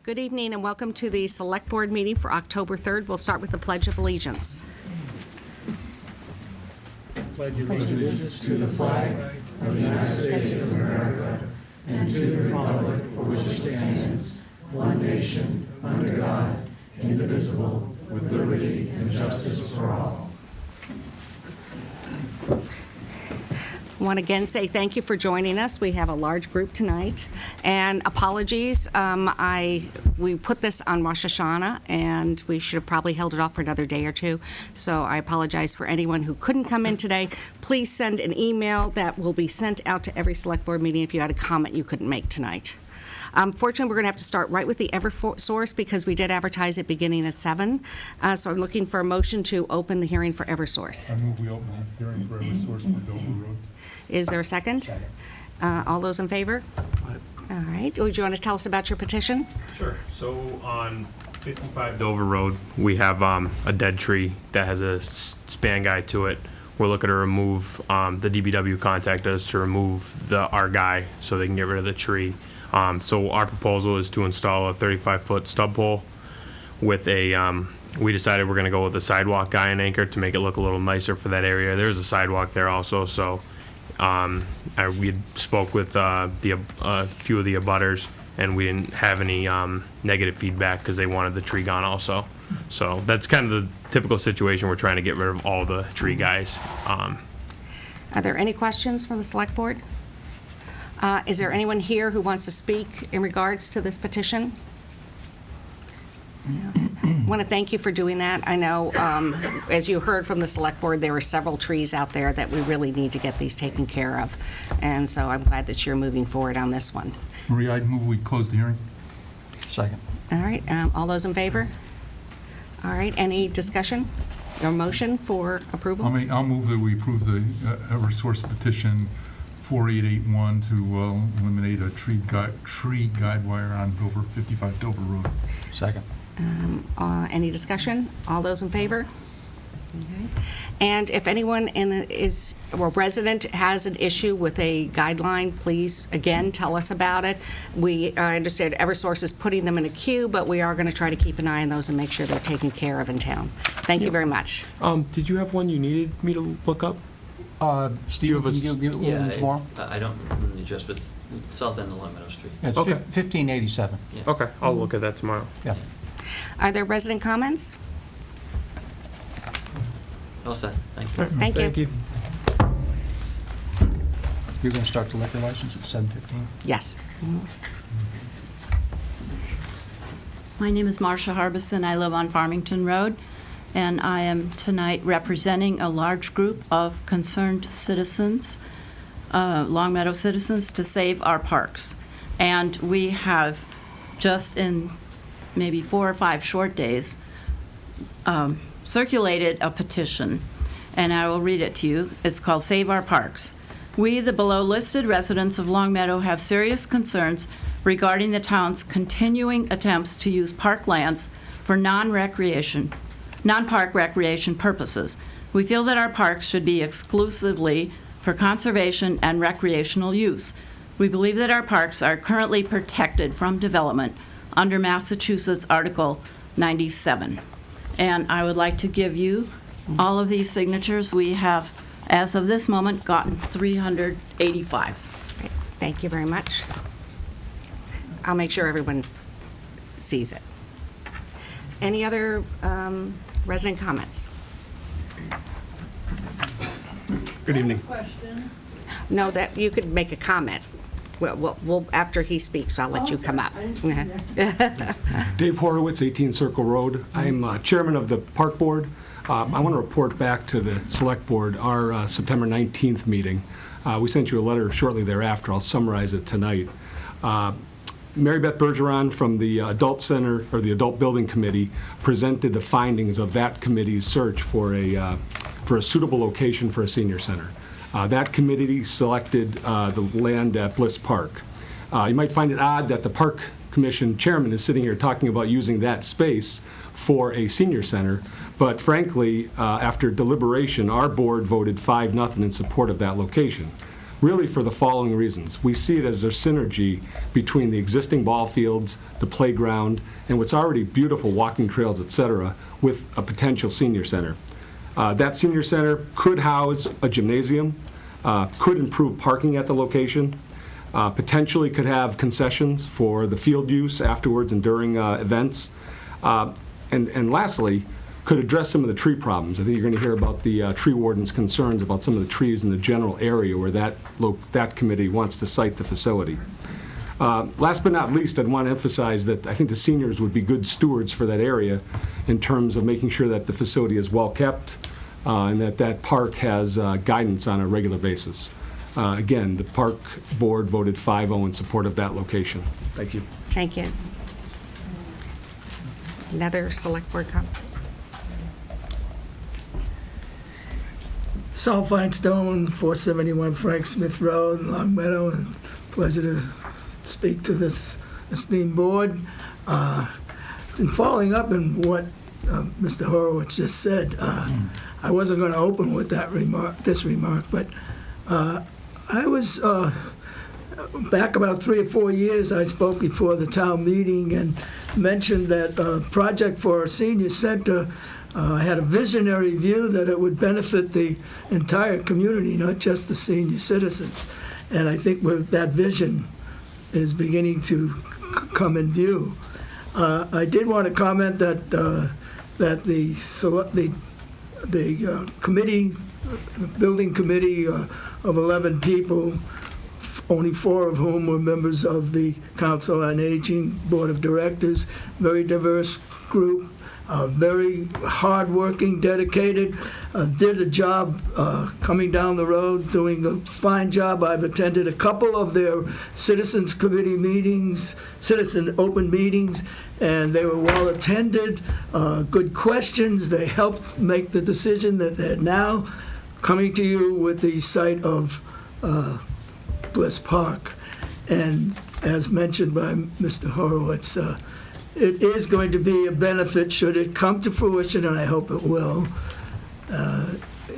Good evening and welcome to the Select Board meeting for October 3rd. We'll start with the Pledge of Allegiance. Pledge allegiance to the flag of the United States of America and to the republic for which it stands, one nation, under God, indivisible, with liberty and justice for all. I want to again say thank you for joining us. We have a large group tonight. And apologies, we put this on Rosh Hashanah, and we should have probably held it off for another day or two. So I apologize for anyone who couldn't come in today. Please send an email that will be sent out to every Select Board meeting if you had a comment you couldn't make tonight. Fortunately, we're going to have to start right with the Eversource because we did advertise it beginning at 7. So I'm looking for a motion to open the hearing for Eversource. I move we open the hearing for Eversource for Dover Road. Is there a second? Second. All those in favor? All right. Would you want to tell us about your petition? Sure. So on 55 Dover Road, we have a dead tree that has a span guide to it. We're looking to remove, the DPW contacted us to remove our guy so they can get rid of the tree. So our proposal is to install a 35-foot stub pole with a, we decided we're going to go with a sidewalk guy and anchor to make it look a little nicer for that area. There's a sidewalk there also, so we spoke with a few of the abutters, and we didn't have any negative feedback because they wanted the tree gone also. So that's kind of the typical situation. We're trying to get rid of all the tree guys. Are there any questions from the Select Board? Is there anyone here who wants to speak in regards to this petition? I want to thank you for doing that. I know, as you heard from the Select Board, there are several trees out there that we really need to get these taken care of. And so I'm glad that you're moving forward on this one. Maria, I'd move we close the hearing. Second. All right, all those in favor? All right, any discussion or motion for approval? I'll move that we approve the Eversource petition 4881 to eliminate a tree guide wire on 55 Dover Road. Second. Any discussion? All those in favor? Okay. And if anyone is a resident has an issue with a guideline, please, again, tell us about it. I understand Eversource is putting them in a queue, but we are going to try to keep an eye on those and make sure they're taken care of in town. Thank you very much. Did you have one you needed me to look up? Steve, can you give it tomorrow? I don't remember the address, but it's south end of Long Meadow Street. It's Okay. 1587. Yeah. Okay, I'll look at that tomorrow. Yeah. Are there resident comments? All set. Thank you. Thank you. You're going to start the liquor license at 7:15? Yes. My name is Marcia Harbison. I live on Farmington Road, and I am tonight representing a large group of concerned citizens, Long Meadow citizens, to save our parks. And we have just in maybe 4 or 5 short days circulated a petition, and I will read it to you. It's called Save Our Parks. We, the below-listed residents of Long Meadow, have serious concerns regarding the town's continuing attempts to use park lands for non-park recreation purposes. We feel that our parks should be exclusively for conservation and recreational use. We believe that our parks are currently protected from development under Massachusetts Article 97. And I would like to give you all of these signatures. We have, as of this moment, gotten 385. Great. Thank you very much. I'll make sure everyone sees it. Any other resident comments? Good evening. No, that you could make a comment. We'll after he speaks, I'll let you come up. Dave Horowitz, 18 Circle Road. I'm chairman of the Park Board. I want to report back to the Select Board our September 19th meeting. We sent you a letter shortly thereafter. I'll summarize it tonight. Mary Beth Bergeron from the Adult Center, or the Adult Building Committee, presented the findings of that committee's search for a suitable location for a senior center. That committee selected the land at Bliss Park. You might find it odd that the Park Commission chairman is sitting here talking about using that space for a senior center, but frankly, after deliberation, our board voted 5-0 in support of that location. really for the following reasons. We see it as a synergy between the existing ball fields, the playground, and what's already beautiful walking trails, et cetera, with a potential senior center. That senior center could house a gymnasium, could improve parking at the location, potentially could have concessions for the field use afterwards and during events, and lastly, could address some of the tree problems. I think you're going to hear about the tree warden's concerns about some of the trees in the general area where that committee wants to site the facility. Last but not least, I'd want to emphasize that I think the seniors would be good stewards for that area in terms of making sure that the facility is well kept and that that park has guidance on a regular basis. Again, the park board voted 5-0 in support of that location. Thank you. Thank you. Another select board comment? Saul Feinstone, 471 Frank Smith Road, Long Meadow, and pleasure to speak to this esteemed board. In following up on what Mr. Horowitz just said, I wasn't going to open with this remark, but I was back about 3 or 4 years. I spoke before the town meeting and mentioned that project for a senior center. I had a visionary view that it would benefit the entire community, not just the senior citizens. And I think that vision is beginning to come in view. I did want to comment that the committee, the building committee of 11 people, only 4 of whom were members of the Council on Aging Board of Directors, very diverse group. Very hardworking, dedicated, did a job coming down the road, doing a fine job. I've attended a couple of their citizens committee meetings, citizen open meetings, and they were well attended, good questions. They helped make the decision that they're now coming to you with the site of Bliss Park. And as mentioned by Mr. Horowitz, it is going to be a benefit should it come to fruition, and I hope it will.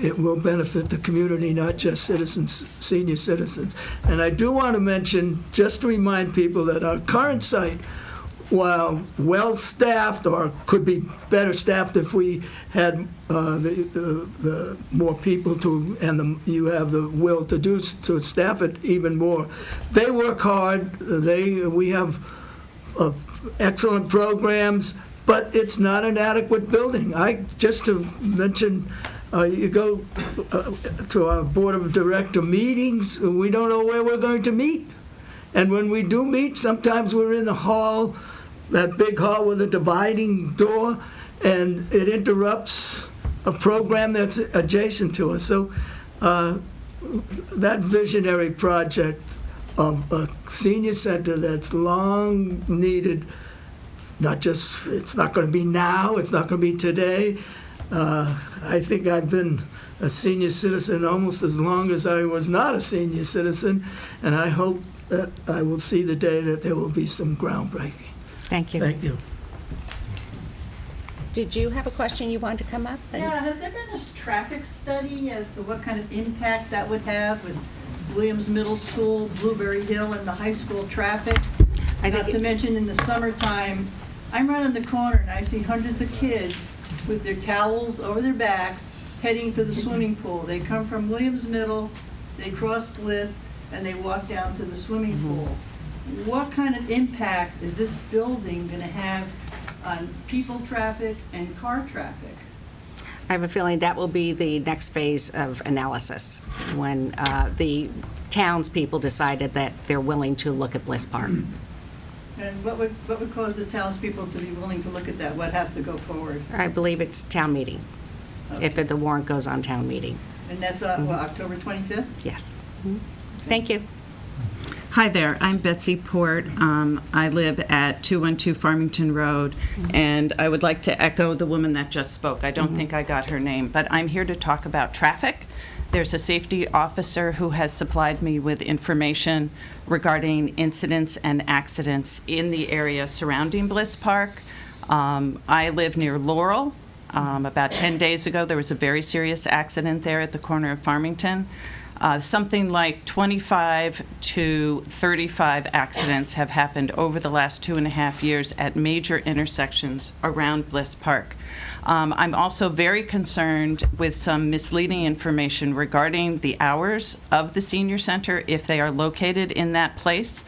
It will benefit the community, not just citizens, senior citizens. And I do want to mention, just to remind people, that our current site, while well-staffed, or could be better staffed if we had the more people to, and you have the will to staff it even more. They work hard. We have excellent programs, but it's not an adequate building. Just to mention, you go to our board of director meetings, we don't know where we're going to meet. And when we do meet, sometimes we're in the hall, that big hall with a dividing door, and it interrupts a program that's adjacent to us. So that visionary project of a senior center that's long needed, it's not going to be now, it's not going to be today. I think I've been a senior citizen almost as long as I was not a senior citizen, and I hope that I will see the day that there will be some groundbreaking. Thank you. Thank you. Did you have a question you wanted to come up? Yeah, has there been a traffic study as to what kind of impact that would have with Williams Middle School, Blueberry Hill, and the high school traffic? Not to mention in the summertime, I'm running the corner and I see hundreds of kids with their towels over their backs heading to the swimming pool. They come from Williams Middle, they cross Bliss, and they walk down to the swimming pool. What kind of impact is this building going to have on people traffic and car traffic? I have a feeling that will be the next phase of analysis when the townspeople decided that they're willing to look at Bliss Park. And what would cause the townspeople to be willing to look at that? What has to go forward? I believe it's town meeting, if the warrant goes on town meeting. And that's October 25th? Yes. Thank you. Hi there, I'm Betsy Port. I live at 212 Farmington Road, and I would like to echo the woman that just spoke. I don't think I got her name, but I'm here to talk about traffic. There's a safety officer who has supplied me with information regarding incidents and accidents in the area surrounding Bliss Park. I live near Laurel. About 10 days ago, there was a very serious accident there at the corner of Farmington. Something like 25 to 35 accidents have happened over the last 2.5 years at major intersections around Bliss Park. I'm also very concerned with some misleading information regarding the hours of the senior center if they are located in that place.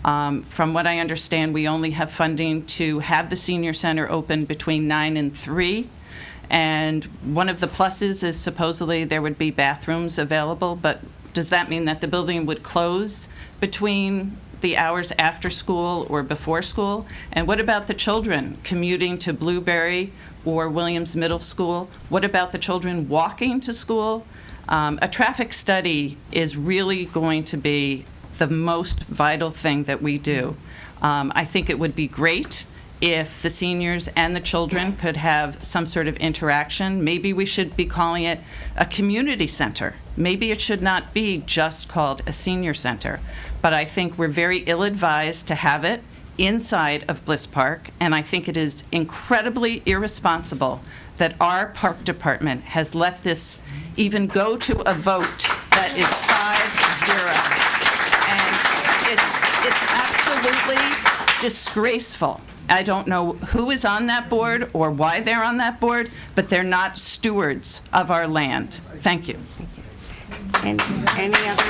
From what I understand, we only have funding to have the senior center open between 9 and 3. And one of the pluses is supposedly there would be bathrooms available, but does that mean that the building would close between the hours after school or before school? And what about the children commuting to Blueberry or Williams Middle School? What about the children walking to school? A traffic study is really going to be the most vital thing that we do. I think it would be great if the seniors and the children could have some sort of interaction. Maybe we should be calling it a community center. Maybe it should not be just called a senior center. But I think we're very ill-advised to have it inside of Bliss Park, and I think it is incredibly irresponsible that our park department has let this even go to a vote that is 5-0. And it's absolutely disgraceful. I don't know who is on that board or why they're on that board, but they're not stewards of our land. Thank you. And any other?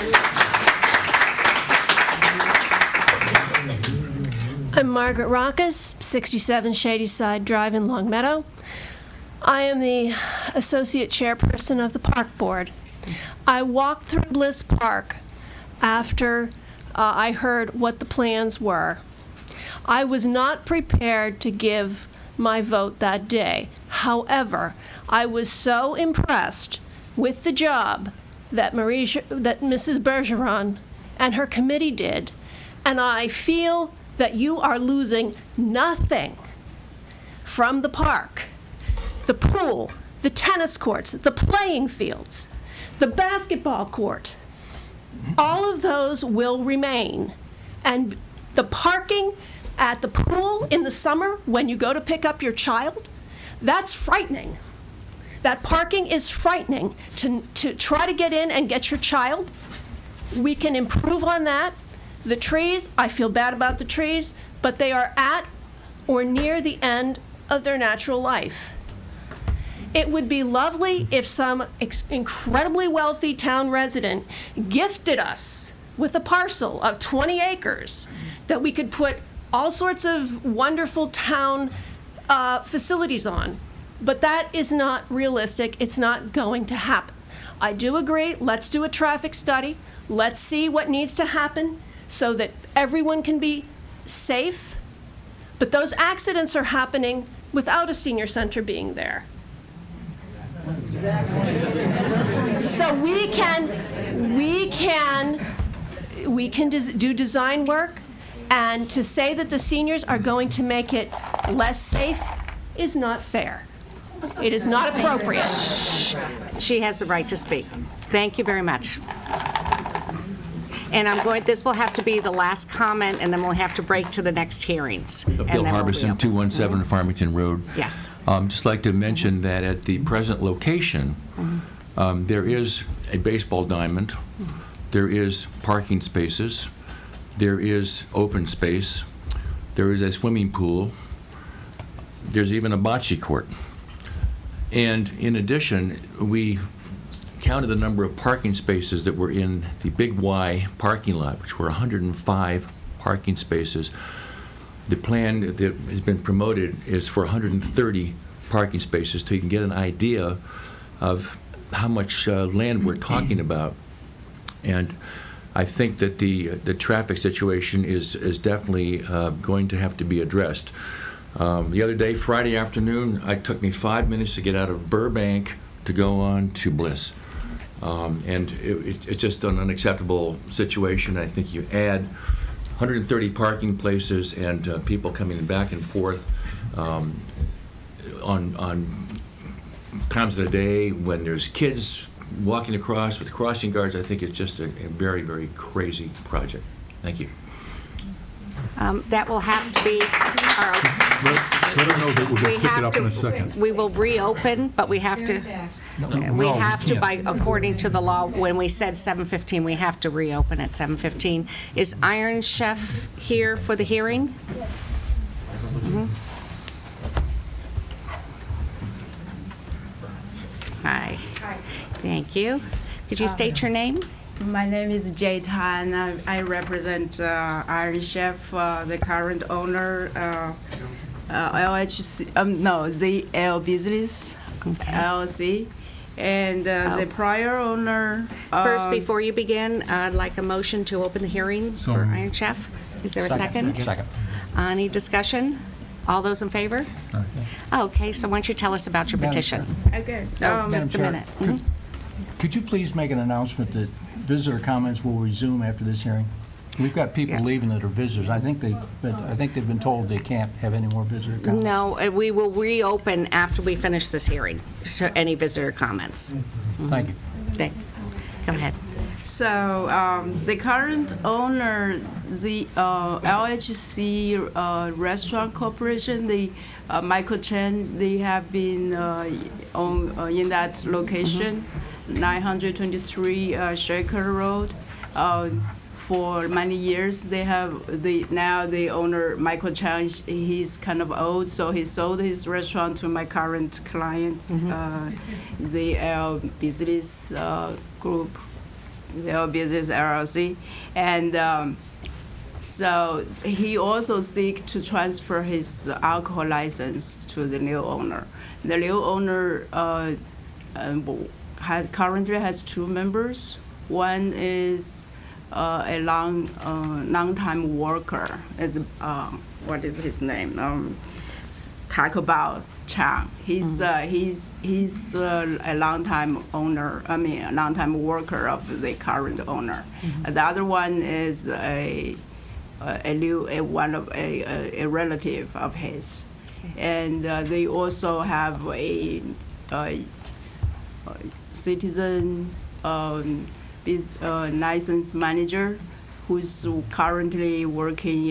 I'm Margaret Rackus, 67 Shadyside Drive in Long Meadow. I am the associate chairperson of the park board. I walked through Bliss Park after I heard what the plans were. I was not prepared to give my vote that day. However, I was so impressed with the job that Mrs. Bergeron and her committee did, and I feel that you are losing nothing from the park. The pool, the tennis courts, the playing fields, the basketball court, all of those will remain. And the parking at the pool in the summer when you go to pick up your child, that's frightening. That parking is frightening. To try to get in and get your child, we can improve on that. The trees, I feel bad about the trees, but they are at or near the end of their natural life. It would be lovely if some incredibly wealthy town resident gifted us with a parcel of 20 acres that we could put all sorts of wonderful town facilities on. But that is not realistic. It's not going to happen. I do agree. Let's do a traffic study. Let's see what needs to happen so that everyone can be safe. But those accidents are happening without a senior center being there. So we can do design work, and to say that the seniors are going to make it less safe is not fair. It is not appropriate. She has the right to speak. Thank you very much. And this will have to be the last comment, and then we'll have to break to the next hearings. Bill Harbison, 217 Farmington Road. Yes. Just like to mention that at the present location, there is a baseball diamond, there is parking spaces, there is open space, there is a swimming pool, there's even a bocce court. And in addition, we counted the number of parking spaces that were in the Big Y parking lot, which were 105 parking spaces. The plan that has been promoted is for 130 parking spaces, so you can get an idea of how much land we're talking about. And I think that the traffic situation is definitely going to have to be addressed. The other day, Friday afternoon, it took me 5 minutes to get out of Burbank to go on to Bliss. And it's just an unacceptable situation. I think you add 130 parking places and people coming back and forth on times of the day when there's kids walking across with crossing guards. I think it's just a very, very crazy project. Thank you. That will have to be our... Let her know that we're We going to pick it have up in a second. to, we will reopen, but we have to, we have to, by, according to the law, when we said 7:15, we have to reopen at 7:15. Is Iron Chef here for the hearing? Yes. Hi. Thank you. Could you state your name? My name is Jay Tan. I represent Iron Chef, the current owner, LHC, ZL Business, LLC, and the prior owner. First, before you begin, I'd like a motion to open the hearing So for moved. Iron Chef. Is there a second? Second. Any discussion? All those in favor? Okay, so why don't you tell us about your petition? Okay. Oh, just a Chair, minute. Could you please make an announcement that visitor comments will resume after this hearing? We've got people Yes. leaving that are visitors. I think they've been told they can't have any more visitor comments. No, we will reopen after we finish this hearing, so any visitor comments. Thank you. Thanks. Go ahead. So the current owner, the LHC Restaurant Corporation, the Michael Chen, they have been in that location, 923 Shaker Road. For many years, now the owner, Michael Chen, he's kind of old, so he sold his restaurant to my current clients, the L Business Group, the L Business LLC, and so he also seeks to transfer his alcohol license to the new owner. The new owner currently has two members. One is a long-time worker. It's, what is his name? Taco Bell Chang. He's a long-time owner. I mean, a long-time worker of the current owner. The other one is a relative of his, and they also have a citizen license manager who's currently working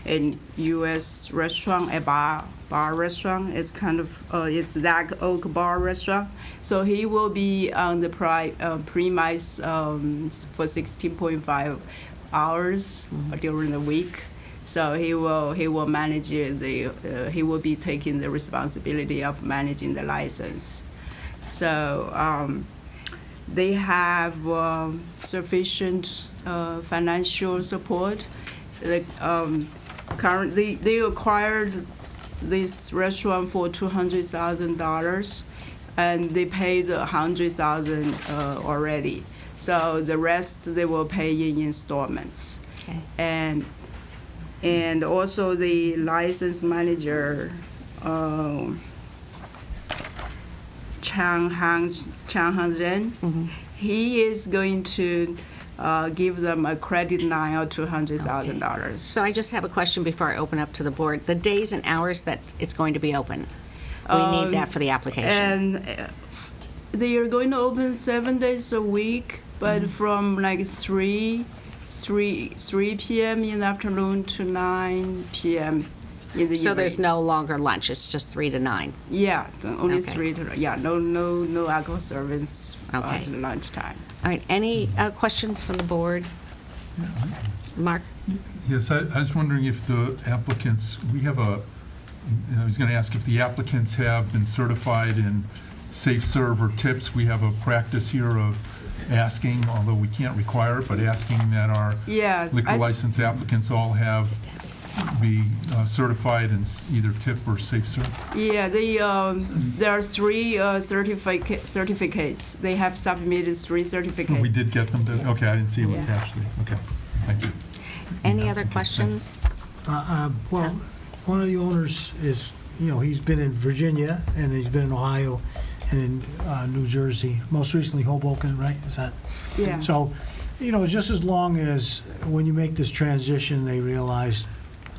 in U.S. restaurant, a bar restaurant. It's kind of it's Zach Oak Bar Restaurant. So he will be on the premise for 16.5 hours during the week. So he will manage he will be taking the responsibility of managing the license. So they have sufficient financial support. Currently, they acquired this restaurant for $200,000, and they paid $100,000 already. So the rest they will pay in installments. Okay. And also the license manager, Chang Han-zen, he is going to give them a credit line of $200,000. So I just have a question before I open up to the board. The days and hours that it's going to be open, we need that for the application. And they are going to open 7 days a week, but from like 3 p.m. in the afternoon to 9 p.m. in the evening. So there's no longer lunch, it's just 3 to 9? Yeah, only Okay. 3 to, yeah, no alcohol service Okay. at lunchtime. All right, any questions from the board? Mark? Yes, I was wondering if the applicants, I was going to ask if the applicants have been certified in safe serve or tips. We have a practice here of asking, although we can't require it, but asking that our Yeah, liquor license applicants all be certified in either tip or safe serve. Yeah, there are 3 certificates. They have submitted 3 certificates. We did get them to, okay, I didn't see them Yeah. attached to these. Okay, thank you. Any other questions? Well, one of the owners is, he's been in Virginia, and he's been in Ohio, and in New Jersey, most recently Hoboken, right? Is that? Yeah. So, just as long as when you make this transition, they realize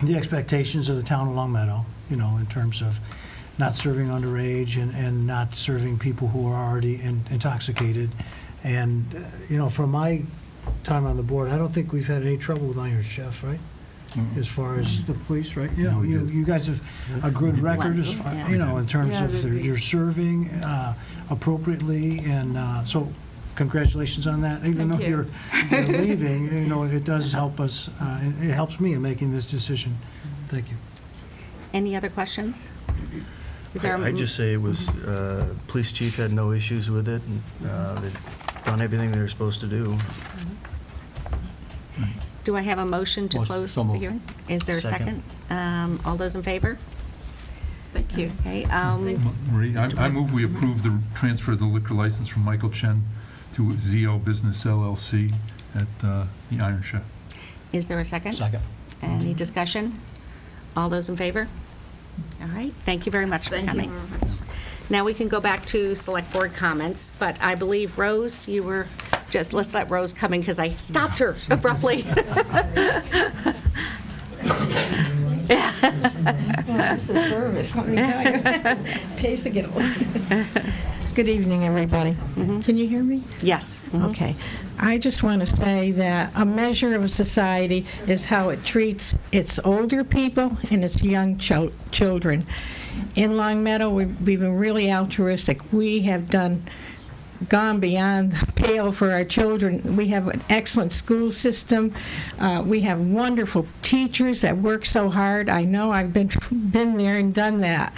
the expectations of the town of Long Meadow, in terms of not serving underage and not serving people who are already intoxicated. And, from my time on the board, I don't think we've had any trouble with Iron Chef, right? as far as the police, right? You know, you guys have a good record, as far, you know, in terms of you're serving appropriately, and so congratulations on that. Even though you're leaving, you know, it does help us, it helps me in making this decision. Thank you. Any other questions? Is there a I'd just say it was, police chief had no issues with it, and they've done everything they were supposed to do. Do I have a motion to close the hearing? Is there a second? All those in favor? Thank you. Okay, Marie, I move we approve the transfer of the liquor license from Michael Chen to ZO Business LLC at the Iron Chef. is there a second? Second. Any discussion? All those in favor? All right, thank you very much for coming. Now we can go back to select board comments, but I believe, Rose, you were just, let's let Rose come in because I stopped her abruptly. This is service, let me tell you. Pays to get a Good evening, everybody. Can you hear me? Yes. Okay. I just want to say that a measure of a society is how it treats its older people and its young children. In Long Meadow, we've been really altruistic. We have gone beyond the pale for our children. We have an excellent school system. We have wonderful teachers that work so hard. I know I've been there and done that.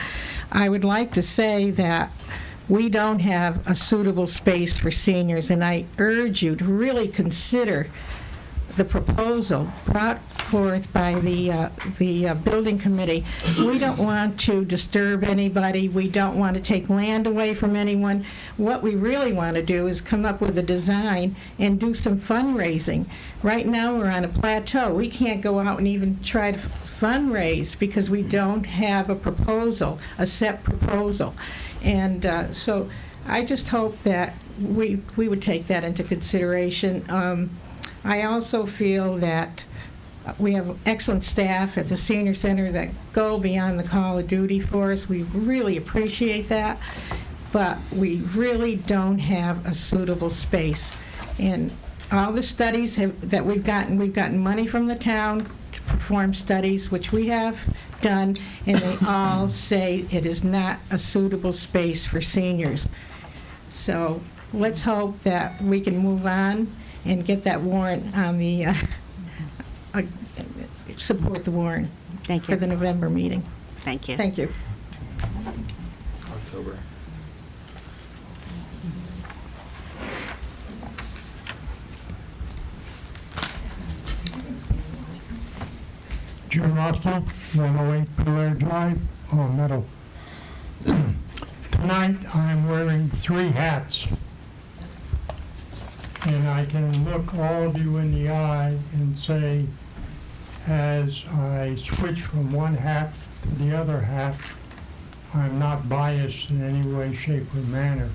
I would like to say that we don't have a suitable space for seniors, and I urge you to really consider the proposal brought forth by the building committee. We don't want to disturb anybody. We don't want to take land away from anyone. What we really want to do is come up with a design and do some fundraising. Right now, we're on a plateau. We can't go out and even try to fundraise because we don't have a proposal, a set proposal. And so I just hope that we would take that into consideration. I also feel that we have excellent staff at the senior center that go beyond the call of duty for us. We really appreciate that, but we really don't have a suitable space. And all the studies that we've gotten money from the town to perform studies, which we have done, and they all say it is not a suitable space for seniors. So let's hope that we can move on and get that warrant on the, support the warrant. Thank you. For the November meeting. Thank you. Thank you. October. Jim Russell, 108 Blair Drive, Long Meadow. Tonight, I'm wearing 3 hats. And I can look all of you in the eye and say, as I switch from one hat to the other hat, I'm not biased in any way, shape, or manner.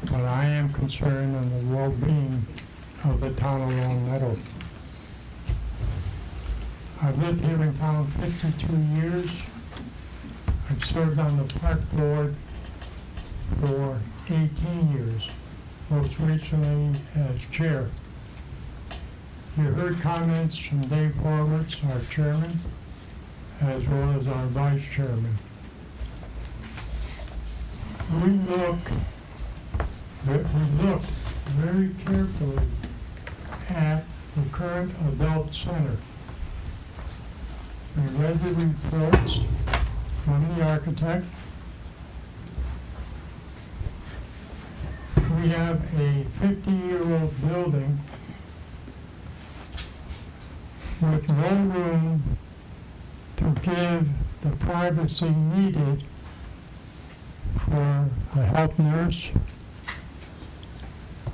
But I am concerned on the well-being of the town of Long Meadow. I've lived here in town 52 years. I've served on the park board for 18 years, most recently as chair. You heard comments from Dave Horowitz, our chairman, as well as our vice chairman. We looked very carefully at the current adult center. We read the reports from the architect. We have a 50-year-old building with no room to give the privacy needed for the health nurse,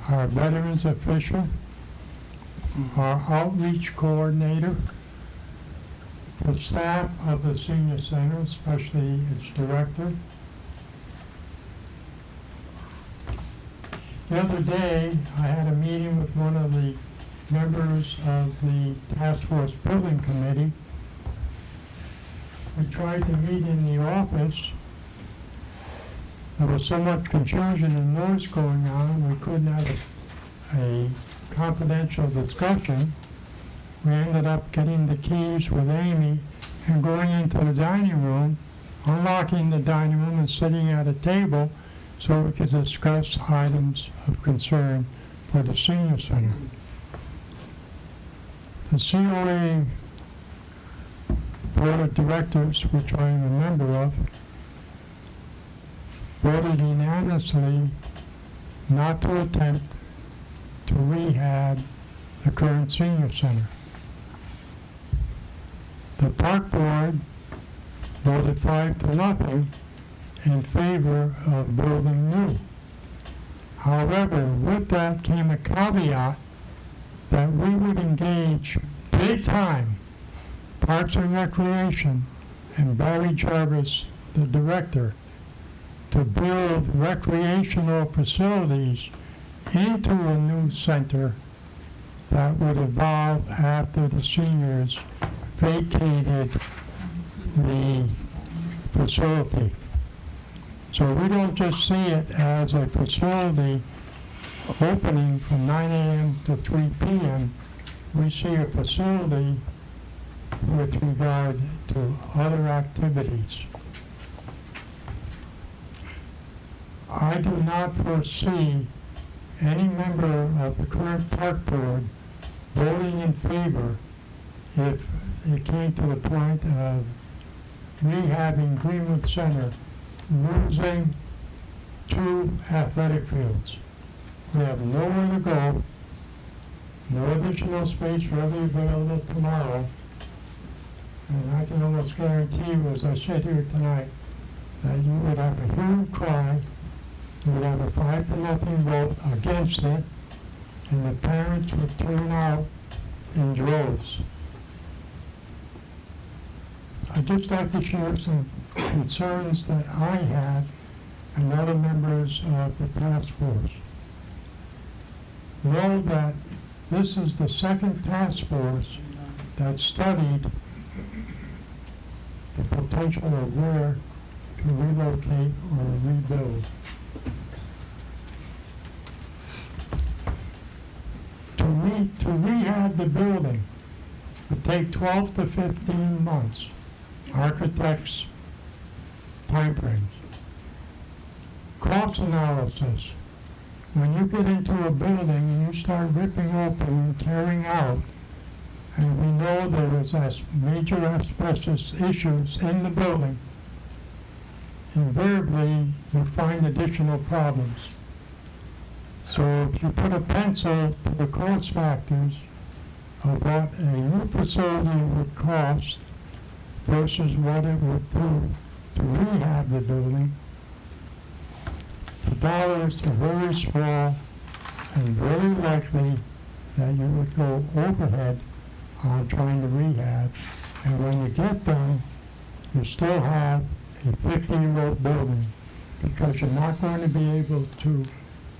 our veterans official, our outreach coordinator, the staff of the senior center, especially its director. The other day, I had a meeting with one of the members of the Task Force Building Committee. We tried to meet in the office. There was so much confusion and noise going on, we couldn't have a confidential discussion. we ended up getting the keys with Amy and going into the dining room, unlocking the dining room and sitting at a table so we could discuss items of concern for the senior center. The COA Board of Directors, which I am a member of, voted unanimously not to attempt to rehab the current senior center. The park board voted 5-0 in favor of building new. However, with that came a caveat that we would engage big time Parks and Recreation and Barry Jarvis, the director, to build recreational facilities into a new center that would evolve after the seniors vacated the facility. So we don't just see it as a facility opening from 9 a.m. to 3 p.m. We see a facility with regard to other activities. I do not foresee any member of the current park board voting in favor if it came to the point of rehabbing Greenwood Center, losing 2 athletic fields. We have nowhere to go, no additional space readily available tomorrow, and I can almost guarantee you, as I sit here tonight, that you would have a huge cry, you would have a 5-0 vote against it, and the parents would turn out in droves. I'd just like to share some concerns that I had and other members of the task force. Know that this is the second task force that studied the potential of where to relocate or rebuild. To rehab the building would take 12 to 15 months, architects' timeframes. Cost analysis. When you get into a building and you start ripping open and tearing out, and we know there was major asbestos issues in the building, invariably you find additional problems. So if you put a pencil to the cost factors of what a new facility would cost versus what it would do to rehab the building, the dollars are very small and very likely that you would go overhead on trying to rehab. And when you get done, you still have a 50-year-old building because you're not going to be able to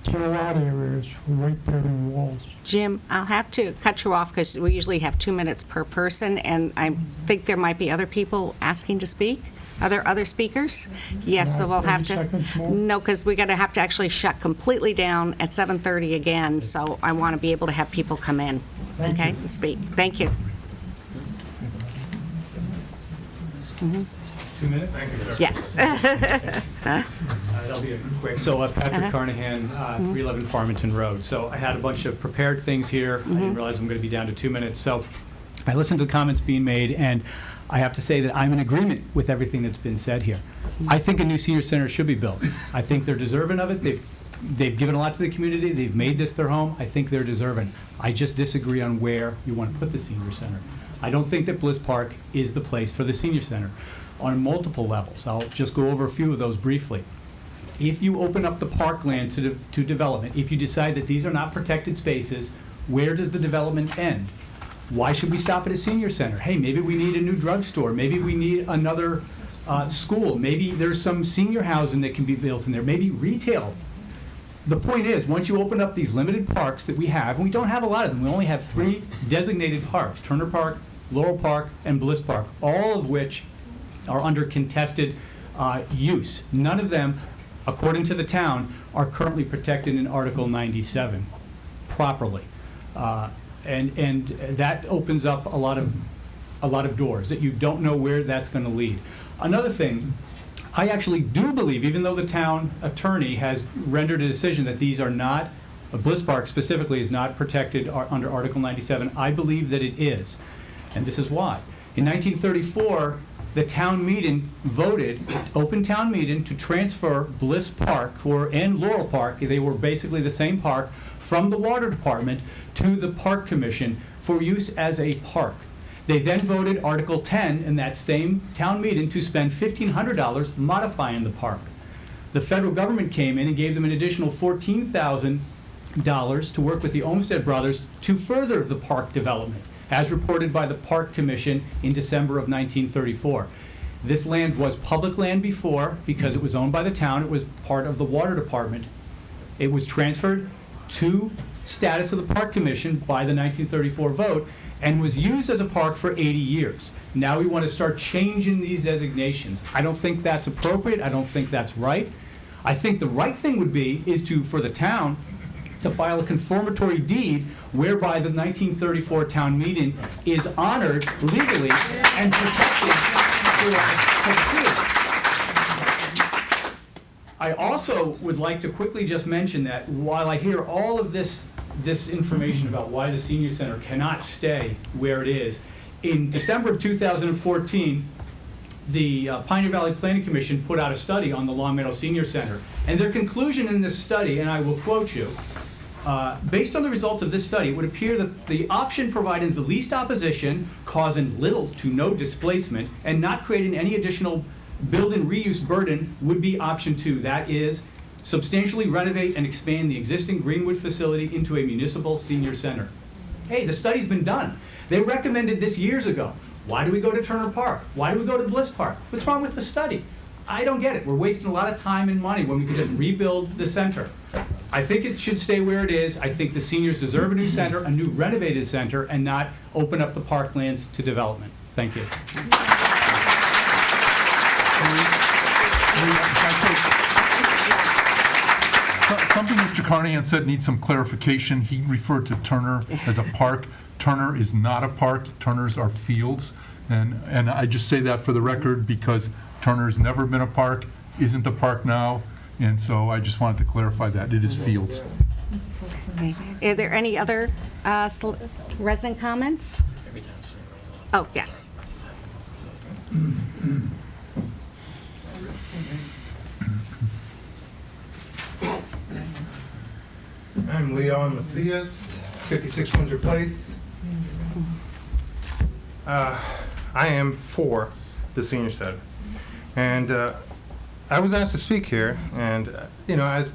tear out areas for weight-bearing walls. Jim, I'll have to cut you off because we usually have 2 minutes per person, and I think there might be other people asking to speak. Are there other speakers? Yes, so we'll have to. 30 seconds more? No, because we're going to have to actually shut completely down at 7:30 again, so I want to be able to have people come in, okay, and speak. Thank you. 2 minutes? Thank you, sir. Yes. That'll be quick. So Patrick Carnahan, 311 Farmington Road. So I had a bunch of prepared things here. I didn't realize I'm going to be down to 2 minutes. So I listened to the comments being made, and I have to say that I'm in agreement with everything that's been said here. I think a new senior center should be built. I think they're deserving of it. They've given a lot to the community. They've made this their home. I think they're deserving. I just disagree on where you want to put the senior center. I don't think that Bliss Park is the place for the senior center on multiple levels. I'll just go over a few of those briefly. If you open up the parkland to development, if you decide that these are not protected spaces, where does the development end? Why should we stop at a senior center? Hey, maybe we need a new drugstore. Maybe we need another school. Maybe there's some senior housing that can be built in there. Maybe retail. The point is, once you open up these limited parks that we have, and we don't have a lot of them, we only have 3 designated parks, Turner Park, Laurel Park, and Bliss Park, all of which are under contested use. None of them, according to the town, are currently protected in Article 97 properly. And that opens up a lot of doors that you don't know where that's going to lead. Another thing, I actually do believe, even though the town attorney has rendered a decision that these are not, Bliss Park specifically is not protected under Article 97, I believe that it is. And this is why. In 1934, the town meeting voted, open town meeting, to transfer Bliss Park and Laurel Park, they were basically the same park, from the Water Department to the Park Commission for use as a park. They then voted Article 10 in that same town meeting to spend $1,500 modifying the park. The federal government came in and gave them an additional $14,000 to work with the Olmsted Brothers to further the park development, as reported by the Park Commission in December of 1934. This land was public land before because it was owned by the town. It was part of the Water Department. It was transferred to status of the Park Commission by the 1934 vote and was used as a park for 80 years. Now we want to start changing these designations. I don't think that's appropriate. I don't think that's right. I think the right thing would be for the town to file a confirmatory deed whereby the 1934 town meeting is honored legally and protected for perpetuity. I also would like to quickly just mention that while I hear all of this information about why the senior center cannot stay where it is, in December of 2014, the Pioneer Valley Planning Commission put out a study on the Long Meadow Senior Center. And their conclusion in this study, and I will quote you, based on the results of this study, it would appear that the option providing the least opposition, causing little to no displacement, and not creating any additional build-in reuse burden would be option 2. That is, substantially renovate and expand the existing Greenwood facility into a municipal senior center. Hey, the study's been done. They recommended this years ago. Why do we go to Turner Park? Why do we go to Bliss Park? What's wrong with the study? I don't get it. We're wasting a lot of time and money when we could just rebuild the center. I think it should stay where it is. I think the seniors deserve a new center, a new renovated center, and not open up the parklands to development. Thank you. Something Mr. Carnahan said needs some clarification. He referred to Turner as a park. Turner is not a park. Turners are fields. And I just say that for the record because Turner's never been a park, isn't a park now, and so I just wanted to clarify that. It is fields. Okay. Are there any other resident comments? Oh, yes. I'm Leon Macias, 56 Windsor Place. I am for the senior center. And I was asked to speak here, and as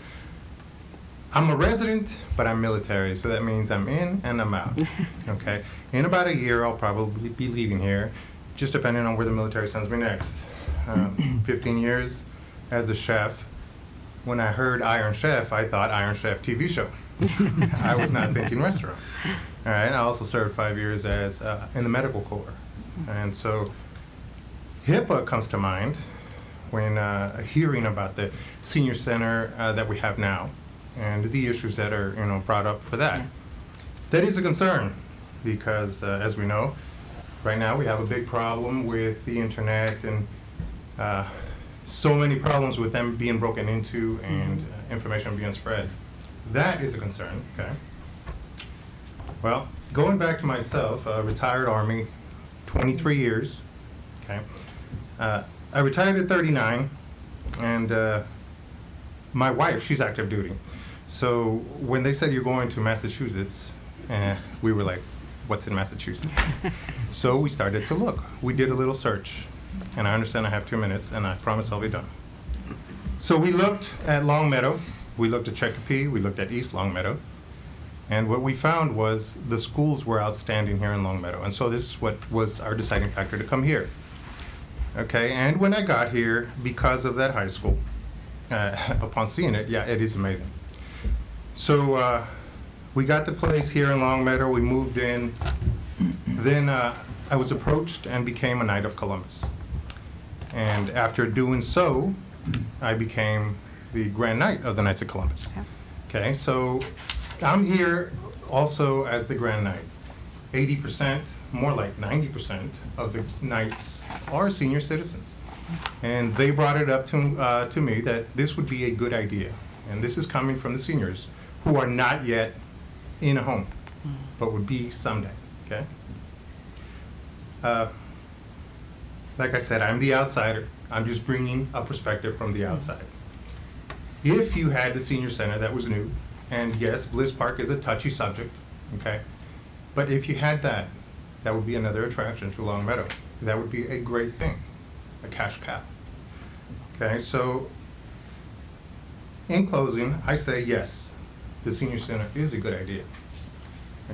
I'm a resident, but I'm military, so that means I'm in and I'm out. Okay? In about a year, I'll probably be leaving here, just depending on where the military sends me next. 15 years as a chef. When I heard Iron Chef, I thought Iron Chef TV show. I was not thinking restaurant. All right, I also served 5 years as in the medical corps. And so HIPAA comes to mind when hearing about the senior center that we have now and the issues that are brought up for that. That is a concern because as we know, right now we have a big problem with the internet and so many problems with them being broken into and information being spread. That is a concern, okay? Well, going back to myself, retired Army, 23 years, okay? I retired at 39, and my wife, she's active duty. So when they said you're going to Massachusetts, we were like, what's in Massachusetts? So we started to look. We did a little search. And I understand I have 2 minutes, and I promise I'll be done. So we looked at Long Meadow, we looked at Chicopee, we looked at East Long Meadow, and what we found was the schools were outstanding here in Long Meadow, and so this is what was our deciding factor to come here. Okay, and when I got here, because of that high school, upon seeing it, yeah, it is amazing. So we got the place here in Long Meadow, we moved in, then I was approached and became a Knight of Columbus. And after doing so, I became the Grand Knight of the Knights of Columbus. Okay, so I'm here also as the Grand Knight. 80%, more like 90% of the Knights are senior citizens. And they brought it up to me that this would be a good idea. And this is coming from the seniors who are not yet in a home, but would be someday, okay? Like I said, I'm the outsider. I'm just bringing a perspective from the outside. If you had the senior center that was new, and yes, Bliss Park is a touchy subject, okay? But if you had that, that would be another attraction to Long Meadow. That would be a great thing, a cash cow. Okay, so in closing, I say yes, the senior center is a good idea.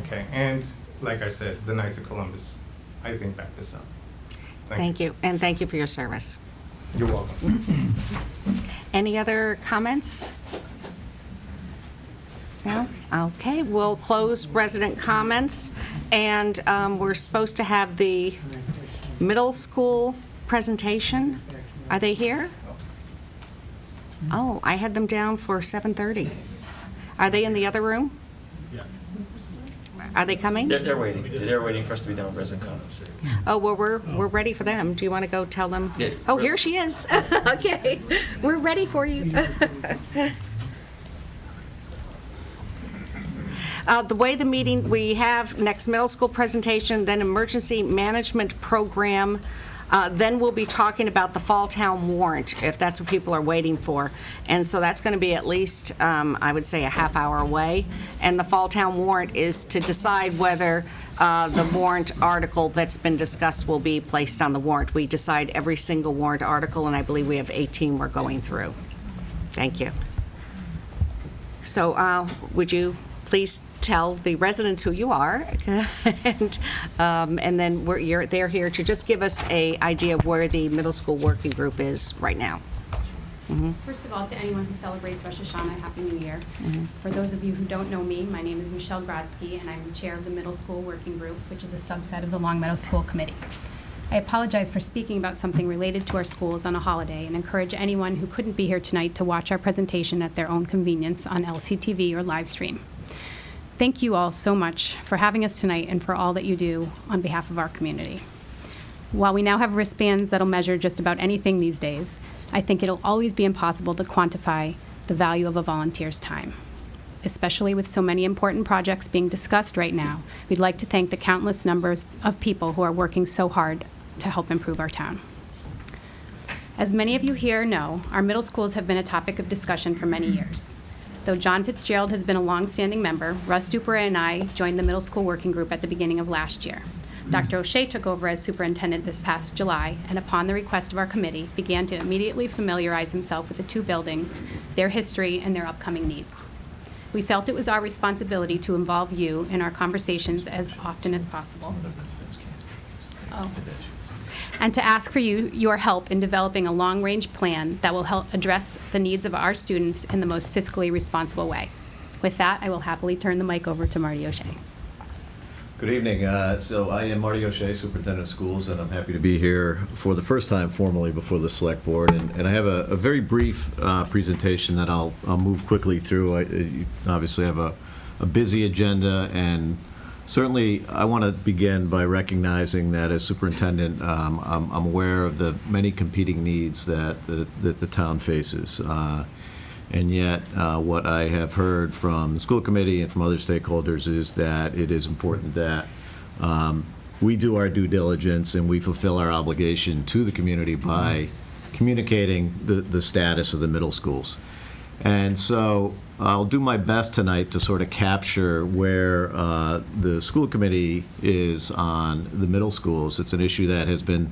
Okay, and like I said, the Knights of Columbus, I think back this up. Thank you, and thank you for your service. You're welcome. Any other comments? No? Okay, we'll close resident comments, and we're supposed to have the middle school presentation. Are they here? Oh, I had them down for 7:30. Are they in the other room? Yeah. Are they coming? They're waiting. They're waiting for us to be done with resident comments. Oh, well, we're ready for them. Do you want to go tell them? Yeah. Oh, here she is. Okay, we're ready for you. The way the meeting, we have next middle school presentation, then emergency management program, then we'll be talking about the Fall Town warrant, if that's what people are waiting for. And so that's going to be at least, I would say, a half hour away. And the Fall Town warrant is to decide whether the warrant article that's been discussed will be placed on the warrant. We decide every single warrant article, and I believe we have 18 we're going through. Thank you. So would you please tell the residents who you are, and then they're here to just give us an idea of where the middle school working group is right now. Mm-hmm. First of all, to anyone who celebrates Rosh Hashanah, Happy New Year. Mm-hmm. For those of you who don't know me, my name is Michelle Grodsky, and I'm the chair of the middle school working group, which is a subset of the Long Meadow School Committee. I apologize for speaking about something related to our schools on a holiday and encourage anyone who couldn't be here tonight to watch our presentation at their own convenience on LCTV or live stream. Thank you all so much for having us tonight and for all that you do on behalf of our community. While we now have wristbands that'll measure just about anything these days, I think it'll always be impossible to quantify the value of a volunteer's time. Especially with so many important projects being discussed right now, we'd like to thank the countless numbers of people who are working so hard to help improve our town. As many of you here know, our middle schools have been a topic of discussion for many years. Though John Fitzgerald has been a long-standing member, Russ Duper and I joined the middle school working group at the beginning of last year. Dr. O'Shea took over as superintendent this past July, and upon the request of our committee, began to immediately familiarize himself with the two buildings, their history, and their upcoming needs. We felt it was our responsibility to involve you in our conversations as often as possible. And to ask for your help in developing a long-range plan that will help address the needs of our students in the most fiscally responsible way. With that, I will happily turn the mic over to Marty O'Shea. Good evening. So I am Marty O'Shea, Superintendent of Schools, and I'm happy to be here for the first time formally before the Select Board. And I have a very brief presentation that I'll move quickly through. You obviously have a busy agenda, and certainly I want to begin by recognizing that as superintendent, I'm aware of the many competing needs that the town faces. And yet, what I have heard from the school committee and from other stakeholders is that it is important that we do our due diligence and we fulfill our obligation to the community by communicating the status of the middle schools. And so I'll do my best tonight to sort of capture where the school committee is on the middle schools. It's an issue that has been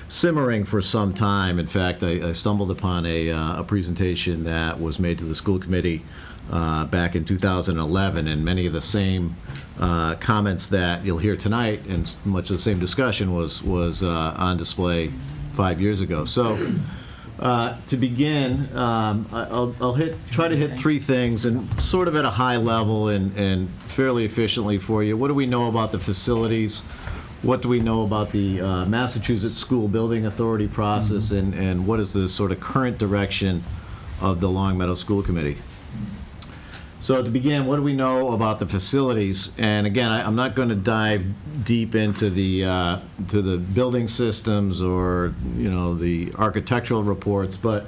simmering for some time. In fact, I stumbled upon a presentation that was made to the school committee back in 2011, and many of the same comments that you'll hear tonight and much of the same discussion was on display 5 years ago. So to begin, I'll try to hit three things and sort of at a high level and fairly efficiently for you. What do we know about the facilities? What do we know about the Massachusetts School Building Authority process, and what is the sort of current direction of the Long Meadow School Committee? So to begin, what do we know about the facilities? And again, I'm not going to dive deep into the building systems or, you know, the architectural reports, but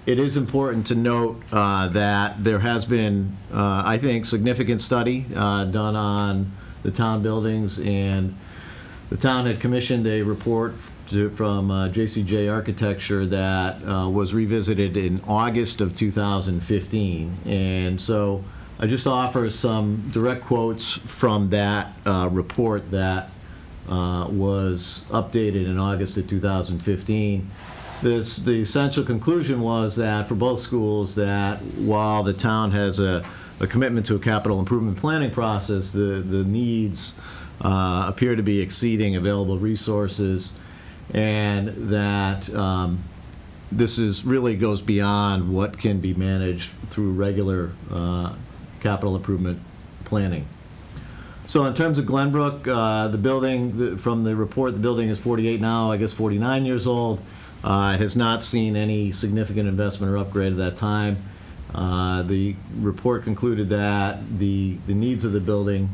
it is important to note that there has been, I think, significant study done on the town buildings, and the town had commissioned a report from JCJ Architecture that was revisited in August of 2015. And so I just offer some direct quotes from that report that was updated in August of 2015. The essential conclusion was that for both schools, that while the town has a commitment to a capital improvement planning process, the needs appear to be exceeding available resources, and that this really goes beyond what can be managed through regular capital improvement planning. So in terms of Glenbrook, the building, from the report, the building is 48 now, I guess 49 years old. It has not seen any significant investment or upgrade at that time. The report concluded that the needs of the building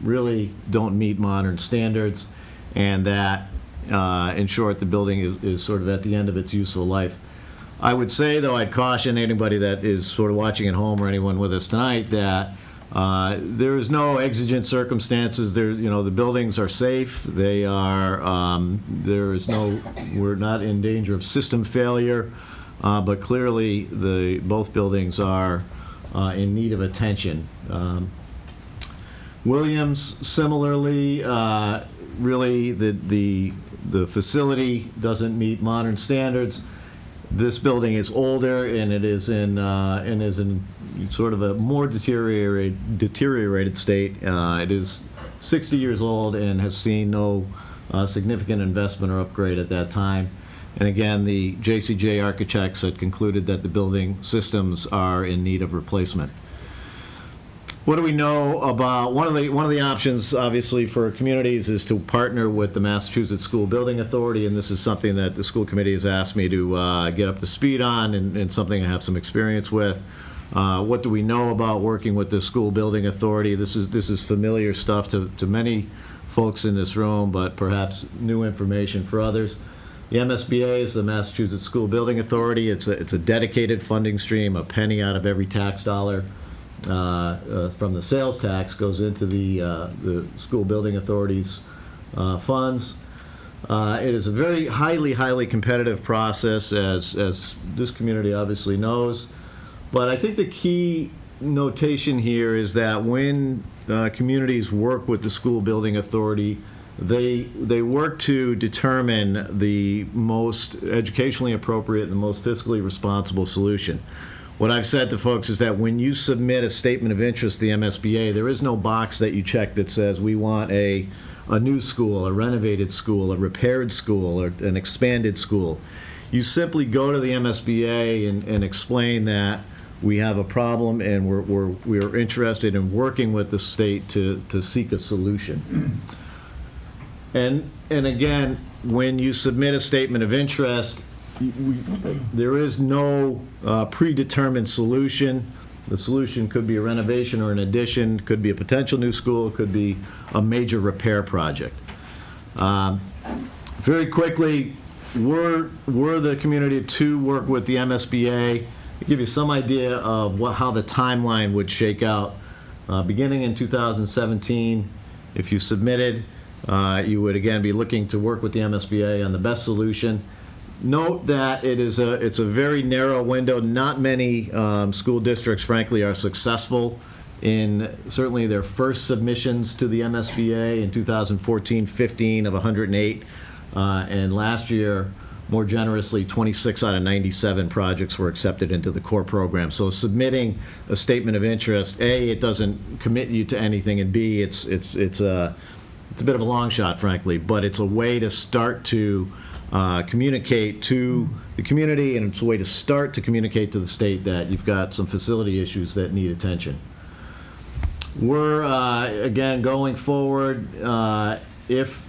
really don't meet modern standards, and that, in short, the building is sort of at the end of its useful life. I would say, though, I'd caution anybody that is sort of watching at home or anyone with us tonight that there is no exigent circumstances. There, you know, the buildings are safe. They are. We're not in danger of system failure, but clearly both buildings are in need of attention. Williams, similarly, really the facility doesn't meet modern standards. This building is older, and it is in sort of a more deteriorated state. It is 60 years old and has seen no significant investment or upgrade at that time. And again, the JCJ architects had concluded that the building systems are in need of replacement. What do we know about, one of the options, obviously, for communities is to partner with the Massachusetts School Building Authority, and this is something that the school committee has asked me to get up to speed on, and something I have some experience with. What do we know about working with the School Building Authority? This is familiar stuff to many folks in this room, but perhaps new information for others. The MSBA is the Massachusetts School Building Authority. It's a dedicated funding stream. A penny out of every tax dollar from the sales tax goes into the School Building Authority's funds. It is a very highly competitive process, as this community obviously knows. But I think the key notation here is that when communities work with the School Building Authority, they work to determine the most educationally appropriate and the most fiscally responsible solution. What I've said to folks is that when you submit a statement of interest to the MSBA, there is no box that you check that says we want a new school, a renovated school, a repaired school, or an expanded school. You simply go to the MSBA and explain that we have a problem and we're interested in working with the state to seek a solution. And again, when you submit a statement of interest, there is no predetermined solution. The solution could be a renovation or an addition, could be a potential new school, could be a major repair project. Very quickly, were the community to work with the MSBA, to give you some idea of how the timeline would shake out. Beginning in 2017, if you submitted, you would again be looking to work with the MSBA on the best solution. Note that it's a very narrow window. Not many school districts, frankly, are successful in certainly their first submissions to the MSBA in 2014, 15 of 108, and last year, more generously, 26 out of 97 projects were accepted into the core program. So submitting a statement of interest, A, it doesn't commit you to anything, and B, it's a bit of a long shot, frankly, but it's a way to start to communicate to the community, and it's a way to start to communicate to the state that you've got some facility issues that need attention. We're, again, going forward, if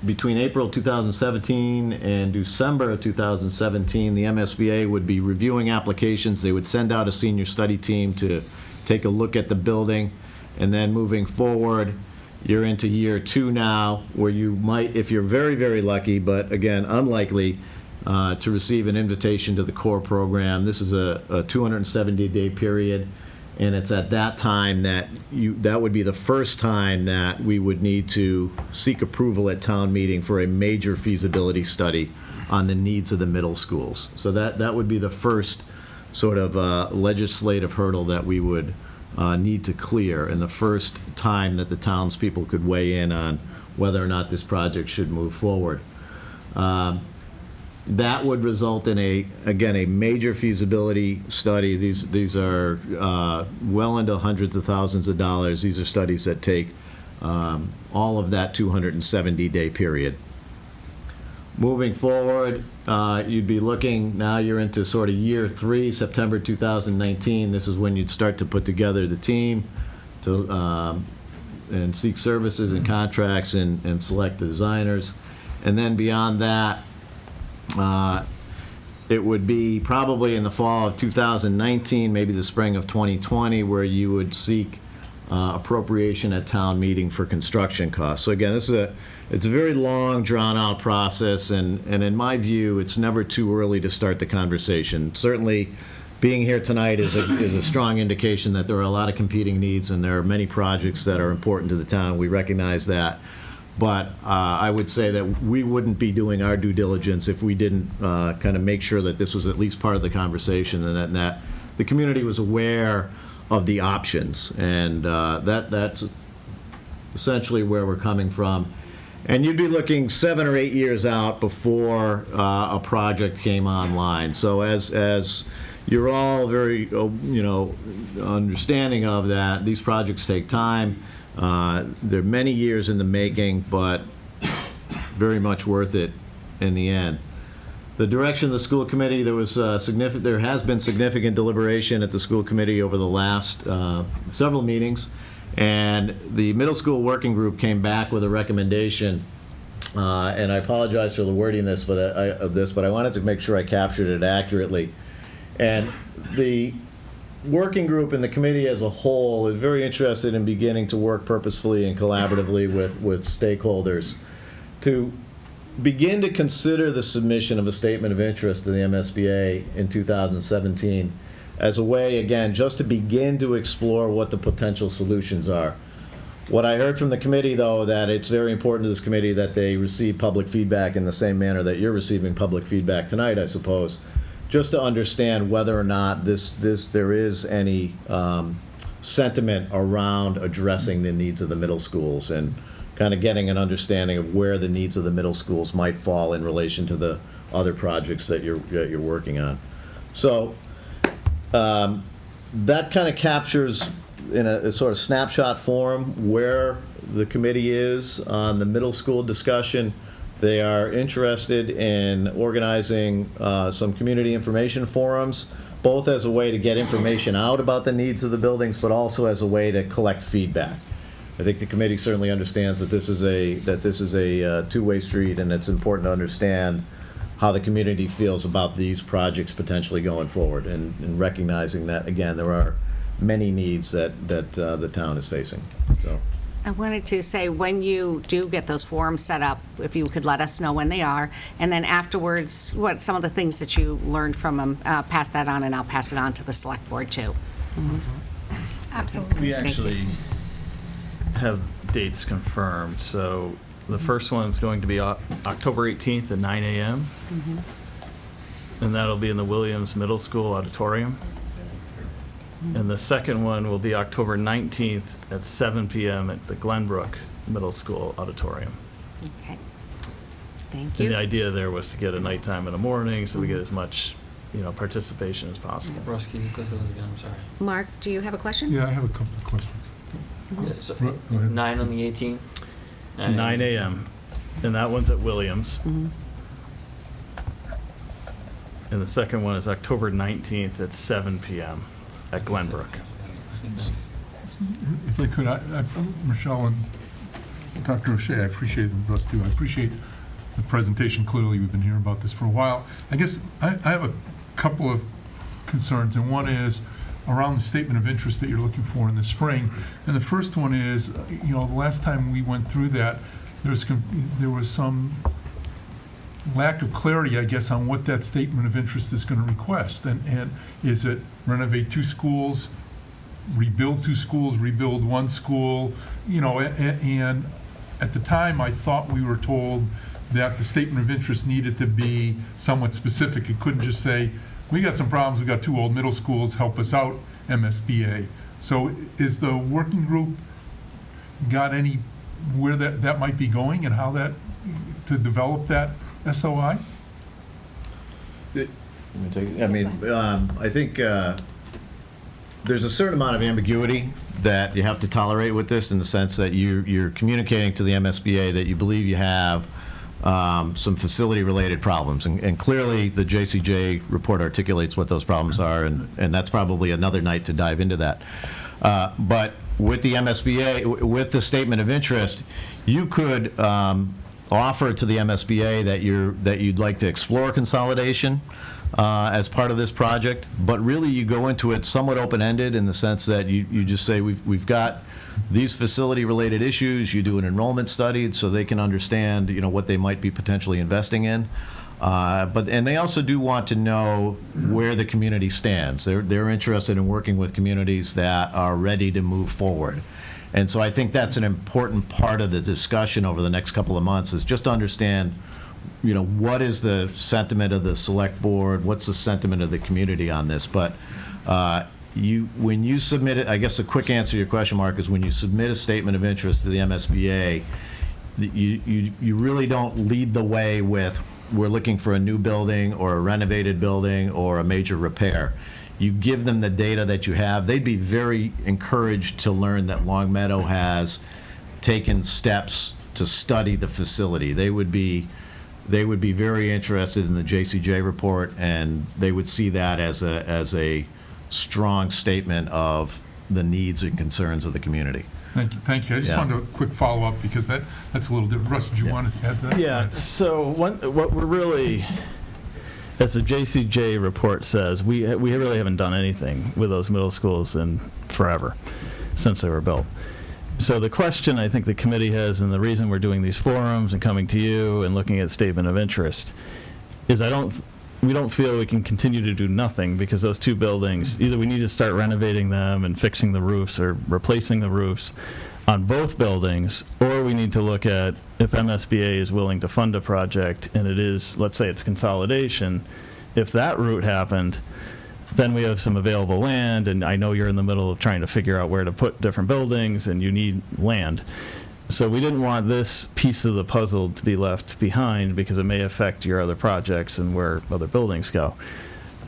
between April 2017 and December of 2017, the MSBA would be reviewing applications. They would send out a senior study team to take a look at the building, and then moving forward, you're into year 2 now, where you might, if you're very, very lucky, but again, unlikely, to receive an invitation to the core program. This is a 270-day period, and it's at that time that that would be the first time that we would need to seek approval at town meeting for a major feasibility study on the needs of the middle schools. So that would be the first sort of legislative hurdle that we would need to clear, and the first time that the townspeople could weigh in on whether or not this project should move forward. That would result in again, a major feasibility study. These are well into hundreds of thousands of dollars. These are studies that take all of that 270-day period. Moving forward, you'd be looking, now you're into sort of year 3, September 2019. This is when you'd start to put together the team to and seek services and contracts and select the designers. And then beyond that, it would be probably in the fall of 2019, maybe the spring of 2020, where you would seek appropriation at town meeting for construction costs. So again, it's a very long, drawn-out process, and in my view, it's never too early to start the conversation. Certainly, being here tonight is a strong indication that there are a lot of competing needs, and there are many projects that are important to the town. We recognize that. But I would say that we wouldn't be doing our due diligence if we didn't kind of make sure that this was at least part of the conversation, and that the community was aware of the options. And that's essentially where we're coming from. And you'd be looking 7 or 8 years out before a project came online. So as you're all very, understanding of that, these projects take time. They're many years in the making, but very much worth it in the end. The direction of the school committee, there has been significant deliberation at the school committee over the last several meetings, and the middle school working group came back with a recommendation, and I apologize for the wording of this, but I wanted to make sure I captured it accurately. And the working group and the committee as a whole is very interested in beginning to work purposefully and collaboratively with stakeholders to begin to consider the submission of a statement of interest to the MSBA in 2017 as a way, again, just to begin to explore what the potential solutions are. What I heard from the committee, though, that it's very important to this committee that they receive public feedback in the same manner that you're receiving public feedback tonight, I suppose, just to understand whether or not there is any sentiment around addressing the needs of the middle schools and kind of getting an understanding of where the needs of the middle schools might fall in relation to the other projects that you're working on. So that kind of captures in a sort of snapshot form where the committee is on the middle school discussion. They are interested in organizing some community information forums, both as a way to get information out about the needs of the buildings, but also as a way to collect feedback. I think the committee certainly understands that this is a two-way street, and it's important to understand how the community feels about these projects potentially going forward, and recognizing that, again, there are many needs that the town is facing. So. I wanted to say, when you do get those forums set up, if you could let us know when they are, and then afterwards, what some of the things that you learned from them, pass that on, and I'll pass it on to the select board too. Mm-hmm. Absolutely. We actually have dates confirmed. So the first one's going to be October 18th at 9 a.m. Mm-hmm. And that'll be in the Williams Middle School auditorium. And the second one will be October 19th at 7 p.m. at the Glenbrook Middle School auditorium. Okay. Thank And you. the idea there was to get a nighttime and a morning, so we get as much, participation as possible. Ross, can you go through those again? I'm sorry. Mark, do you have a question? Yeah, I have a couple of questions. Yeah, so Go ahead. 9 on the 18th? 9 a.m. And that one's at Williams. Mm-hmm. And the second one is October 19th at 7 p.m. at Glenbrook. If I could, Michelle and Dr. O'Shea, I appreciate us too. I appreciate the presentation. Clearly, we've been hearing about this for a while. I guess I have a couple of concerns, and one is around the statement of interest that you're looking for in the spring. And the first one is, the last time we went through that, there was some lack of clarity, I guess, on what that statement of interest is going to request. And is it renovate 2 schools, rebuild 2 schools, rebuild 1 school? And at the time, I thought we were told that the statement of interest needed to be somewhat specific. It couldn't just say, we got some problems, we got 2 old middle schools, help us out, MSBA. So is the working group got any, where that might be going and how to develop that SOI? I think there's a certain amount of ambiguity that you have to tolerate with this, in the sense that you're communicating to the MSBA that you believe you have some facility-related problems, and clearly the JCJ report articulates what those problems are, and that's probably another night to dive into that. But with the MSBA, with the statement of interest, you could offer to the MSBA that you'd like to explore consolidation as part of this project, but really you go into it somewhat open-ended, in the sense that you just say, we've got these facility-related issues. You do an enrollment study so they can understand, what they might be potentially investing in. And they also do want to know where the community stands. They're interested in working with communities that are ready to move forward. And so I think that's an important part of the discussion over the next couple of months, is just to understand, what is the sentiment of the select board? What's the sentiment of the community on this? But when you submit it, I guess the quick answer to your question, Mark, is when you submit a statement of interest to the MSBA, you really don't lead the way with, we're looking for a new building or a renovated building or a major repair. You give them the data that you have. They'd be very encouraged to learn that Longmeadow has taken steps to study the facility. They would be very interested in the JCJ report, and they would see that as a strong statement of the needs and concerns of the community. Thank you. I just wanted a quick follow-up, because that's a little different. Russ, did you want to add to that? Yeah, so what we're really, as the JCJ report says, we really haven't done anything with those middle schools in forever, since they were built. So the question I think the committee has, and the reason we're doing these forums and coming to you and looking at statement of interest, is we don't feel we can continue to do nothing, because those 2 buildings, either we need to start renovating them and fixing the roofs or replacing the roofs on both buildings, or we need to look at, if MSBA is willing to fund a project and it is, let's say it's consolidation, if that route happened, then we have some available land, and I know you're in the middle of trying to figure out where to put different buildings and you need land. So we didn't want this piece of the puzzle to be left behind, because it may affect your other projects and where other buildings go.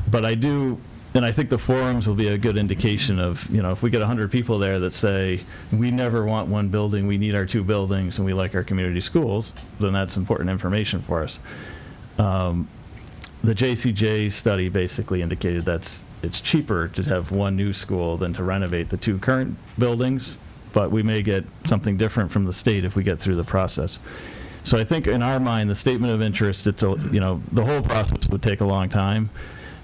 But I do, and I think the forums will be a good indication of, if we get 100 people there that say, we never want 1 building, we need our 2 buildings, and we like our community schools, then that's important information for us. The JCJ study basically indicated that it's cheaper to have 1 new school than to renovate the 2 current buildings, but we may get something different from the state if we get through the process. So I think in our mind, the statement of interest, the whole process would take a long time,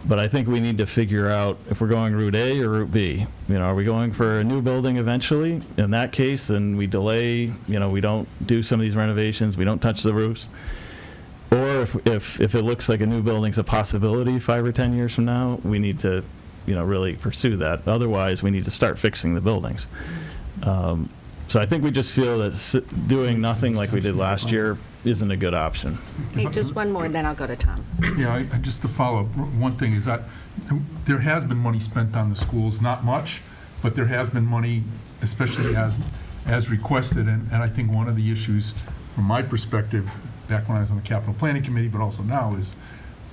but I think we need to figure out if we're going route A or route B. Are we going for a new building eventually? In that case, then we delay, we don't do some of these renovations, we don't touch the roofs. Or if it looks like a new building's a possibility 5 or 10 years from now, we need to, really pursue that. Otherwise, we need to start fixing the buildings. So I think we just feel that doing nothing like we did last year isn't a good option. Okay, just one more, and then I'll go to Tom. Yeah, just to follow up, one thing is that there has been money spent on the schools, not much, but there has been money, especially as requested, and I think one of the issues, from my perspective, back when I was on the capital planning committee, but also now, is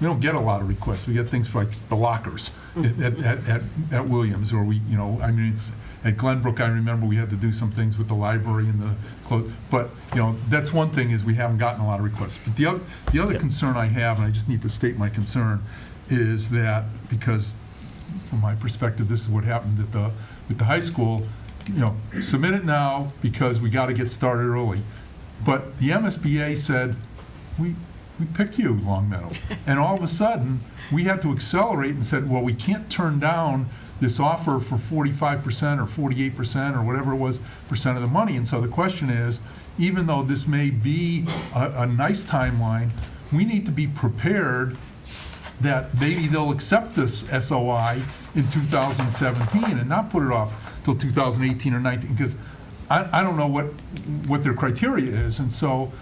we don't get a lot of requests. We get things like the lockers at Williams, or it's at Glenbrook. I remember we had to do some things with the library and the clothes. But that's one thing, is we haven't gotten a lot of requests. But the other concern I have, and I just need to state my concern, is that, because from my perspective, this is what happened with the high school. Submit it now because we got to get started early. But the MSBA said, we pick you, Longmeadow. And all of a sudden, we had to accelerate and said, well, we can't turn down this offer for 45% or 48% or whatever it was percent of the money. And so the question is, even though this may be a nice timeline, we need to be prepared that maybe they'll accept this SOI in 2017 and not put it off till 2018 or 19, because I don't know what their criteria is. And so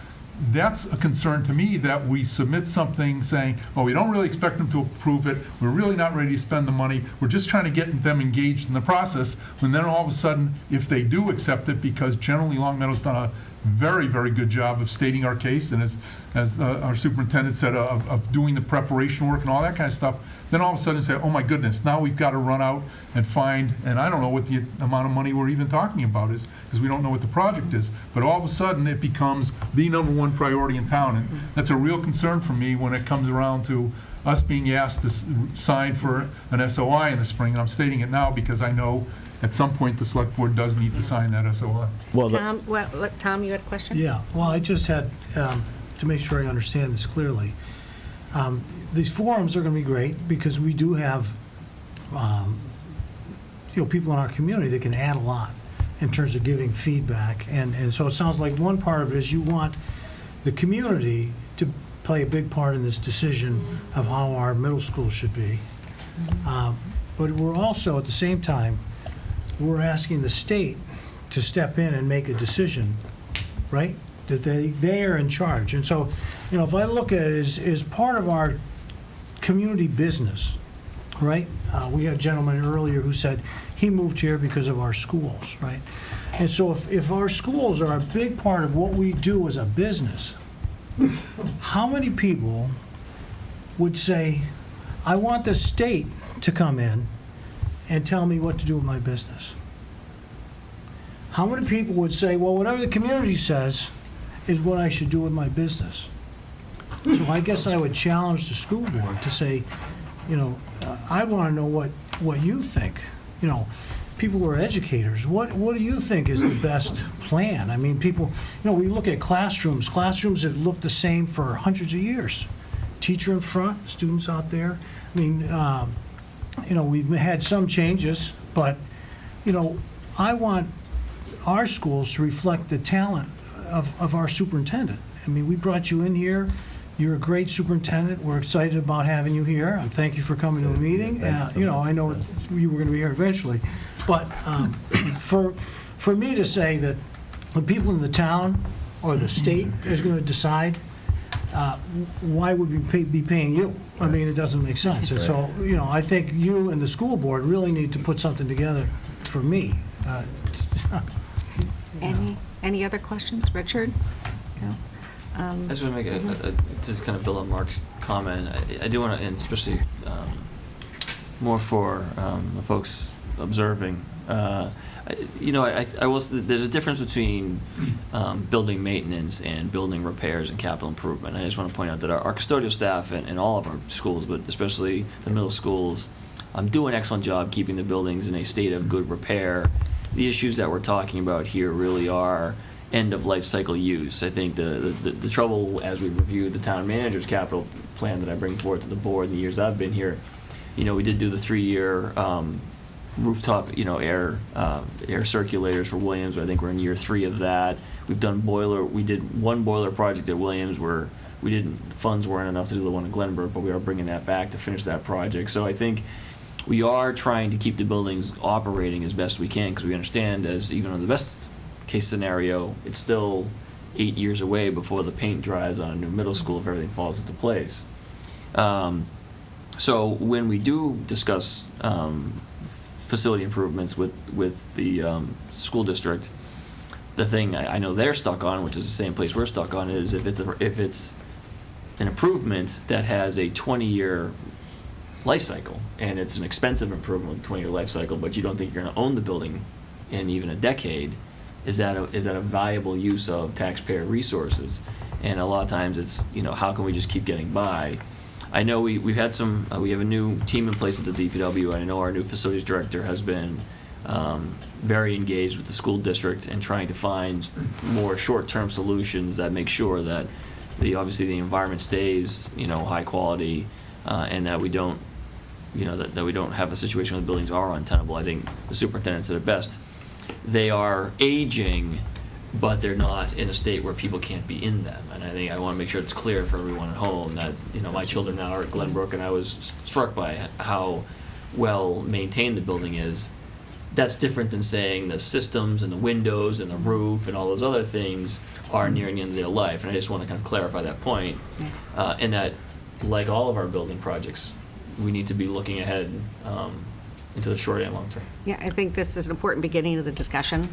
that's a concern to me, that we submit something saying, well, we don't really expect them to approve it, we're really not ready to spend the money, we're just trying to get them engaged in the process, when then all of a sudden, if they do accept it, because generally Long Meadow's done a very, very good job of stating our case, and as our superintendent said, of doing the preparation work and all that kind of stuff, then all of a sudden say, oh my goodness, now we've got to run out and find, and I don't know what the amount of money we're even talking about is, because we don't know what the project is, but all of a sudden it becomes the #1 priority in town, and that's a real concern for me when it comes around to us being asked to sign for an SOI in the spring, and I'm stating it now because I know at some point the select board does need to sign that SOI. Tom, you had a question? Yeah, well, I just had, to make sure I understand this clearly, these forums are going to be great because we do have, people in our community that can add a lot in terms of giving feedback. And so it sounds like one part of it is you want the community to play a big part in this decision of how our middle school should be. But we're also, at the same time, we're asking the state to step in and make a decision, right? That they are in charge. And so, if I look at it as part of our community business, right? We had a gentleman earlier who said he moved here because of our schools, right? And so if our schools are a big part of what we do as a business, how many people would say, I want the state to come in and tell me what to do with my business? How many people would say, well, whatever the community says is what I should do with my business? So I guess I would challenge the school board to say, I want to know what you think. People who are educators, what do you think is the best plan? I mean, people, we look at classrooms. Classrooms have looked the same for hundreds of years. Teacher in front, students out there. I mean, we've had some changes, but, I want our schools to reflect the talent of our superintendent. I mean, we brought you in here. You're a great superintendent. We're excited about having you here. Thank you for coming to the meeting. I know you were going to be here eventually. But for me to say that the people in the town or the state is going to decide, why would we be paying you? I mean, it doesn't make sense. And so, I think you and the school board really need to put something together for me. Any other questions? Richard? No? I just want to make just kind of build on Mark's comment. I do want to, and especially more for the folks observing. I will. There's a difference between building maintenance and building repairs and capital improvement. I just want to point out that our custodial staff and all of our schools, but especially the middle schools, do an excellent job keeping the buildings in a state of good repair. The issues that we're talking about here really are end of life cycle use. I think the trouble as we review the town manager's capital plan that I bring forward to the board in the years I've been here, we did do the 3-year rooftop, air circulators for Williams. I think we're in year 3 of that. We've done we did one boiler project at Williams where funds weren't enough to do the one in Glenbrook, but we are bringing that back to finish that project. So I think we are trying to keep the buildings operating as best we can, because we understand, as even on the best case scenario, it's still 8 years away before the paint dries on a new middle school if everything falls into place. So when we do discuss facility improvements with the school district, the thing I know they're stuck on, which is the same place we're stuck on, is if it's an improvement that has a 20-year life cycle, and it's an expensive improvement with a 20-year life cycle, but you don't think you're going to own the building in even a decade, is that a valuable use of taxpayer resources? And a lot of times it's, how can we just keep getting by? I know we've had we have a new team in place at the DPW. I know our new facilities director has been very engaged with the school district and trying to find more short-term solutions that make sure that obviously the environment stays, high quality, and that we don't that we don't have a situation where the buildings are untenable. I think the superintendent said it best. They are aging, but they're not in a state where people can't be in them. And I think I want to make sure it's clear for everyone at home that, my children now are at Glenbrook, and I was struck by how well maintained the building is. That's different than saying the systems and the windows and the roof and all those other things are nearing the end of their life. And I just want to kind of clarify that point. And that, like all of our building projects, we need to be looking ahead into the short and long term. Yeah, I think this is an important beginning of the discussion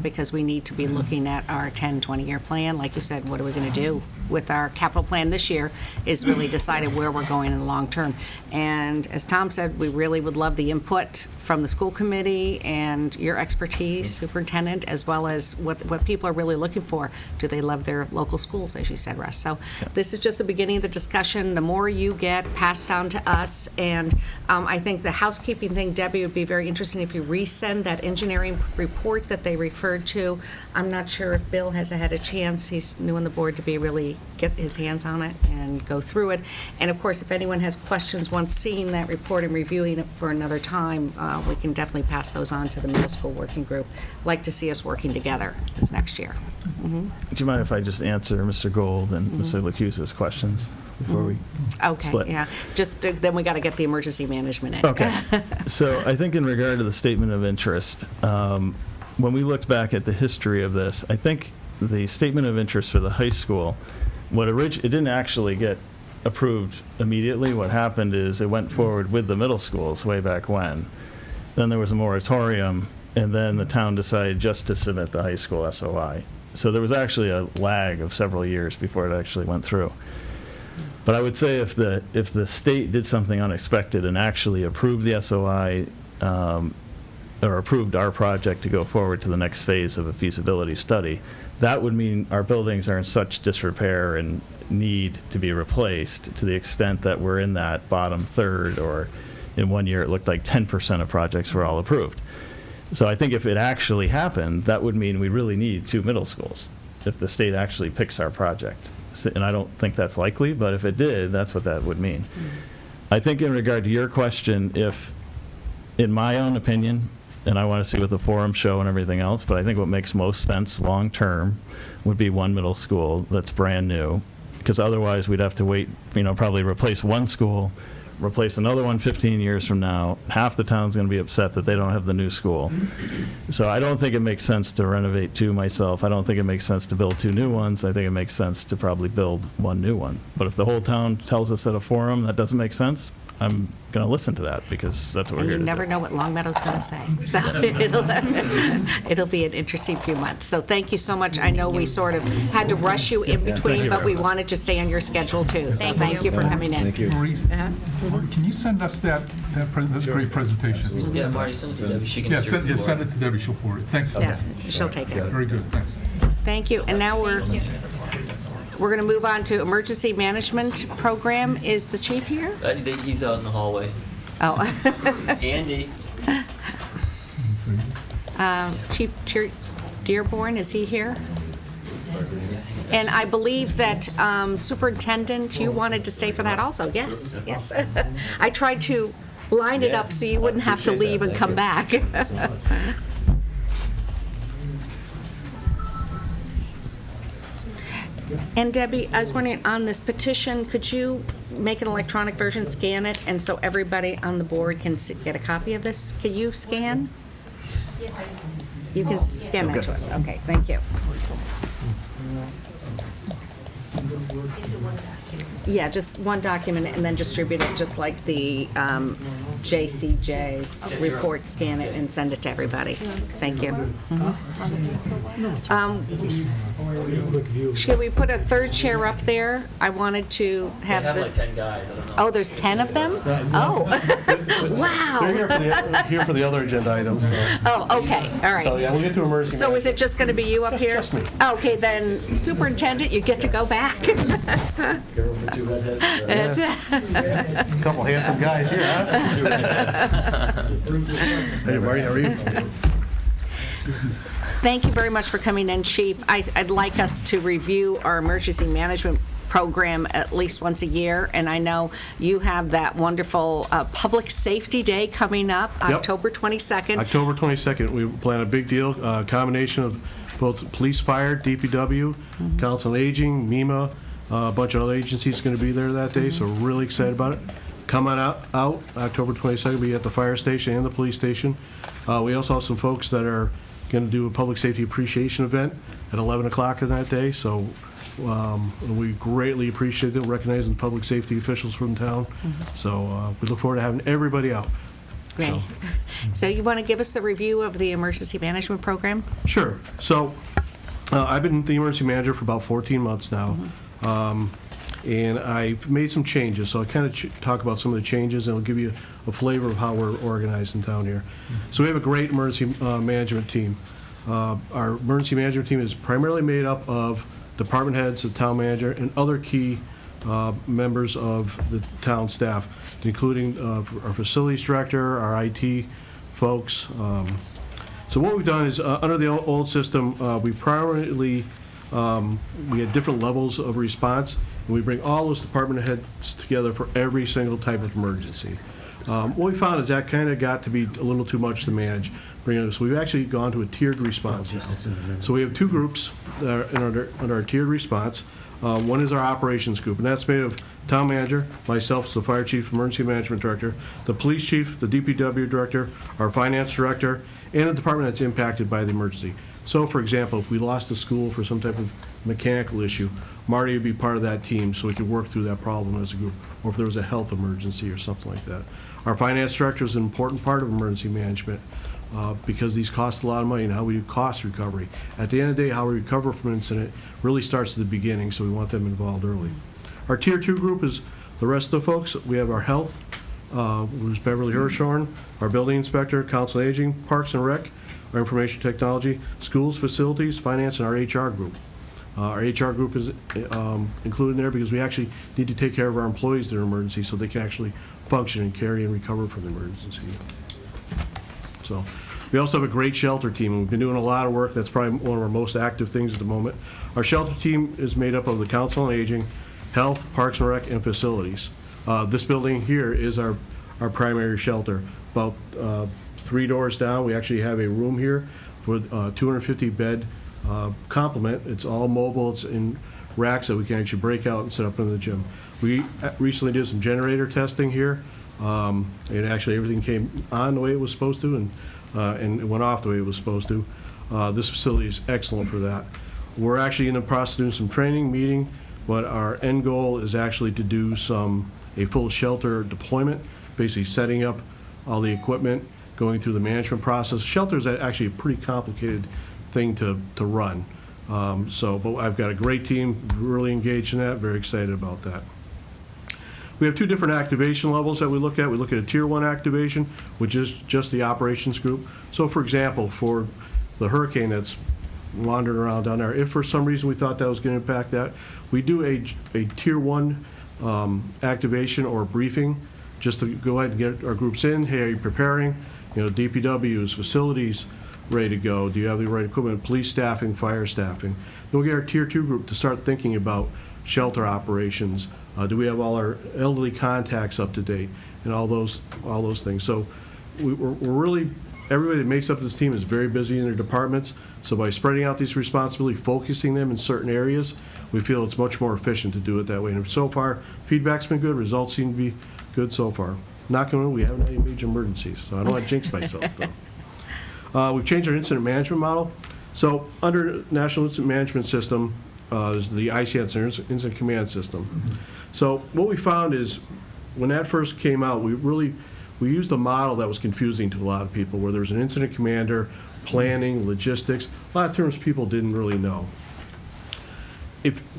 because we need to be looking at our 10, 20-year plan. Like you said, what are we going to do with our capital plan this year is really decided where we're going in the long term. And as Tom said, we really would love the input from the school committee and your expertise, superintendent, as well as what people are really looking for. Do they love their local schools, as you said, Russ? So this is just the beginning of the discussion. The more you get passed down to us, and I think the housekeeping thing, Debbie, would be very interesting if you resend that engineering report that they referred to. I'm not sure if Bill has had a chance, he's new on the board, to be really get his hands on it and go through it. And of course, if anyone has questions once seeing that report and reviewing it for another time, we can definitely pass those on to the middle school working group. Like to see us working together this next year. Do you mind if I just answer Mr. Gold and Mr. Lucusa's questions before we split? Yeah. Just then we got to get the emergency management in. Okay. So I think in regard to the statement of interest, when we looked back at the history of this, I think the statement of interest for the high school, it didn't actually get approved immediately. What happened is it went forward with the middle schools way back when. Then there was a moratorium, and then the town decided just to submit the high school SOI. So there was actually a lag of several years before it actually went through. But I would say if the state did something unexpected and actually approved the SOI or approved our project to go forward to the next phase of a feasibility study, that would mean our buildings are in such disrepair and need to be replaced to the extent that we're in that bottom third, or in 1 year it looked like 10% of projects were all approved. So I think if it actually happened, that would mean we really need 2 middle schools if the state actually picks our project. And I don't think that's likely, but if it did, that's what that would mean. I think in regard to your question, if, in my own opinion, and I want to see what the forums show and everything else, but I think what makes most sense long-term would be 1 middle school that's brand new, because otherwise we'd have to wait, probably replace 1 school, replace another one 15 years from now. Half the town's going to be upset that they don't have the new school. So I don't think it makes sense to renovate 2 myself. I don't think it makes sense to build 2 new ones. I think it makes sense to probably build 1 new one. But if the whole town tells us at a forum that doesn't make sense, I'm going to listen to that, because that's what we're And here you to never do. know what Longmeadow's going to say. So it'll be an interesting few months. So thank you so much. I know we sort of had to rush you in between, but we wanted to stay on your schedule too. So thank you for coming in. Thank you. Marie, can you send us that's a great presentation. Yeah, Marty, send it to Debbie. She can Yeah, distribute it. send it to Debbie, she'll forward it. Thanks. Yeah, she'll take it. Very good, thanks. Thank you. And now we're going to move on to emergency management program. Is the chief here? He's out in the hallway. Oh. Andy. Chief Dearborn, is he here? And I believe that Superintendent, you wanted to stay for that also. Yes, yes. I tried to line it up so you wouldn't have to leave and come back. And Debbie, I was wondering, on this petition, could you make an electronic version, scan it, and so everybody on the board can get a copy of this? Can you scan? Yes, I can. You can scan that to us. Okay, thank you. Yeah, just one document and then distribute it, just like the JCJ report, scan it and send it to everybody. Thank you. Should we put a third chair up there? I wanted to have They have the... like 10 guys. I don't know. Oh, there's 10 of them? Oh, wow. They're here for the other agenda items. So. Oh, okay, all right. So yeah, we'll get to emergency. So is it just going to be you up here? Just me. Okay, then Superintendent, you get to go back. Girl for 2 redheads. A couple handsome guys here, huh? Hey, Marty, how are you? Thank you very much for coming in, Chief. I'd like us to review our emergency management program at least once a year, and I know you have that wonderful Public Safety Day coming up, Yep. October 22nd. October 22nd, we plan a big deal, combination of both police, fire, DPW, Council on Aging, MEMA, a bunch of other agencies going to be there that day, so we're really excited about it. Come on out October 22nd, be at the fire station and the police station. We also have some folks that are going to do a public safety appreciation event at 11 o'clock on that day, so we greatly appreciate it, recognizing the public safety officials from town. So we look forward to having everybody out. Great. So you want to give us a review of the emergency management program? Sure. So I've been the emergency manager for about 14 months now, and I've made some changes. So I kind of talk about some of the changes, and I'll give you a flavor of how we're organized in town here. So we have a great emergency management team. Our emergency management team is primarily made up of department heads, the town manager, and other key members of the town staff, including our facilities director, our IT folks. So what we've done is, under the old system, we primarily, we had different levels of response, and we bring all those department heads together for every single type of emergency. What we found is that kind of got to be a little too much to manage. So we've actually gone to a tiered response now. So we have two groups that are under our tiered response. One is our operations group, and that's made of town manager, myself as the fire chief, emergency management director, the police chief, the DPW director, our finance director, and the department that's impacted by the emergency. So, for example, if we lost the school for some type of mechanical issue, Marty would be part of that team so we could work through that problem as a group, or if there was a health emergency or something like that. Our finance director is an important part of emergency management because these cost a lot of money, and how we do cost recovery. At the end of the day, how we recover from an incident really starts at the beginning, so we want them involved early. Our Tier 2 group is the rest of the folks. We have our health, who's Beverly Hirschhorn, our building inspector, council on aging, parks and rec, our information technology, schools, facilities, finance, and our HR group. Our HR group is included in there because we actually need to take care of our employees that are in emergency so they can actually function and carry and recover from the emergency. So we also have a great shelter team, and we've been doing a lot of work. That's probably one of our most active things at the moment. Our shelter team is made up of the Council on Aging, Health, Parks and Rec, and Facilities. This building here is our primary shelter. About 3 doors down, we actually have a room here with 250 bed complement. It's all mobile. It's in racks that we can actually break out and set up in the gym. We recently did some generator testing here, and actually everything came on the way it was supposed to, and it went off the way it was supposed to. This facility is excellent for that. We're actually in the process of doing some training, meeting, but our end goal is actually to do a full shelter deployment, basically setting up all the equipment, going through the management process. Shelter is actually a pretty complicated thing to run. But I've got a great team, really engaged in that, very excited about that. We have 2 different activation levels that we look at. We look at a Tier 1 activation, which is just the operations group. So, for example, for the hurricane that's wandering around down there, if for some reason we thought that was going to impact that, we do a Tier 1 activation or briefing just to go ahead and get our groups in. Hey, are you preparing? You know, DPWs, facilities ready to go? Do you have the right equipment? Police staffing, fire staffing. Then we get our Tier 2 group to start thinking about shelter operations. Do we have all our elderly contacts up to date, and all those things? So we're really, everybody that makes up this team is very busy in their departments. So by spreading out these responsibilities, focusing them in certain areas, we feel it's much more efficient to do it that way. And so far, feedback's been good. Results seem to be good so far. Not going to, we haven't had any major emergencies, so I don't want to jinx myself though. We've changed our incident management model. So under National Incident Management System, there's the ICANS, Incident Command System. So what we found is when that first came out, we used a model that was confusing to a lot of people, where there's an incident commander, planning, logistics, a lot of terms people didn't really know.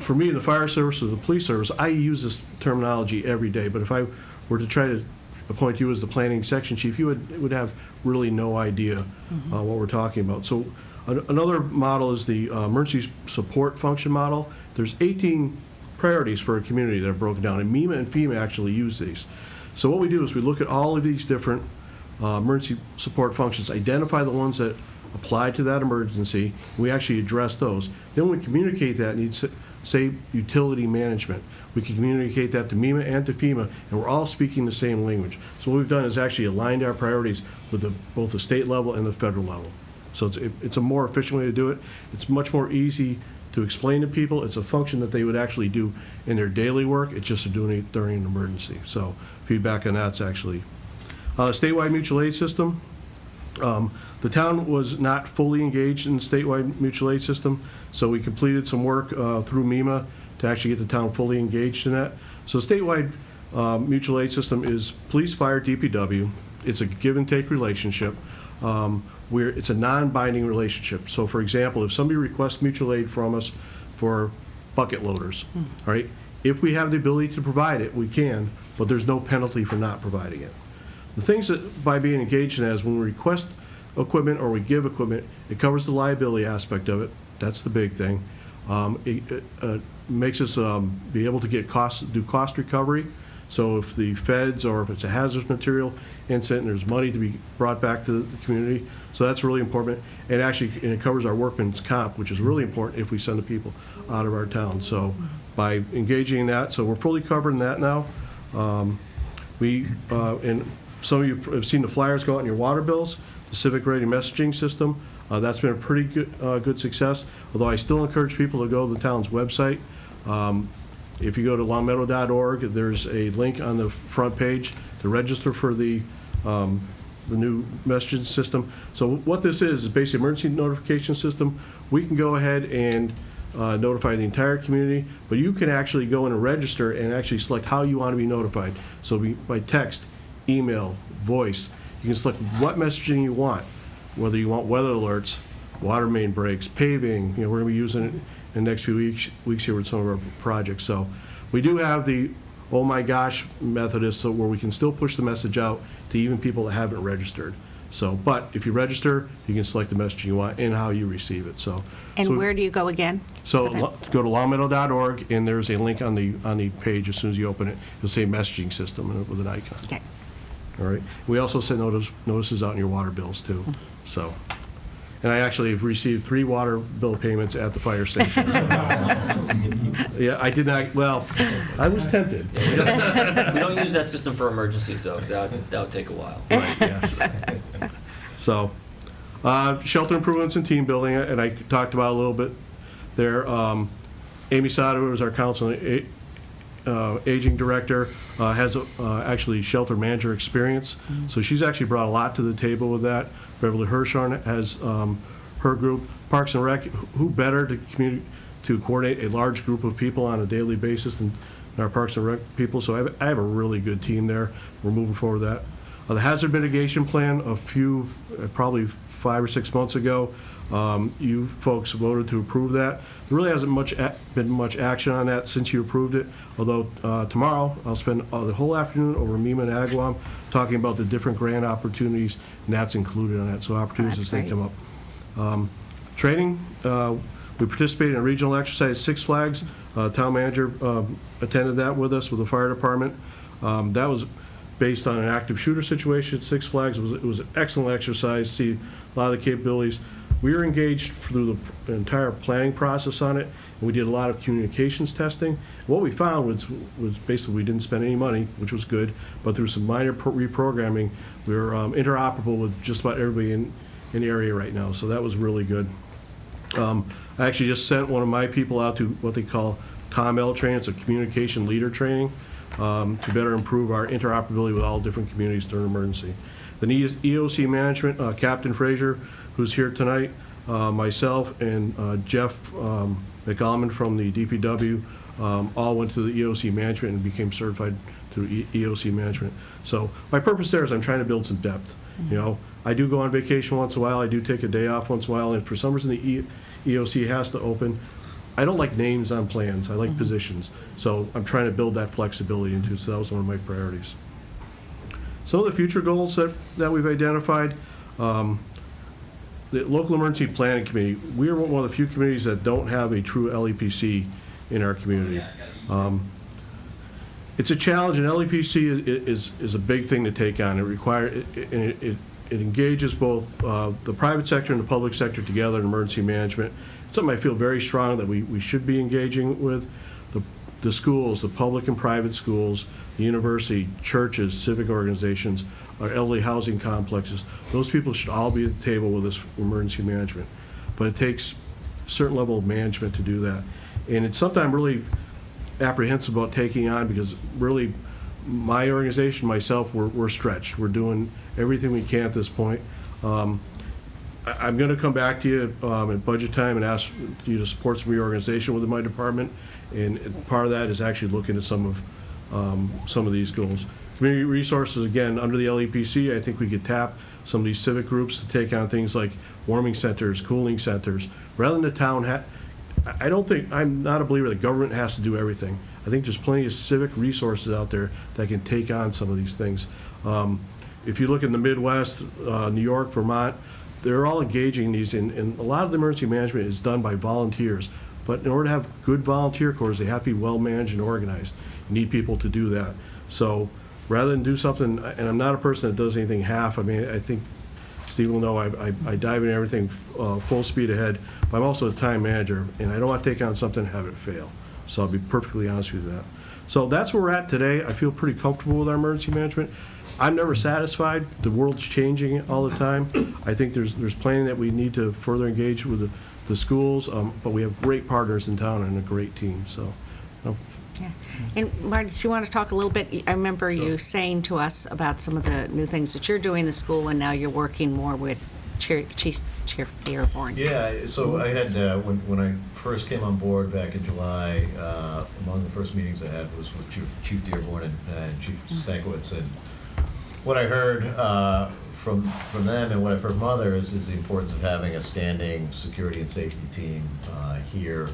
For me, in the fire service or the police service, I use this terminology every day, but if I were to try to appoint you as the planning section chief, you would have really no idea what we're talking about. So another model is the emergency support function model. There's 18 priorities for a community that are broken down, and MEMA and FEMA actually use these. So what we do is we look at all of these different emergency support functions, identify the ones that apply to that emergency, and we actually address those. Then we communicate that say utility management. We can communicate that to MEMA and to FEMA, and we're all speaking the same language. So what we've done is actually aligned our priorities with both the state level and the federal level. So it's a more efficient way to do it. It's much more easy to explain to people. It's a function that they would actually do in their daily work. It's just doing it during an emergency. So feedback on that's actually. Statewide mutual aid system. The town was not fully engaged in the statewide mutual aid system, so we completed some work through MEMA to actually get the town fully engaged in that. So the statewide mutual aid system is police, fire, DPW. It's a give and take relationship. Where it's a non-binding relationship. So for example, if somebody requests mutual aid from us for bucket loaders, all right, if we have the ability to provide it, we can, but there's no penalty for not providing it. The things that by being engaged in that is when we request equipment or we give equipment, it covers the liability aspect of it. That's the big thing. It makes us be able to do cost recovery. So if the feds or if it's a hazardous material incident, there's money to be brought back to the community. So that's really important. And actually, it covers our workman's comp, which is really important if we send the people out of our town. So by engaging in that, so we're fully covered in that now. And some of you have seen the flyers go out in your water bills, the Civic Ready messaging system. That's been a pretty good success, although I still encourage people to go to the town's website. If you go to longmeadow.org, there's a link on the front page to register for the new messaging system. So what this is basically emergency notification system. We can go ahead and notify the entire community, but you can actually go in and register and actually select how you want to be notified. So by text, email, voice, you can select what messaging you want, whether you want weather alerts, water main breaks, paving. We're going to be using it in the next few weeks here with some of our projects. So we do have the oh my gosh method is so where we can still push the message out to even people that haven't registered. So, but if you register, you can select the message you want and how you receive it. And where do you go again? So go to longmeadow.org, and there's a link on the page. As soon as you open it, you'll say messaging system with an icon. Okay. All right. We also send notices out in your water bills too. So. And I actually have received 3 water bill payments at the fire station. So. Yeah, I did not, well, I was tempted. We don't use that system for emergencies, though, 'cause that would take a while. Right, yes. So, shelter improvements and team building, and I talked about a little bit there. Amy Sato, who is our council aging director, has actually shelter manager experience. So she's actually brought a lot to the table with that. Beverly Hirshorn has her group. Parks and Rec, who better to coordinate a large group of people on a daily basis than our Parks and Rec people. So I have a really good team there. We're moving forward with that. The hazard mitigation plan, probably 5 or 6 months ago, you folks voted to approve that. There really hasn't been much action on that since you approved it, although tomorrow I'll spend the whole afternoon over MEMA and Agawam talking about the different grant opportunities, and that's included on that, so opportunities as they come up. Training, we participated in a regional exercise at Six Flags. Town manager attended that with us with the fire department. That was based on an active shooter situation at Six Flags. It was an excellent exercise, see a lot of the capabilities. We were engaged through the entire planning process on it, and we did a lot of communications testing. What we found was basically we didn't spend any money, which was good, but through some minor reprogramming, we were interoperable with just about everybody in the area right now, so that was really good. I actually just sent one of my people out to what they call COML training. It's a communication leader training to better improve our interoperability with all different communities during an emergency. The EOC management, Captain Frazier, who's here tonight, myself and Jeff McAlmond from the DPW all went to the EOC management and became certified through EOC management. So my purpose there is I'm trying to build some depth. I do go on vacation once in a while. I do take a day off once in a while, and for some reason the EOC has to open. I don't like names on plans. I like positions. So I'm trying to build that flexibility into it. So that was one of my priorities. Some of the future goals that we've identified, the Local Emergency Planning Committee, we are one of the few committees that don't have a true LEPC in our community. It's a challenge, and LEPC is a big thing to take on. It it engages both the private sector and the public sector together in emergency management. It's something I feel very strong that we should be engaging with. The schools, the public and private schools, the university, churches, civic organizations, our elderly housing complexes, those people should all be at the table with us for emergency management. But it takes a certain level of management to do that. And it's something I'm really apprehensive about taking on, because really my organization, myself, we're stretched. We're doing everything we can at this point. I'm going to come back to you at budget time and ask you to support some reorganization within my department. And part of that is actually looking at some of these goals. Community resources, again, under the LEPC, I think we could tap some of these civic groups to take on things like warming centers, cooling centers, rather than the town. I'm not a believer that government has to do everything. I think there's plenty of civic resources out there that can take on some of these things. If you look in the Midwest, New York, Vermont, they're all engaging these, and a lot of the emergency management is done by volunteers. But in order to have good volunteer corps, they have to be well managed and organized. You need people to do that. So rather than do something, and I'm not a person that does anything half. I mean, I think Steve will know I dive in everything full speed ahead. But I'm also a time manager, and I don't want to take on something and have it fail. So I'll be perfectly honest with you that. So that's where we're at today. I feel pretty comfortable with our emergency management. I'm never satisfied. The world's changing all the time. I think there's planning that we need to further engage with the schools, but we have great partners in town and a great team. So, Yeah. And Marty, do you want to talk a little bit? I remember you saying to us about some of the new things that you're doing in the school, and now you're working more with Chief Dearborn. Yeah, so I had, when I first came on board back in July, among the first meetings I had was with Chief Dearborn and Chief Stankiewicz, and what I heard from them and what I've heard from others is the importance of having a standing security and safety team here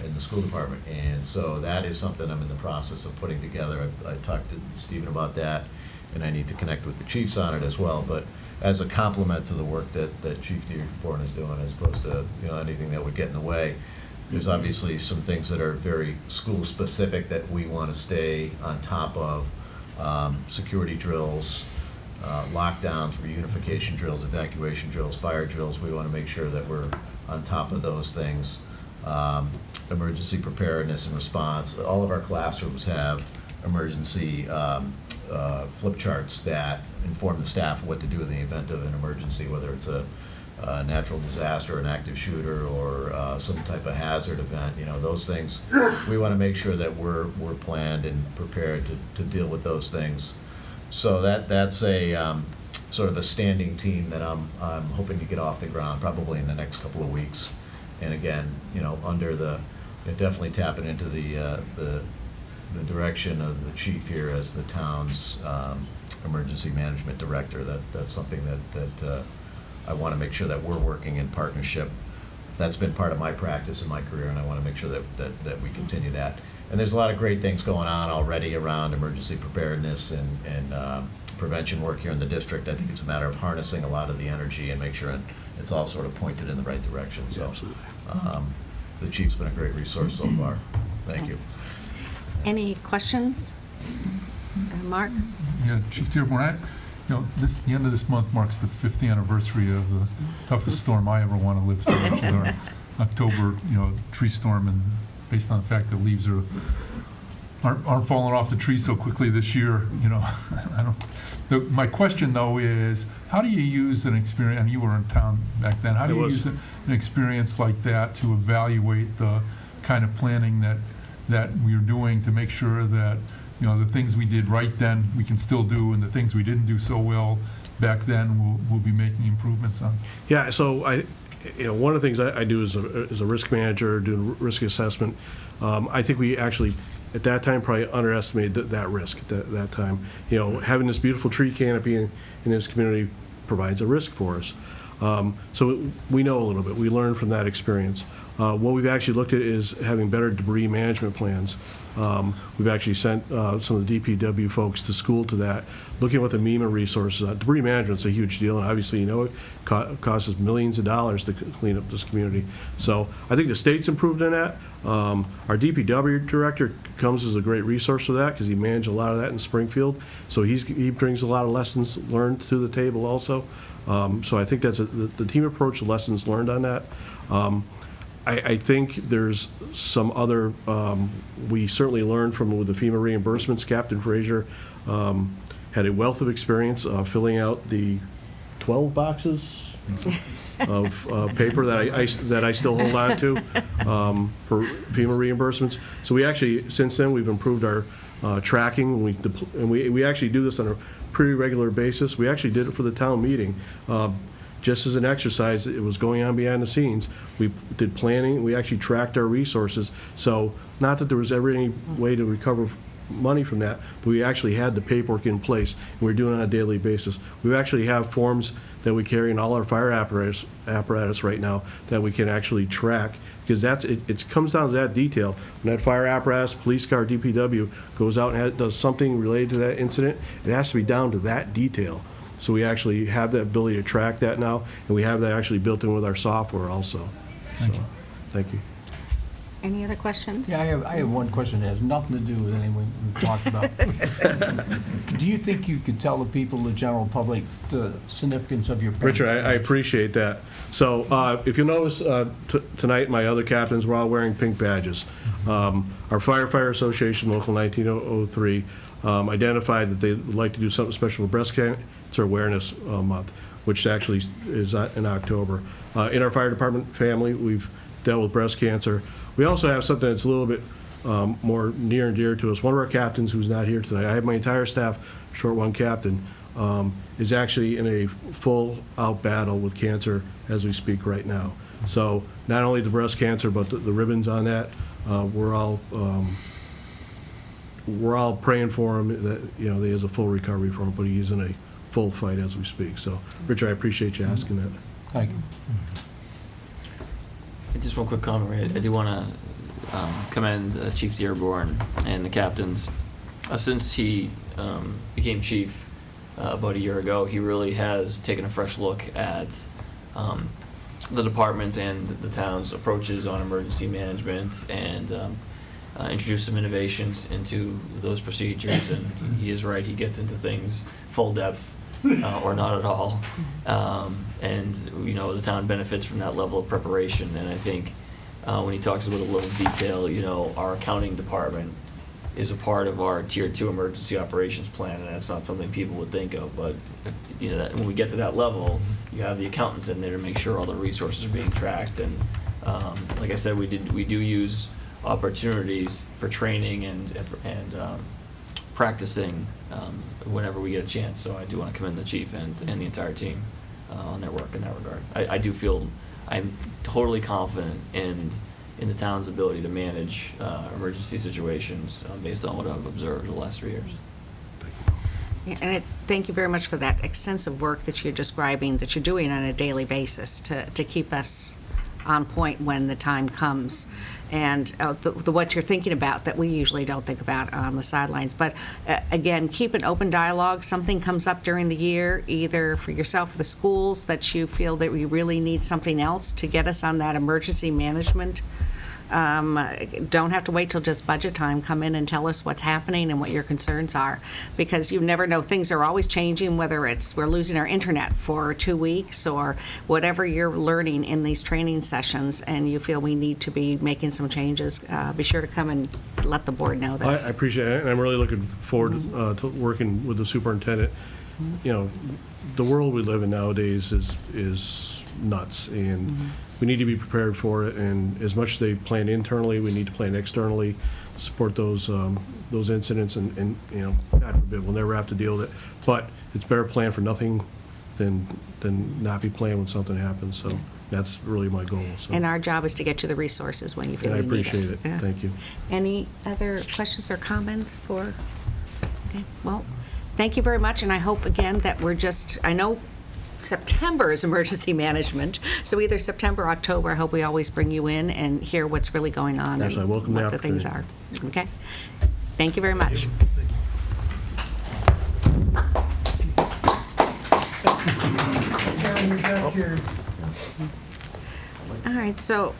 in the school department. And so that is something I'm in the process of putting together. I talked to Stephen about that, and I need to connect with the chiefs on it as well. But as a complement to the work that Chief Dearborn is doing, as opposed to anything that would get in the way, there's obviously some things that are very school specific that we want to stay on top of. Security drills, lockdowns, reunification drills, evacuation drills, fire drills. We want to make sure that we're on top of those things. Emergency preparedness and response. All of our classrooms have emergency flip charts that inform the staff what to do in the event of an emergency, whether it's a natural disaster, an active shooter, or some type of hazard event. Those things, we want to make sure that we're planned and prepared to deal with those things. So that's a sort of a standing team that I'm hoping to get off the ground probably in the next couple of weeks. And again, under definitely tapping into the direction of the chief here as the town's emergency management director. That's something that I want to make sure that we're working in partnership. That's been part of my practice in my career, and I want to make sure that we continue that. And there's a lot of great things going on already around emergency preparedness and prevention work here in the district. I think it's a matter of harnessing a lot of the energy and make sure it's all sort of pointed in the right direction. So, absolutely. The chief's been a great resource so far. Thank you. Any questions? Mark? Yeah, Chief Dearborn, the end of this month marks the 5th anniversary of the toughest storm I ever want to live through, which is our October, tree storm, and based on the fact that leaves aren't falling off the trees so quickly this year, my question though is, how do you use an experience, and you were in town back then, how do you use an experience like that to evaluate the kind of planning that we're doing to make sure that the things we did right then we can still do, and the things we didn't do so well back then we'll be making improvements on? Yeah, so one of the things I do as a risk manager, doing risk assessment, I think we actually at that time probably underestimated that risk at that time. Having this beautiful tree canopy in this community provides a risk for us. So we know a little bit. We learn from that experience. What we've actually looked at is having better debris management plans. We've actually sent some of the DPW folks to school to that, looking at what the MEMA resources are. Debris management's a huge deal, and obviously, it costs us millions of dollars to clean up this community. So I think the state's improved in that. Our DPW director comes as a great resource for that because he managed a lot of that in Springfield. So he brings a lot of lessons learned to the table also. So I think that's the team approach, the lessons learned on that. I think there's some other, we certainly learned from with the FEMA reimbursements. Captain Frazier had a wealth of experience filling out the 12 boxes of paper that I still hold on to for FEMA reimbursements. So we actually, since then, we've improved our tracking, and we actually do this on a pretty regular basis. We actually did it for the town meeting. Just as an exercise, it was going on behind the scenes. We did planning, we actually tracked our resources. So not that there was ever any way to recover money from that, but we actually had the paperwork in place, and we're doing it on a daily basis. We actually have forms that we carry in all our fire apparatus right now that we can actually track, because it comes down to that detail. When that fire apparatus, police car, DPW goes out and does something related to that incident, it has to be down to that detail. So we actually have the ability to track that now, and we have that actually built in with our software also. Thank you. Thank you. Any other questions? Yeah, I have one question that has nothing to do with anything we've talked about. Do you think you could tell the people, the general public, the significance of your pen? Richard, I appreciate that. So if you'll notice, tonight my other captains were all wearing pink badges. Our Firefighter Association, Local 1903, identified that they would like to do something special for Breast Cancer Awareness Month, which actually is in October. In our fire department family, we've dealt with breast cancer. We also have something that's a little bit more near and dear to us. One of our captains, who's not here tonight, I have my entire staff, short one captain, is actually in a full-out battle with cancer as we speak right now. So not only the breast cancer, but the ribbons on that, we're all praying for him that he has a full recovery from it, but he is in a full fight as we speak. So, Richard, I appreciate you asking that. Thank you. Just one quick comment, right? I do want to commend Chief Dearborn and the captains. Since he became chief about a year ago, he really has taken a fresh look at the department and the town's approaches on emergency management, and introduced some innovations into those procedures. And he is right, he gets into things full depth or not at all. And the town benefits from that level of preparation. And I think when he talks about a little detail, our accounting department is a part of our Tier 2 emergency operations plan, and that's not something people would think of. But when we get to that level, you have the accountants in there to make sure all the resources are being tracked. And like I said, we do use opportunities for training and practicing whenever we get a chance. So I do want to commend the chief and the entire team on their work in that regard. I do feel I'm totally confident in the town's ability to manage emergency situations based on what I've observed the last 3 years. Yeah, and thank you very much for that extensive work that you're describing, that you're doing on a daily basis to keep us on point when the time comes. And what you're thinking about that we usually don't think about on the sidelines. But again, keep an open dialogue. Something comes up during the year, either for yourself or the schools, that you feel that we really need something else to get us on that emergency management. Don't have to wait till just budget time. Come in and tell us what's happening and what your concerns are, because you never know. Things are always changing, whether it's we're losing our internet for 2 weeks or whatever you're learning in these training sessions, and you feel we need to be making some changes. Be sure to come and let the board know this. I appreciate it, and I'm really looking forward to working with the superintendent. The world we live in nowadays is nuts, and we need to be prepared for it. And as much as they plan internally, we need to plan externally to support those incidents. And God forbid, we'll never have to deal with it. But it's better plan for nothing than not be planning when something happens. So that's really my goal. So. And our job is to get you the resources when you feel you need it. I appreciate it. Yeah. Thank you. Any other questions or comments for? Okay. Well, thank you very much, and I hope again that I know September is emergency management. So either September or October, I hope we always bring you in and hear what's really going on Yes, I and welcome the what the things are. opportunity. Okay? Thank you very much. All right, so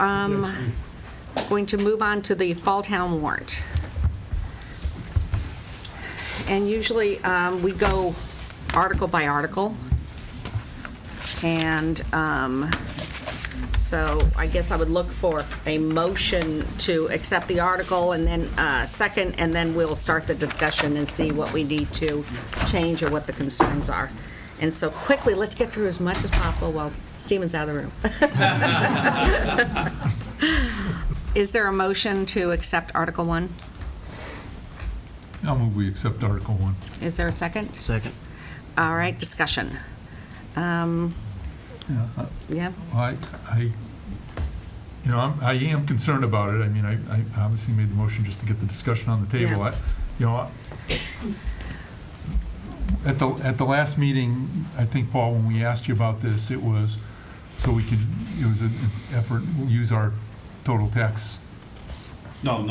going to move on to the Fall Town warrant. And usually we go article by article. And so I guess I would look for a motion to accept the article and then second, and then we'll start the discussion and see what we need to change or what the concerns are. And so quickly, let's get through as much as possible while Stephen's out of the room. Is there a motion to accept Article 1? I'll move we accept Article 1. Is there a second? Second. All right, discussion. Yeah. I am concerned about it. I mean, I obviously made the motion just to get the discussion on the table. Yeah. At the last meeting, I think, Paul, when we asked you about this, it was so we could, it was an effort, use our total tax. No,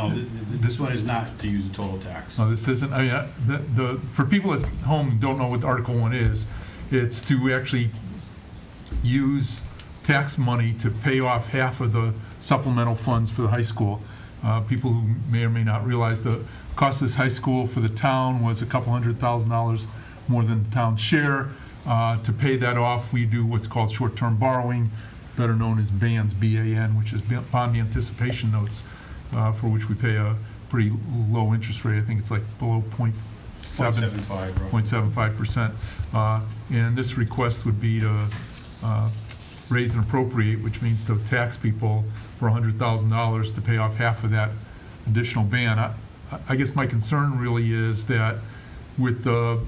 this one is not to use the total tax. No, this isn't. I mean, for people at home who don't know what Article 1 is, it's to actually use tax money to pay off half of the supplemental funds for the high school. People who may or may not realize the cost of this high school for the town was a couple $100,000 more than the town's share. To pay that off, we do what's called short-term borrowing, better known as BANs, B-A-N, which is bond anticipation notes, for which we pay a pretty low interest rate. I think it's like below 0.75%. And this request would be to raise and appropriate, which means to tax people for $100,000 to pay off half of that additional ban. I guess my concern really is that with the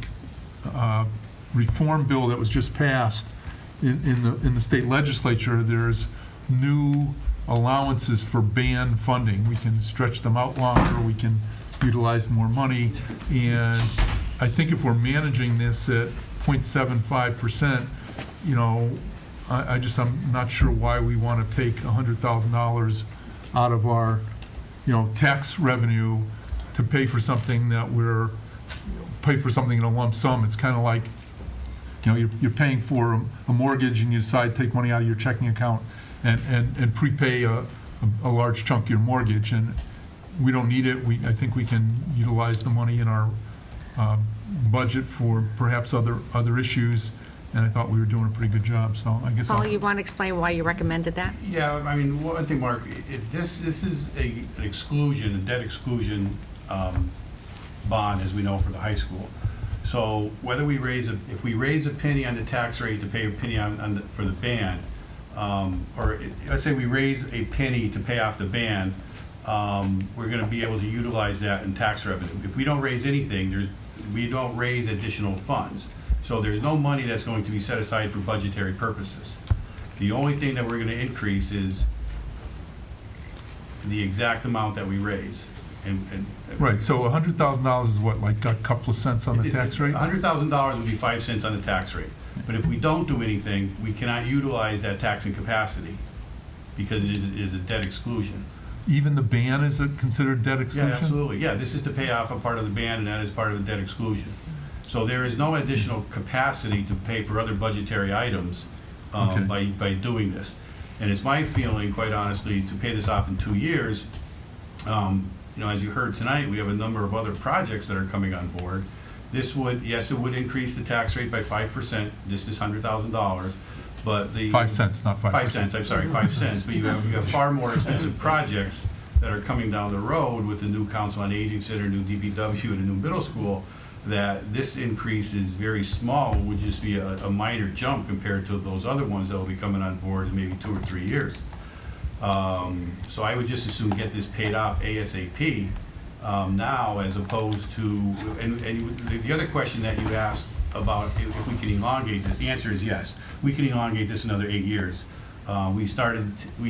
reform bill that was just passed in the state legislature, there's new allowances for ban funding. We can stretch them out longer, we can utilize more money, and I think if we're managing this at 0.75%, I'm not sure why we want to take $100,000 out of our, tax revenue to pay for something that pay for something in a lump sum. It's kind of like, you're paying for a mortgage and you decide to take money out of your checking account and prepay a large chunk of your mortgage, and we don't need it. I think we can utilize the money in our budget for perhaps other issues, and I thought we were doing a pretty good job, so I guess Paul, you want to explain why you recommended that? Yeah, I mean, one thing, Mark, this is an exclusion, a debt exclusion bond, as we know, for the high school. So whether if we raise a penny on the tax rate to pay a penny for the ban, or let's say we raise a penny to pay off the ban, we're going to be able to utilize that in tax revenue. If we don't raise anything, we don't raise additional funds. So there's no money that's going to be set aside for budgetary purposes. The only thing that we're going to increase is the exact amount that we raise. Right, so $100,000 is what, like a couple of cents on the tax rate? $100,000 would be 5 cents on the tax rate. But if we don't do anything, we cannot utilize that taxing capacity because it is a debt exclusion. Even the ban is considered debt exclusion? Yeah, absolutely. Yeah, this is to pay off a part of the ban, and that is part of the debt exclusion. So there is no additional capacity to pay for other budgetary items by doing this. And it's my feeling, quite honestly, to pay this off in 2 years. As you heard tonight, we have a number of other projects that are coming on board. This would, yes, it would increase the tax rate by 5%. This is $100,000, but 5 cents, not 5%. 5 cents. I'm sorry, 5 cents. But you have far more expensive projects that are coming down the road with the new Council on Aging Center, new DPW, and a new middle school. That this increase is very small, would just be a minor jump compared to those other ones that will be coming on board in maybe 2 or 3 years. So I would just as soon get this paid off ASAP now, as opposed to, and the other question that you asked about if we can elongate this, the answer is yes. We can elongate this another 8 years. We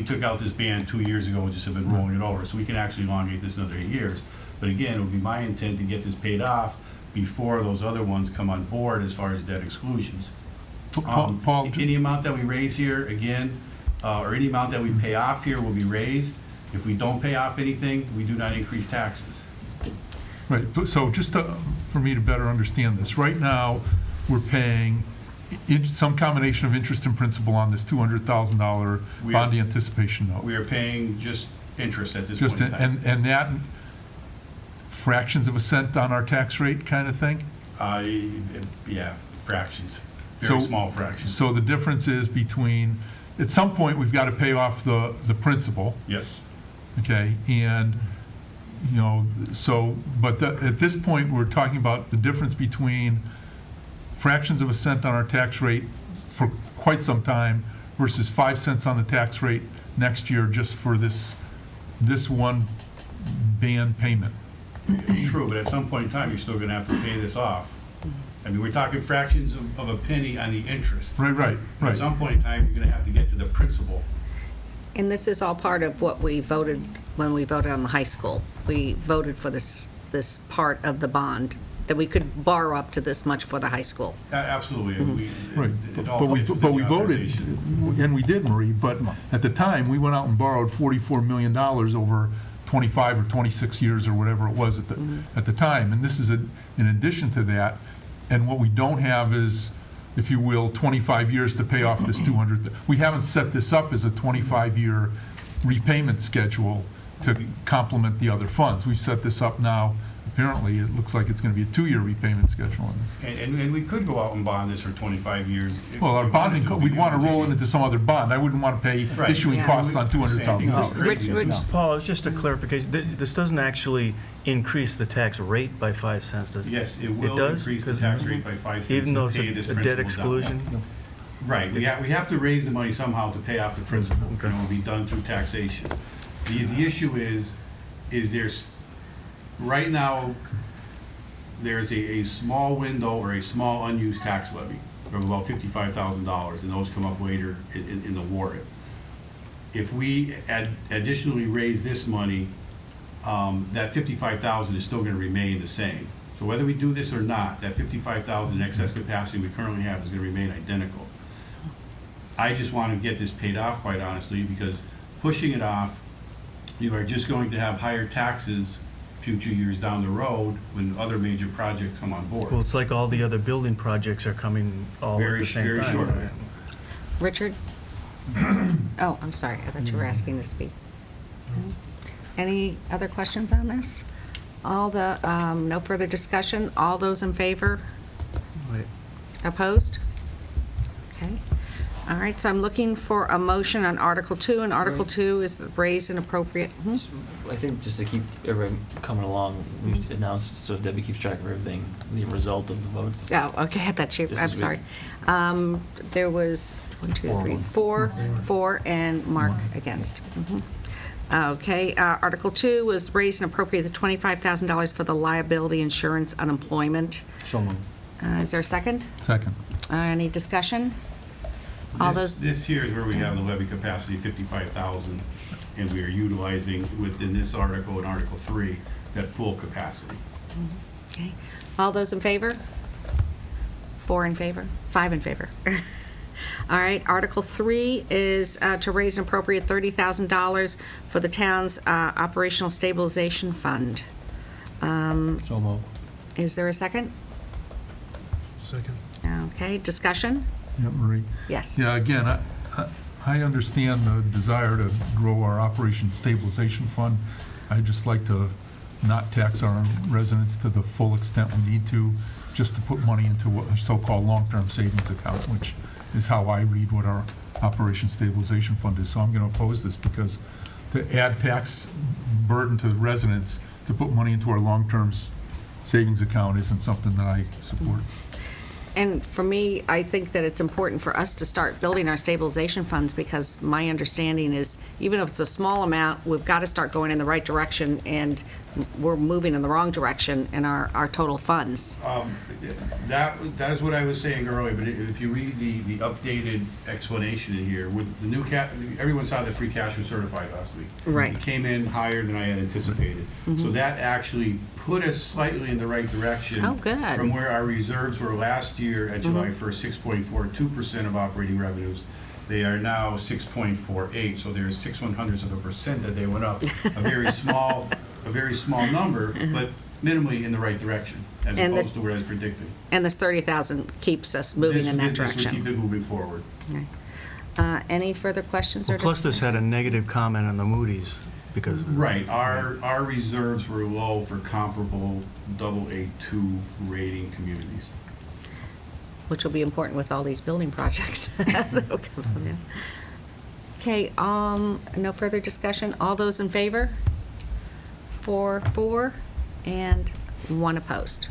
took out this ban 2 years ago and just have been rolling it over, so we can actually elongate this another 8 years. But again, it would be my intent to get this paid off before those other ones come on board as far as debt exclusions. Paul, Any amount that we raise here, again, or any amount that we pay off here will be raised. If we don't pay off anything, we do not increase taxes. right, so just for me to better understand this, right now, we're paying some combination of interest and principal on this $200,000 We bond are- anticipation note. We are paying just interest at this Just, point in time. and that fractions of a cent on our tax rate kind of thing? Yeah, fractions, So- very small fractions. So the difference is between, at some point, we've got to pay off the principal, Yes, okay? And, you know, so, but at this point, we're talking about the difference between fractions of a cent on our tax rate for quite some time versus 5 cents on the tax rate next year just for this one band payment. true, but at some point in time, you're still gonna have to pay this off. I mean, we're talking fractions of a penny on the interest. Right. At some point in time, you're gonna have to get to the principal. And this is all part of what we voted when we voted on the high school. We voted for this part of the bond, that we could borrow up to this much for the high school. Absolutely. Right, It all but we comes within the voted, authorization. and we did, Marie, but at the time, we went out and borrowed $44 million over 25 or 26 years or whatever it was at the time. And this is in addition to that, and what we don't have is, if you will, 25 years to pay off this 200. We haven't set this up as a 25-year repayment schedule to complement the other funds. We've set this up now, apparently, it looks like it's going to be a 2-year repayment schedule on this. And we could go out and bond this for 25 years. if Well, our we bonding, wanted to. we'd want to roll it into some other bond. I wouldn't want to pay Right. issuing Yeah. costs on No. $200,000. Paul, it's just a clarification. This doesn't actually increase the tax rate by 5 cents, does it? Yes, it will does? increase the 'Cause tax rate by 5 cents Even though to it's pay this a debt principal down. exclusion? Right, we have to raise the money somehow to pay off the principal. It can only be done through taxation. The issue is there's, right now, there's a small window or a small unused tax levy of about $55,000, and those come up later in the warrant. If we additionally raise this money, that $55,000 is still gonna remain the same. So whether we do this or not, that $55,000 excess capacity we currently have is gonna remain identical. I just wanna get this paid off, quite honestly, because pushing it off, you are just going to have higher taxes future years down the road when other major projects come on board. Well, it's like all the other building projects are coming all at Very- the same very time. short. right? Richard? Oh, I'm sorry, I thought you were asking to speak. Any other questions on this? No further discussion? All those in favor? Right. Opposed? Okay. All right, so I'm looking for a motion on Article 2, and Article 2 is raise and appropriate. I think just to keep everyone coming along, we should announce so Debbie keeps track of everything, the result of the votes. Oh, okay, I thought you, Just I'm as we- sorry. There was 1, 2, 3, 4, and Mark against. Mhm. Okay, Article 2 was raise and appropriate the $25,000 for the liability insurance unemployment. So moved. Is there a second? Second. Any discussion? All those, This here is where we have the levy capacity of 55,000, and we are utilizing within this article and Article 3, that full capacity. okay. All those in favor? 4 in favor? 5 in favor? All right, Article 3 is to raise and appropriate $30,000 for the town's operational stabilization fund. So moved. Is there a second? Second. Okay, discussion? Yeah, Marie? Yes. Yeah, again, I understand the desire to grow our Operation Stabilization Fund. I'd just like to not tax our residents to the full extent we need to, just to put money into a so-called long-term savings account, which is how I read what our Operation Stabilization Fund is. So I'm going to oppose this because to add tax burden to residents to put money into our long-term savings account isn't something that I support. And for me, I think that it's important for us to start building our stabilization funds, because my understanding is, even if it's a small amount, we've got to start going in the right direction and we're moving in the wrong direction in our total funds. That is what I was saying earlier, but if you read the updated explanation in here, with the new everyone saw that free cash was certified last week. Right. It came in higher than I had anticipated. So that actually put us slightly in the right direction. Oh, good. From where our reserves were last year at July 1st, 6.42% of operating revenues. They are now 6.48, so there's 0.06% that they went up. A very small number, but minimally in the right direction, as And opposed this- to what I was predicting. And this 30,000 keeps us moving in that This would direction. keep it moving forward. Okay. Any further questions or Well, plus discussion? this had a negative comment on the Moody's because. Right, our reserves were low for comparable AA2 rating communities. Which will be important with all these building projects. Okay, no further discussion. All those in favor? 4, and 1 opposed.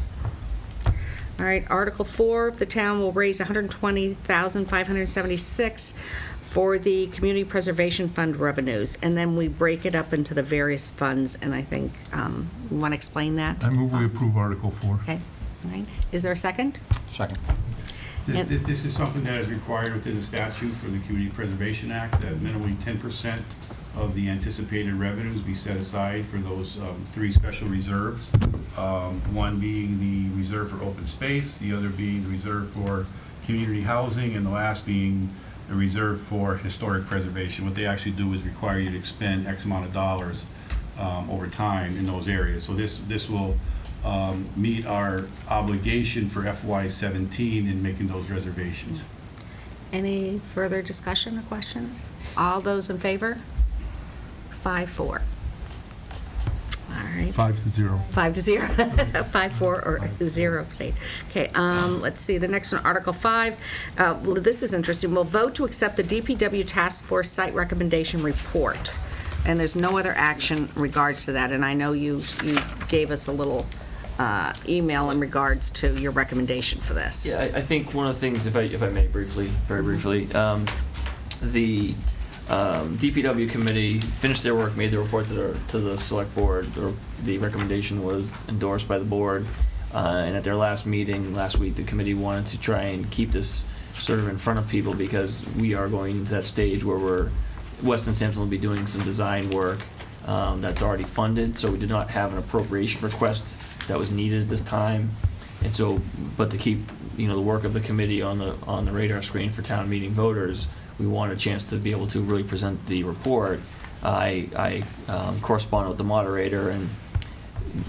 All right, Article 4, the town will raise $120,576 for the Community Preservation Fund revenues, and then we break it up into the various funds, and I think, you want to explain that? I move we approve Article 4. Okay, all right. Is there a second? Second. This is something that is required within the statute for the Community Preservation Act, that minimally 10% of the anticipated revenues be set aside for those 3 special reserves. One being the reserve for open space, the other being the reserve for community housing, and the last being the reserve for historic preservation. What they actually do is require you to expend X amount of dollars over time in those areas. So this will meet our obligation for FY17 in making those reservations. Any further discussion or questions? All those in favor? 5-4. All right. 5-0. 5-0. 5-4 or 0 abstain. Okay, let's see, the next one, Article 5. Well, this is interesting. We'll vote to accept the DPW Task Force Site Recommendation Report. And there's no other action in regards to that. And I know you gave us a little email in regards to your recommendation for this. Yeah, I think one of the things, if I may briefly, very briefly, the DPW committee finished their work, made the report to the select board. The recommendation was endorsed by the board, and at their last meeting last week, the committee wanted to try and keep this sort of in front of people because we are going to that stage where Weston Sampson will be doing some design work that's already funded, so we did not have an appropriation request that was needed at this time, and so, but to keep the work of the committee on the radar screen for town meeting voters, we wanted a chance to be able to really present the report. I corresponded with the moderator and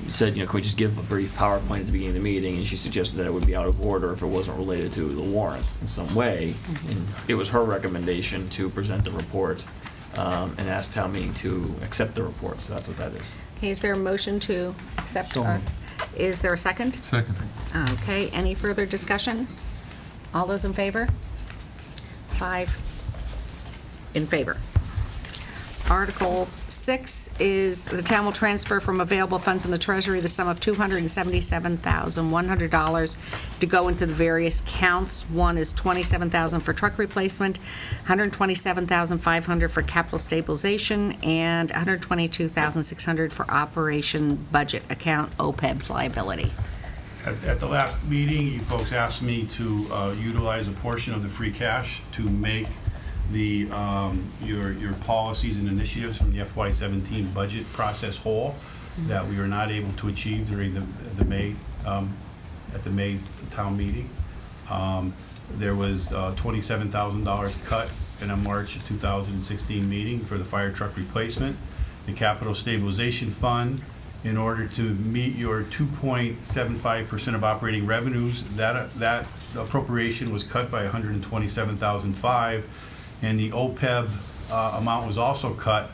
said, can we just give a brief PowerPoint at the beginning of the meeting? And she suggested that it would be out of order if it wasn't related to the warrant in some way. And it was her recommendation to present the report and ask town meeting to accept the report. So that's what that is. Okay, is there a motion to accept? Is there a second? Second. Okay, any further discussion? All those in favor? 5 in favor. Article 6 is the town will transfer from available funds in the treasury the sum of $277,100 to go into the various counts. One is $27,000 for truck replacement, $127,500 for capital stabilization, and $122,600 for operation budget account OPEB's liability. At the last meeting, you folks asked me to utilize a portion of the free cash to make the your policies and initiatives from the FY17 budget process whole that we were not able to achieve during the May at the May town meeting. There was $27,000 cut in a March 2016 meeting for the fire truck replacement. The capital stabilization fund, in order to meet your 2.75% of operating revenues, that appropriation was cut by $127,500, and the OPEB amount was also cut,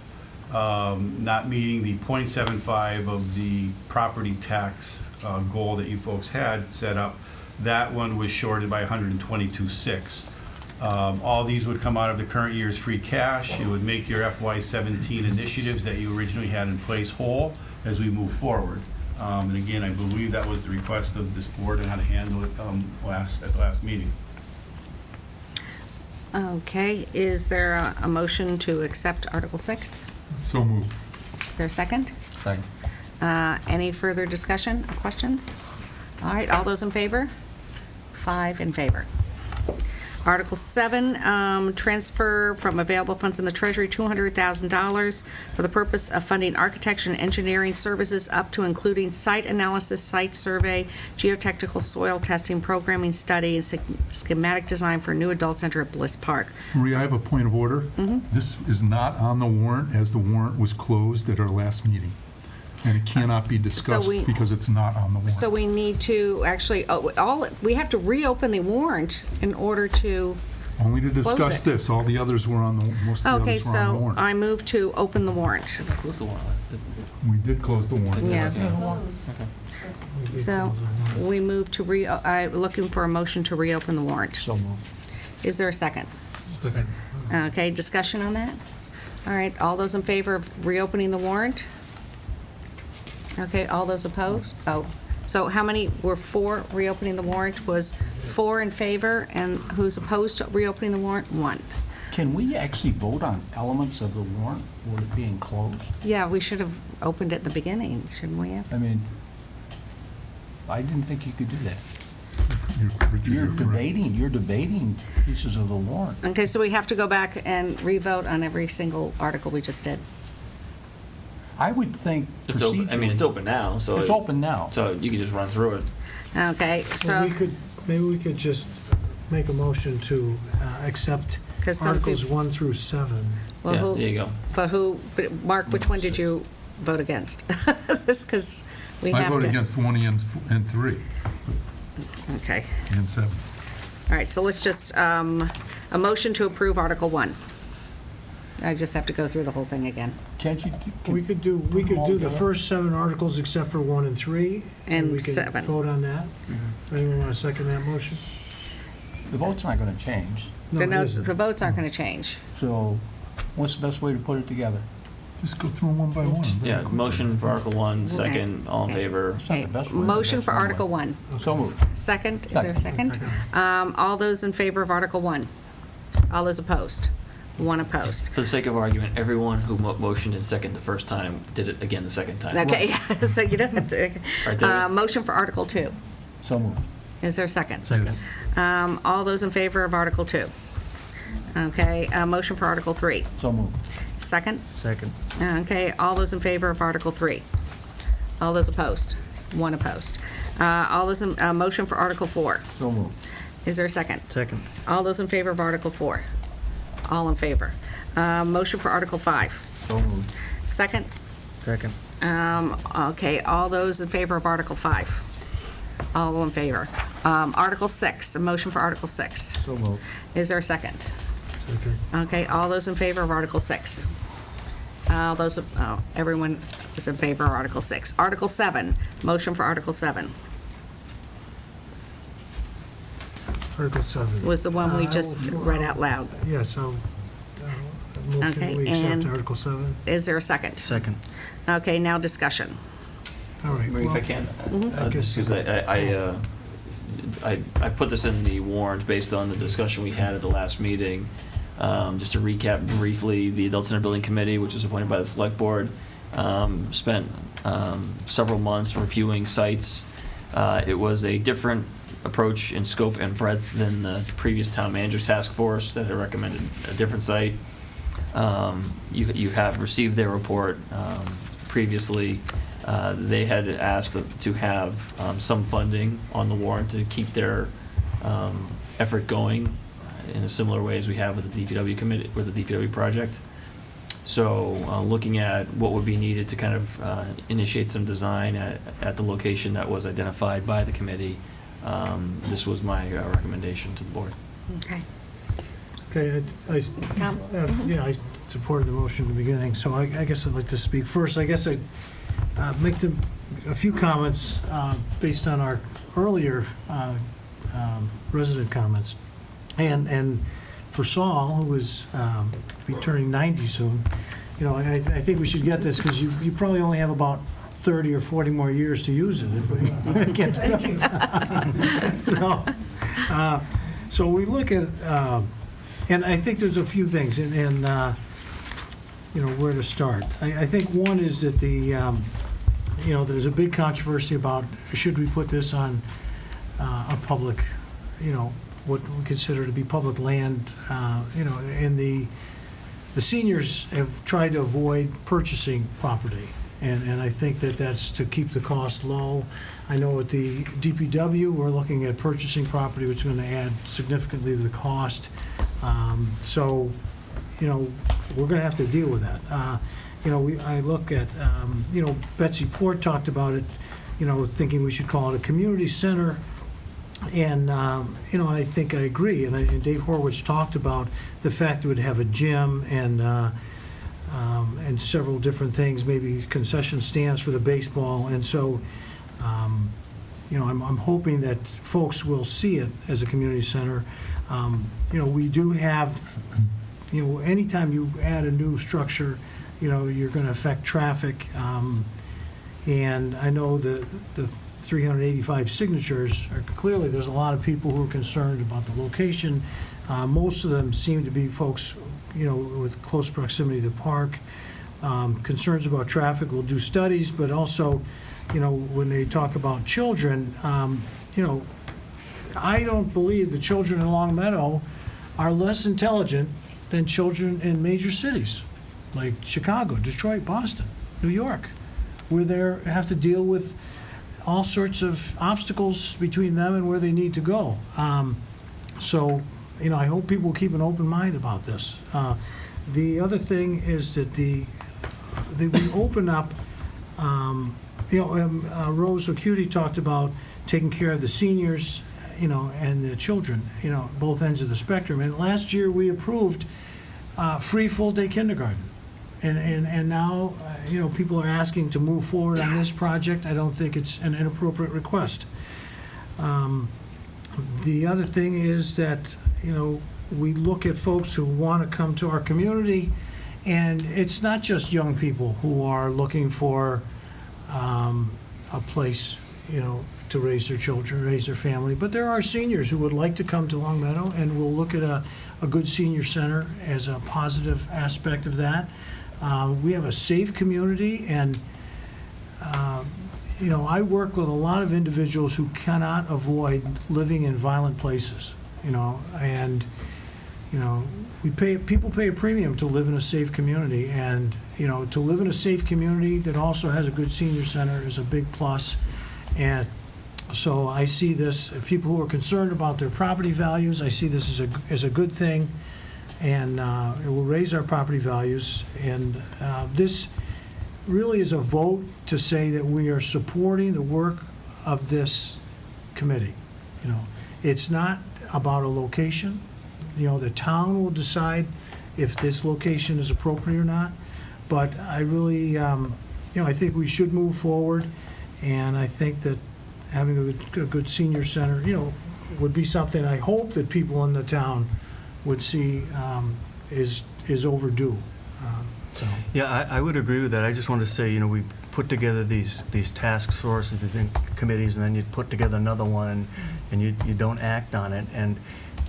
not meeting the 0.75 of the property tax goal that you folks had set up. That one was shorted by $122,600. All these would come out of the current year's free cash. It would make your FY17 initiatives that you originally had in place whole as we move forward. And again, I believe that was the request of this board and how to handle it at the last meeting. Okay, is there a motion to accept Article 6? So moved. Is there a second? Second. Any further discussion or questions? All right, all those in favor? 5 in favor. Article 7, transfer from available funds in the Treasury $200,000 for the purpose of funding architecture and engineering services up to including site analysis, site survey, geotechnical soil testing, programming study, and schematic design for a new adult center at Bliss Park. Maria, I have a point of order. This is not on the warrant, as the warrant was closed at our last meeting. And it cannot be discussed because it's not on the warrant. So we need to actually, we have to reopen the warrant in order to Only to close discuss it. this. All the others were on the, most of the Okay, others were on the so warrant. I move to open the warrant. We did close the warrant. Yeah. So we move to looking for a motion to reopen the warrant. So moved. Is there a second? Second. Okay, discussion on that? All right, all those in favor of reopening the warrant? Okay, all those opposed? Oh, so how many were for reopening the warrant? Was 4 in favor, and who's opposed to reopening the warrant? 1. Can we actually vote on elements of the warrant with it being closed? Yeah, we should have opened it at the beginning, shouldn't we have? I mean, I didn't think you could do that. You're You're debating pieces of the warrant. Okay, so we have to go back and re-vote on every single article we just did. I would think It's open, I mean, it's open now, so. It's open now. So you can just run through it. Okay, Well, so, maybe we could just make a motion to accept 'Cause some Articles people- 1 through 7. well, Yeah, who? there you go. But Mark, which one did you vote against? This, because we have to. I voted against 1 and 3 Okay. and 7. All right, so let's just, a motion to approve Article 1. I just have to go through the whole thing again. Can't you? We could do the first 7 articles except for 1 and 3. And we can 7. vote on that. Anyone want to second that motion? The vote's not going to change. No, The it notes- isn't. the votes aren't going to change. So what's the best way to put it together? Just go through them one by one. Yeah, motion for Article 1, second, all in Okay. favor. It's not Okay, the best way. motion That's for one way. Article 1. So moved. Second, is there a second? All those in favor of Article 1? All those opposed? 1 opposed. For the sake of argument, everyone who motioned in second the first time did it again the second time. Okay, so you don't have to. Right, David? Motion for Article 2. So moved. Is there a second? Yes. All those in favor of Article 2? Okay, motion for Article 3. So moved. Second? Second. Okay, all those in favor of Article 3? All those opposed? 1 opposed. All those, motion for Article 4. So moved. Is there a second? Second. All those in favor of Article 4? All in favor. Motion for Article 5. So moved. Second? Second. Okay, all those in favor of Article 5? All in favor. Article 6, a motion for Article 6. So moved. Is there a second? Second. Okay, all those in favor of Article 6? All those, everyone is in favor of Article 6. Article 7, motion for Article 7 Article 7. was the one we I just will- read out loud. Yes, I'll, motion Okay, we accept and- Article 7. Is there a second? Second. Okay, now discussion. All right. Marie, if well, I can, I guess- because I put this in the warrant based on the discussion we had at the last meeting. Just to recap briefly, the Adult Center Building Committee, which was appointed by the Select Board, spent several months reviewing sites. It was a different approach in scope and breadth than the previous town manager's task force that had recommended a different site. You have received their report previously. They had asked to have some funding on the warrant to keep their effort going in a similar way as we have with the DPW committee, with the DPW project. So looking at what would be needed to kind of initiate some design at the location that was identified by the committee, this was my recommendation to the board. Okay. Okay, Tom? yeah, I supported the motion in the beginning, so I guess I'd like to speak first. I guess I'd make a few comments based on our earlier resident comments. And for Saul, who is be turning 90 soon, you know, I think we should get this because you probably only have about 30 or 40 more years to use it if it gets built. So we look at, and I think there's a few things, and you know, where to start. I think one is that the there's a big controversy about should we put this on a public, what we consider to be public land, and the seniors have tried to avoid purchasing property, and I think that that's to keep the cost low. I know at the DPW, we're looking at purchasing property, which is going to add significantly to the cost. So, we're going to have to deal with that. I look at, Betsy Port talked about it, thinking we should call it a community center. And, I think I agree. And Dave Horwitz talked about the fact it would have a gym and several different things, maybe concession stands for the baseball. And so, I'm hoping that folks will see it as a community center. We do have, anytime you add a new structure, you're going to affect traffic. And I know the 385 signatures are clearly, there's a lot of people who are concerned about the location. Most of them seem to be folks, with close proximity to the park. Concerns about traffic, we'll do studies, but also, when they talk about children, I don't believe the children in Long Meadow are less intelligent than children in major cities like Chicago, Detroit, Boston, New York, where they have to deal with all sorts of obstacles between them and where they need to go. So, I hope people will keep an open mind about this. The other thing is that we open up, Rose O'Cutie talked about taking care of the seniors, and the children, both ends of the spectrum. And last year we approved free full-day kindergarten. And now, people are asking to move forward on this project. I don't think it's an inappropriate request. The other thing is that, we look at folks who want to come to our community, and it's not just young people who are looking for a place, to raise their children, raise their family, but there are seniors who would like to come to Long Meadow, and we'll look at a good senior center as a positive aspect of that. We have a safe community, and I work with a lot of individuals who cannot avoid living in violent places, and people pay a premium to live in a safe community, and to live in a safe community that also has a good senior center is a big plus. And so I see this, people who are concerned about their property values, I see this as a good thing, and it will raise our property values. And this really is a vote to say that we are supporting the work of this committee. It's not about a location. The town will decide if this location is appropriate or not. But I really, I think we should move forward, and I think that having a good senior center, would be something I hope that people in the town would see is overdue. Yeah, I would agree with that. I just want to say, we put together these task forces, these committees, and then you put together another one, and you don't act on it. And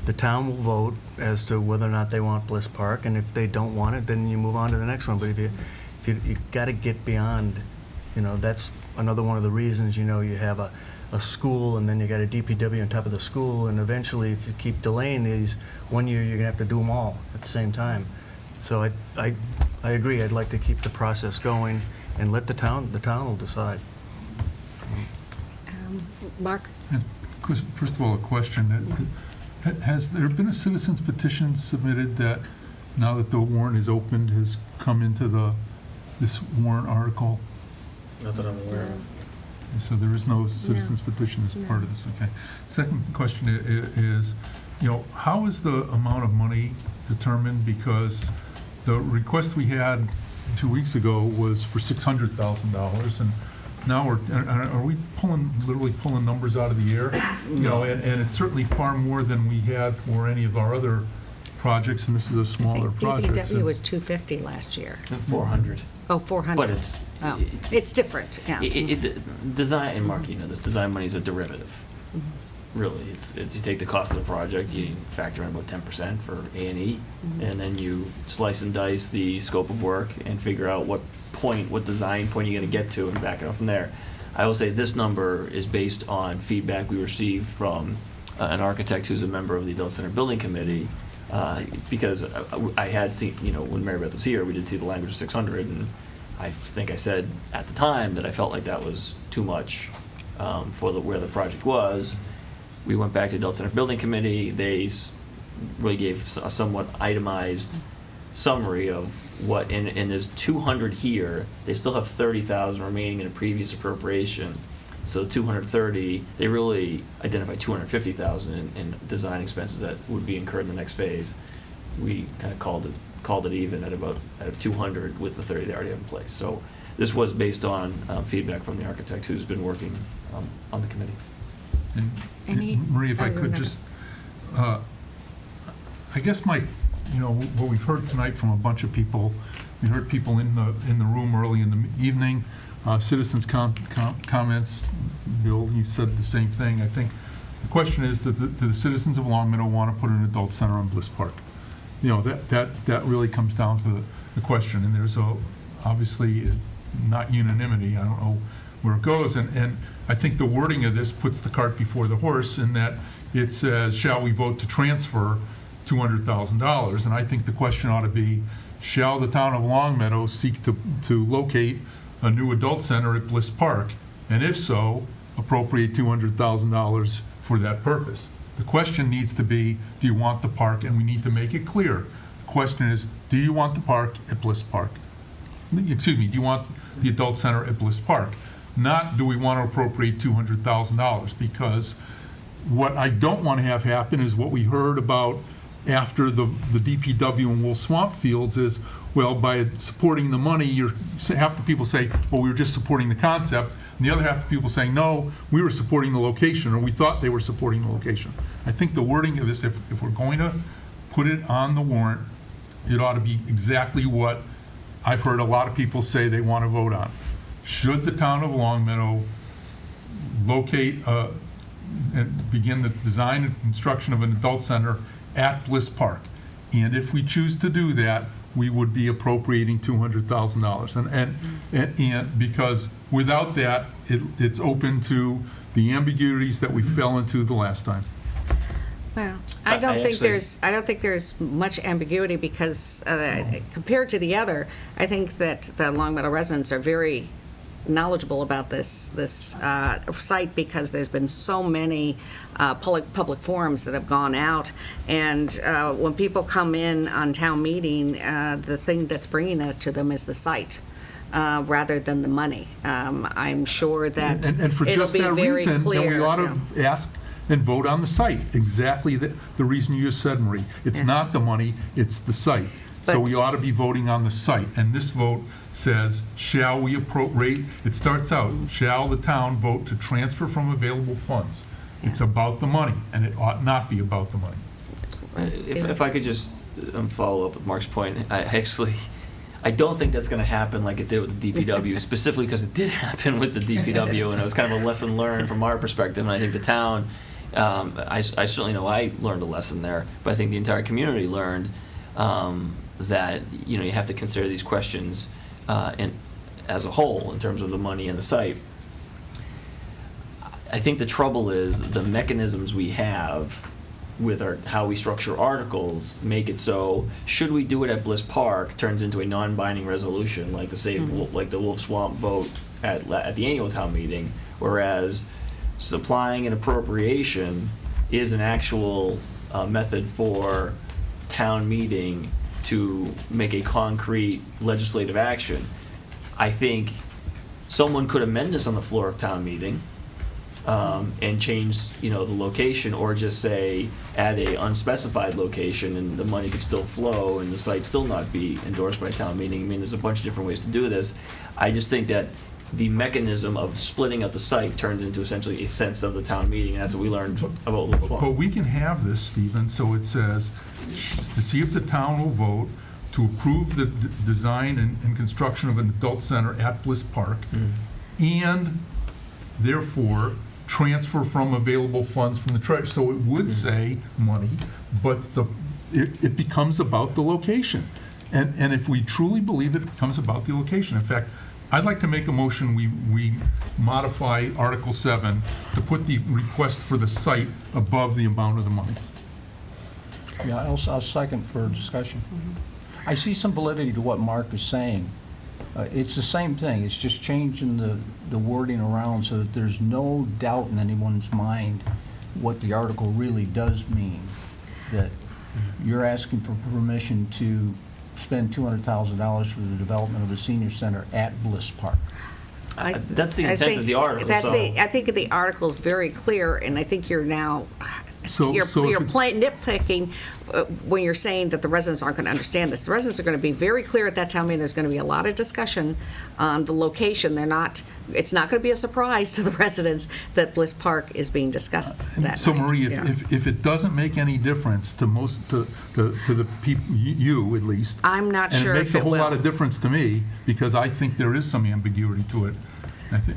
the town will vote as to whether or not they want Bliss Park, and if they don't want it, then you move on to the next one. But if you got to get beyond, that's another one of the reasons, you have a school, and then you got a DPW on top of the school, and eventually, if you keep delaying these, one year you're gonna have to do them all at the same time. So I agree. I'd like to keep the process going and let the town will decide. Mark? First of all, a question. Has there been a citizen's petition submitted that, now that the warrant is opened, has come into this warrant article? Not that I'm aware of. So there is no citizen's petition as part of this, okay. Second question is, how is the amount of money determined? Because the request we had 2 weeks ago was for $600,000, and now are we literally pulling numbers out of the air? And it's certainly far more than we had for any of our other projects, and this is a smaller project. DPW was 250 last year. 400. Oh, 400. But it's... it's different, yeah. Design, and Mark, this design money is a derivative. Really, it's you take the cost of the project, you factor in about 10% for A&E, and then you slice and dice the scope of work and figure out what point, what design point you're going to get to, and back it up from there. I will say this number is based on feedback we received from an architect who's a member of the Adult Center Building Committee, because I had seen, when Mary Beth was here, we did see the language of 600, and I think I said at the time that I felt like that was too much for where the project was. We went back to the Adult Center Building Committee. They really gave a somewhat itemized summary of what, and there's 200 here. They still have 30,000 remaining in a previous appropriation. So the 230, they really identified 250,000 in design expenses that would be incurred in the next phase. We kind of called it even at about 200 with the 30 they already have in place. So this was based on feedback from the architect who's been working on the committee. And Marie, if I could just, I guess what we've heard tonight from a bunch of people, we heard people in the room early in the evening, citizens' comments. Bill, you said the same thing. I think the question is, do the citizens of Longmeadow want to put an adult center on Bliss Park? That really comes down to the question, and there's obviously not unanimity. I don't know where it goes, and I think the wording of this puts the cart before the horse in that it says, shall we vote to transfer $200,000? And I think the question ought to be, shall the town of Longmeadow seek to locate a new adult center at Bliss Park? And if so, appropriate $200,000 for that purpose. The question needs to be, do you want the park? And we need to make it clear. The question is, do you want the park at Bliss Park? Excuse me, do you want the adult center at Bliss Park? Not, do we want to appropriate $200,000? Because what I don't want to have happen is what we heard about after the DPW and Wolf Swamp Fields is, well, by supporting the money, half the people say, well, we were just supporting the concept, and the other half of the people saying, no, we were supporting the location, or we thought they were supporting the location. I think the wording of this, if we're going to put it on the warrant, it ought to be exactly what I've heard a lot of people say they want to vote on. Should the town of Longmeadow locate and begin the design and construction of an adult center at Bliss Park? And if we choose to do that, we would be appropriating $200,000. And because without that, it's open to the ambiguities that we fell into the last time. Well, I don't think there's much ambiguity because compared to the other, I think that the Longmeadow residents are very knowledgeable about this site because there's been so many public forums that have gone out, and when people come in on town meeting, the thing that's bringing it to them is the site rather than the money. I'm sure that and for it'll just be that very reason, clear. then we ought to ask and vote on the site. Exactly the reason you just said, Marie. It's not the money, it's the site. So we ought to be voting on the site. And this vote says, shall we appropriate, it starts out, shall the town vote to transfer from available funds? It's about the money, and it ought not be about the money. If I could just follow up with Mark's point, I don't think that's going to happen like it did with the DPW, specifically because it did happen with the DPW, and it was kind of a lesson learned from our perspective. And I think the town, I certainly know I learned a lesson there, but I think the entire community learned that you have to consider these questions as a whole in terms of the money and the site. I think the trouble is the mechanisms we have with how we structure articles make it so should we do it at Bliss Park turns into a non-binding resolution like the Wolf Swamp vote at the annual town meeting, whereas supplying an appropriation is an actual method for town meeting to make a concrete legislative action. I think someone could amend this on the floor of town meeting and change, the location, or just say add a unspecified location, and the money could still flow, and the site still not be endorsed by town meeting. I mean, there's a bunch of different ways to do this. I just think that the mechanism of splitting up the site turned into essentially a sense of the town meeting, and that's what we learned about Wolf Swamp. But we can have this, Stephen, so it says, to see if the town will vote to approve the design and construction of an adult center at Bliss Park, and therefore transfer from available funds from the treasury. So it would say money, but it becomes about the location. And if we truly believe it becomes about the location, in fact, I'd like to make a motion, we modify Article 7 to put the request for the site above the amount of the money. Yeah, I'll second for discussion. I see some validity to what Mark is saying. It's the same thing, it's just changing the wording around so that there's no doubt in anyone's mind what the article really does mean. That you're asking for permission to spend $200,000 for the development of a senior center at Bliss Park. That's the intent of the article. I think the article is very clear, and I think you're now, you're nitpicking when you're saying that the residents aren't going to understand this. The residents are going to be very clear at that town meeting. There's going to be a lot of discussion on the location. It's not going to be a surprise to the residents that Bliss Park is being discussed that So night. Marie, if it doesn't make any difference to the people, you at least. I'm not sure And it makes if a it whole will. lot of difference to me, because I think there is some ambiguity to it.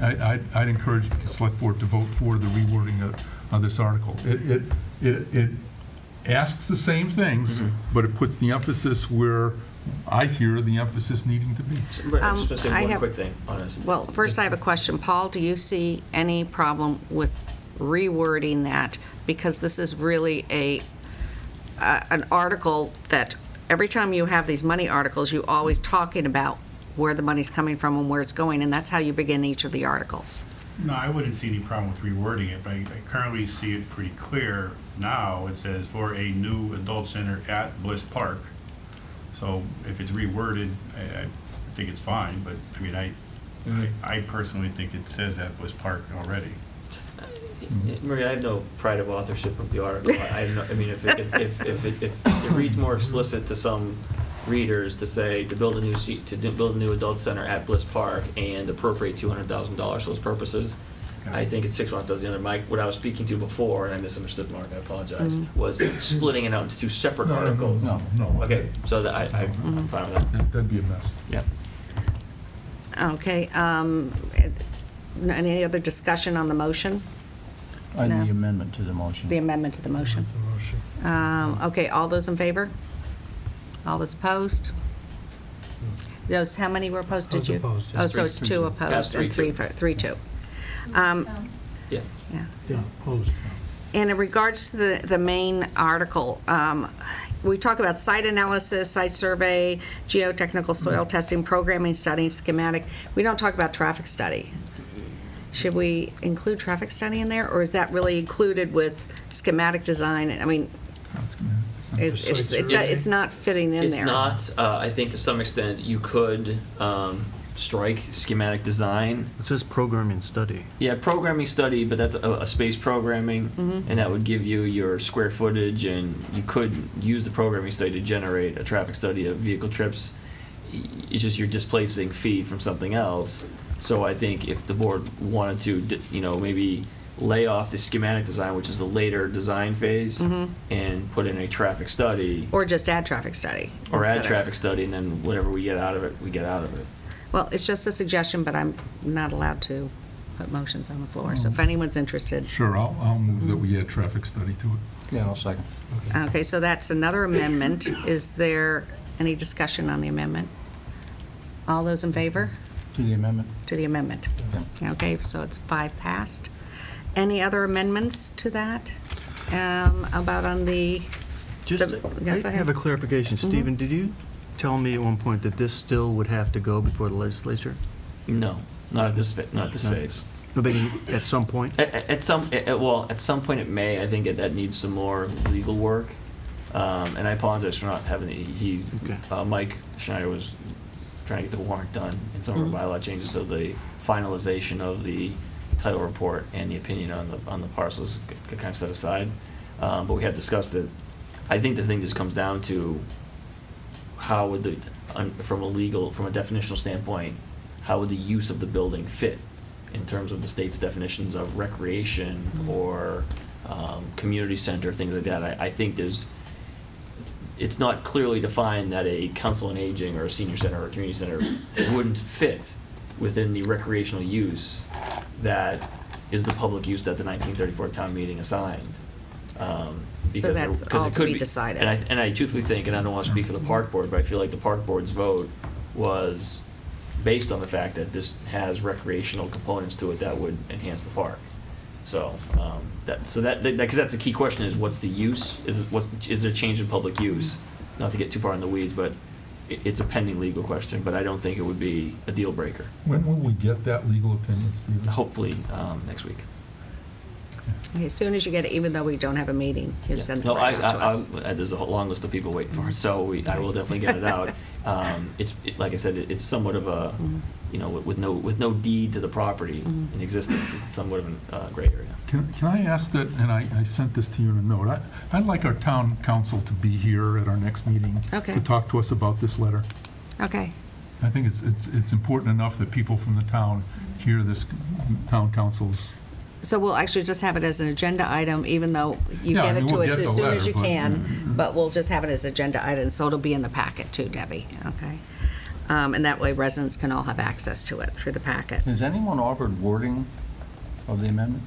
I'd encourage the select board to vote for the rewording of this article. It asks the same things, but it puts the emphasis where I hear the emphasis needing to be. But I just want to say I one have- quick thing on this. Well, first I have a question. Paul, do you see any problem with rewording that? Because this is really an article that every time you have these money articles, you always talking about where the money's coming from and where it's going, and that's how you begin each of the articles. No, I wouldn't see any problem with rewording it, but I currently see it pretty clear now. It says for a new adult center at Bliss Park. So if it's reworded, I think it's fine, but I mean, I personally think it says at Bliss Park already. Maria, I have no pride of authorship of the article. I mean, if it reads more explicit to some readers to say to build a new adult center at Bliss Park and appropriate $200,000 for those purposes, I think it's 6 months does the other. Mike, what I was speaking to before, and I misunderstood Mark, I apologize, was splitting it out into two separate articles. No. Okay, so that I'm fine with that. That'd be a mess. Yeah. Okay, any other discussion on the motion? On No. the amendment to the motion. The amendment to the motion. Okay, all those in favor? All those opposed? Those, how many were opposed, did you? Opposed, Oh, so Three. it's 2 opposed and 3 for, 3-2. Yeah. Yeah, opposed. And in regards to the main article, we talk about site analysis, site survey, geotechnical soil testing, programming, studying, schematic. We don't talk about traffic study. Should we include traffic study in there, or is that really included with schematic design? I mean, It's not schematic. it's not fitting in there. It's not. I think to some extent you could strike schematic design. It says programming study. Yeah, programming study, but that's a space programming, and that would give you your square footage, and you could use the programming study to generate a traffic study of vehicle trips. It's just you're displacing fee from something else. So I think if the board wanted to, maybe lay off the schematic design, which is the later design phase, and put in a traffic study. Or just add traffic study. Or add instead of- traffic study, and then whatever we get out of it, we get out of it. Well, it's just a suggestion, but I'm not allowed to put motions on the floor. So if anyone's interested. Sure, I'll move that we add traffic study to it. Yeah, I'll second. Okay, so that's another amendment. Is there any discussion on the amendment? All those in favor? To the amendment? To the amendment. Okay, so it's 5 passed. Any other amendments to that? About on the... Just, yeah, go I ahead. have a clarification. Stephen, did you tell me at one point that this still would have to go before the legislature? No, not at this phase. No, but at some point? At some point it may. I think that needs some more legal work. And I apologize for not having Mike Schneider was trying to get the warrant done and some of our bylaw changes, so the finalization of the title report and the opinion on the parcels get kind of set aside. But we have discussed it. I think the thing just comes down to how would from a definitional standpoint, how would the use of the building fit in terms of the state's definitions of recreation or community center, things like that. I think it's not clearly defined that a council on aging or a senior center or a community center wouldn't fit within the recreational use that is the public use that the 1934 town meeting assigned. So that's because all it to could be decided. And I truthfully think, and I don't want to speak for the park board, but I feel like the park board's vote was based on the fact that this has recreational components to it that would enhance the park. So, because that's the key question is what's the use? Is there a change in public use? Not to get too far in the weeds, but it's a pending legal question, but I don't think it would be a deal breaker. When will we get that legal opinion, Stephen? Hopefully, next week. Okay, as soon as you get it, even though we don't have a meeting, you send it No, right out to us. there's a long list of people waiting for it, so I will definitely get it out. Like I said, it's somewhat of a, with no deed to the property in existence, it's somewhat of a gray area. Can I ask that, and I sent this to you in a note, I'd like our town council to be here at our next meeting Okay. to talk to us about this letter. Okay. I think it's important enough that people from the town hear this town council's. So we'll actually just have it as an agenda item, even though you Yeah, I get mean, it to we'll us get as the soon as letter, you but- can, but we'll just have it as agenda item, so it'll be in the packet too, Debbie, okay? And that way residents can all have access to it through the packet. Has anyone offered wording of the amendment?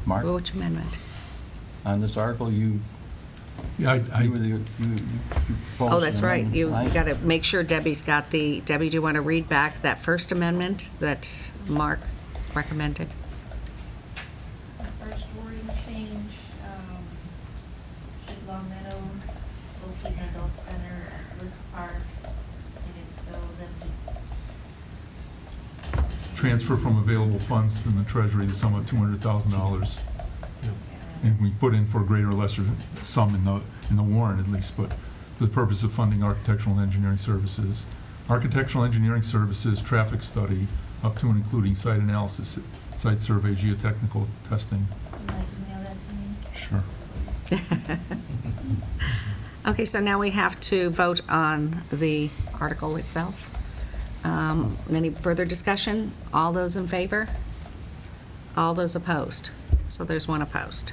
Mark, Which amendment? on this article, you I Oh, that's right, you Right? got to make sure Debbie's got Debbie, do you want to read back that first amendment that Mark recommended? The first wording change, should Long Meadow locate an adult center at Bliss Park, and if so, then transfer from available funds from the treasury the sum of $200,000. And we put in for a greater or lesser sum in the warrant at least, but for the purpose of funding architectural and engineering services. Architectural engineering services, traffic study, up to and including site analysis, site survey, geotechnical testing. you might email that to me. Sure. Okay, so now we have to vote on the article itself. Any further discussion? All those in favor? All those opposed? So there's one opposed.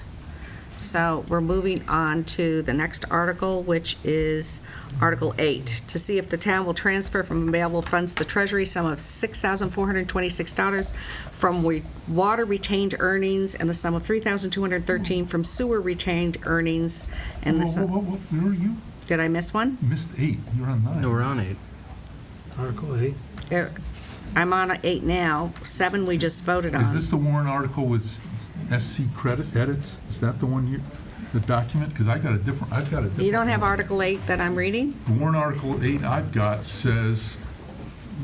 So we're moving on to the next article, which is Article 8, to see if the town will transfer from available funds to the treasury sum of $6,426 from water retained earnings and the sum of $3,213 from sewer retained earnings and the sum. Where are you? Did I miss one? You missed 8. You're on 9. No, we're on 8. Article 8. I'm on 8 now. 7 we just voted on. Is this the warrant article with SC credit edits? Is that the one the document? Because I've got a different. You don't have Article 8 that I'm reading? The warrant article 8 I've got says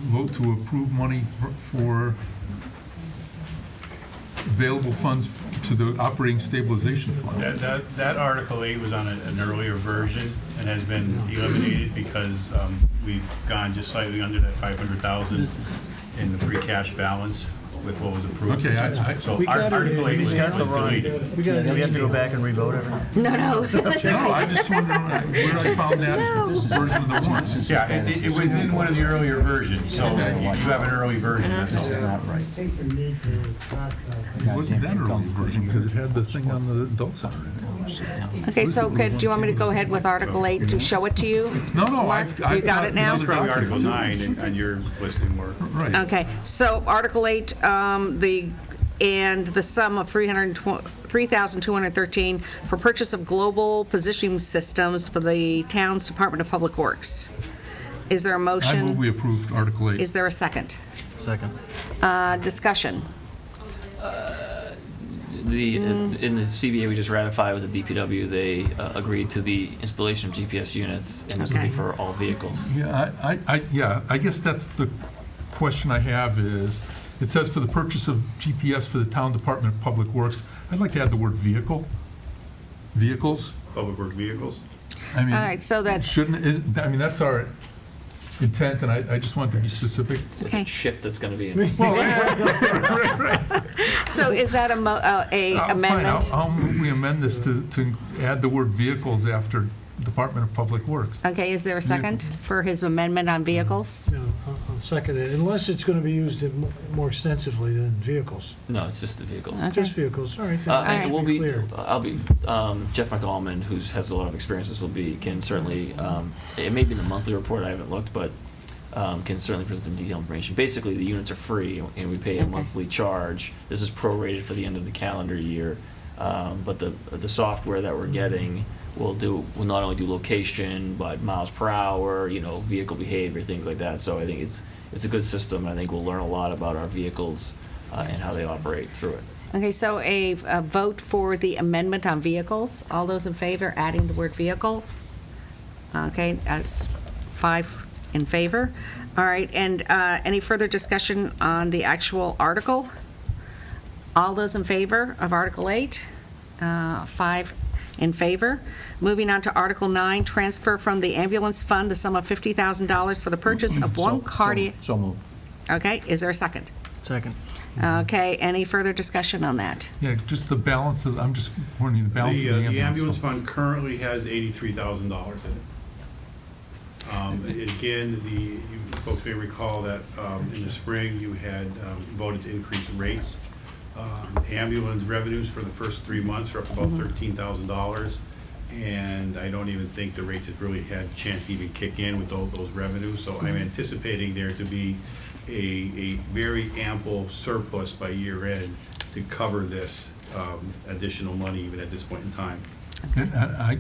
vote to approve money for available funds to the operating stabilization fund. That Article 8 was on an earlier version and has been eliminated because we've gone just slightly under that 500,000 in the free cash balance with what was approved. Okay, So We got it Article 8 in. was We got the wrong- deleted. We got Do we have to go back and revote everything? No. No, I just wondered where I found that version of the warrant. Yeah, it was in one of the earlier versions, so you have an early version, that's all. Not right. It wasn't that early version because it had the thing on the adult center in it. Okay, so do you want me to go ahead with Article 8 to show it to you? No, Mark, I've you got it now? another Probably document, Article too. 9 on your listing work. Right. Okay, so Article 8, the sum of $3,213 for purchase of global positioning systems for the town's Department of Public Works. Is there a I motion? move we approved Article 8. Is there a second? Second. Discussion. In the CBA we just ratified with the DPW, they agreed to the installation of GPS units, and this will be Okay. for all vehicles. Yeah, I guess that's the question I have is, it says for the purchase of GPS for the Town Department of Public Works. I'd like to add the word vehicle. Vehicles. Public work vehicles. I mean, All right, so that's- that's our intent, and I just want to be specific. Okay. Ship that's going to be in. Well, So is that a amendment? Fine, I'll move we amend this to add the word vehicles after Department of Public Works. Okay, is there a second for his amendment on vehicles? No, I'll second it, unless it's going to be used more extensively than vehicles. No, it's just the vehicles. Okay. Just vehicles, all right. then And that should be clear. Jeff McAllman, who has a lot of experience, can certainly, it may be in the monthly report, I haven't looked, but can certainly present some detailed information. Basically, the units are free, and we pay a Okay. monthly charge. This is prorated for the end of the calendar year. But the software that we're getting will not only do location, but miles per hour, vehicle behavior, things like that. So I think it's a good system. I think we'll learn a lot about our vehicles and how they operate through it. Okay, so a vote for the amendment on vehicles. All those in favor, adding the word vehicle? Okay, that's 5 in favor. All right, and any further discussion on the actual article? All those in favor of Article 8? 5 in favor. Moving on to Article 9, transfer from the ambulance fund the sum of $50,000 for the purchase of one cardiac. So moved. Okay, is there a second? Second. Okay, any further discussion on that? Yeah, just the balance of, I'm just wondering the balance of the ambulance. The ambulance fund currently has $83,000 in it. Again, you folks may recall that in the spring you had voted to increase rates. Ambulance revenues for the first 3 months are up about $13,000, and I don't even think the rates have really had a chance to even kick in with those revenues. So I'm anticipating there to be a very ample surplus by year end to cover this additional money even at this point in time. And I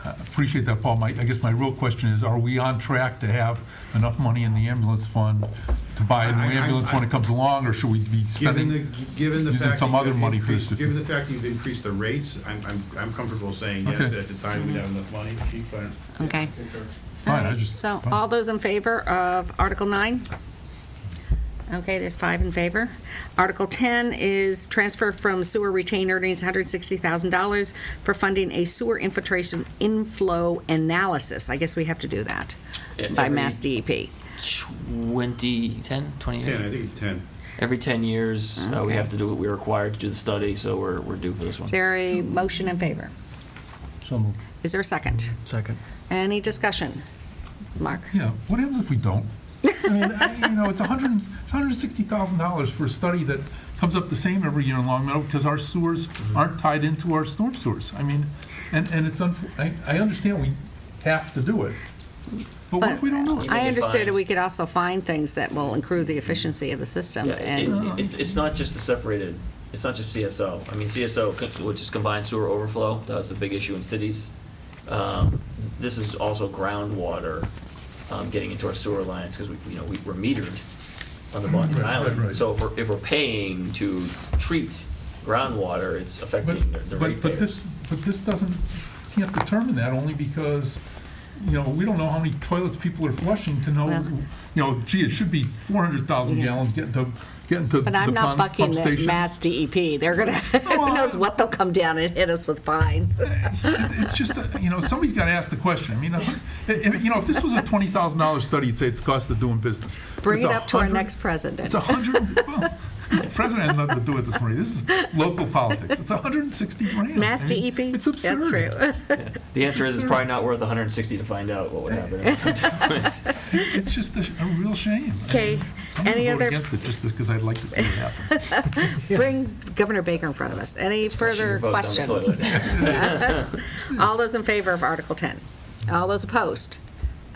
appreciate that, Paul. I guess my real question is, are we on track to have enough money in the ambulance fund to buy a new ambulance when it comes along, or should we be spending, using some other money for this? Given the fact that you've increased the rates, I'm comfortable saying yes, Okay. that at the time we'd have enough money. Chief, Okay. Fine, All I right, just- so fine. all those in favor of Article 9? Okay, there's 5 in favor. Article 10 is transfer from sewer retained earnings, $160,000 for funding a sewer infiltration inflow analysis. I guess we have to do that by Mass DEP. 20 years? 10, I think it's 10. Every 10 years, we Okay. have to do it. We're required to do the study, so we're due for this one. Is there a motion in favor? So moved. Is there a second? Second. Any discussion? Mark? Yeah, what happens if we don't? I mean, it's $160,000 for a study that comes up the same every year in Long Meadow because our sewers aren't tied into our storm sewers. I mean, and it's, I understand we have to do it, but what if we don't do it? I understood that we could also find things that will improve the efficiency of the system. Yeah, And it's not just the separated, it's not just CSO. I mean, CSO, which is combined sewer overflow, that's a big issue in cities. This is also groundwater getting into our sewer lines because we're metered on the Bonneville Island. right. So if we're paying to treat groundwater, it's affecting the But ratepayers. this doesn't, can't determine that only because, we don't know how many toilets people are flushing to know, gee, it should be 400,000 gallons getting to the But I'm not pump bucking the station. Mass DEP. They're gonna, who knows what they'll come down and hit us with fines. It's just, somebody's got to ask the question. I mean, if this was a $20,000 study, you'd say it's the cost of doing business. Bring It's it up to our 100 next president. It's 100, well, the president has nothing to do with this money. This is local politics. It's 160 grand. It's Mass I mean, DEP? It's absurd. That's true. The answer is it's probably not worth 160 to find out what would happen. It's just a real shame. Okay, I'm any going to other, vote against it just because I'd like to see it happen. bring Governor Baker in front of us. Any further vote down the questions? All those in favor of Article 10? All those opposed?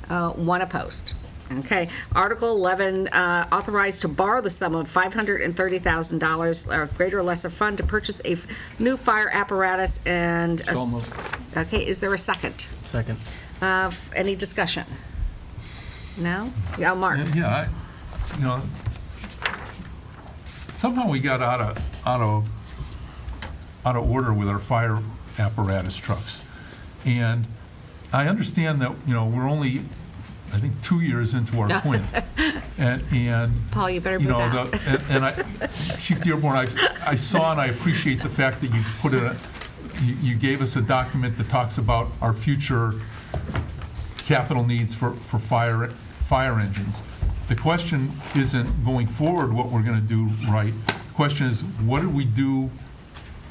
One opposed. Okay. Article 11, authorized to borrow the sum of $530,000 or greater or lesser fund to purchase a new fire apparatus and. So moved. Okay, is there a second? Second. Any discussion? No? Yeah, Mark? Yeah, somehow we got out of order with our fire apparatus trucks. And I understand that, we're only, I think, 2 years into our plant. And Paul, you better move out. Chief Dearborn, I saw and I appreciate the fact that you gave us a document that talks about our future capital needs for fire engines. The question isn't going forward what we're going to do right. The question is, what did we do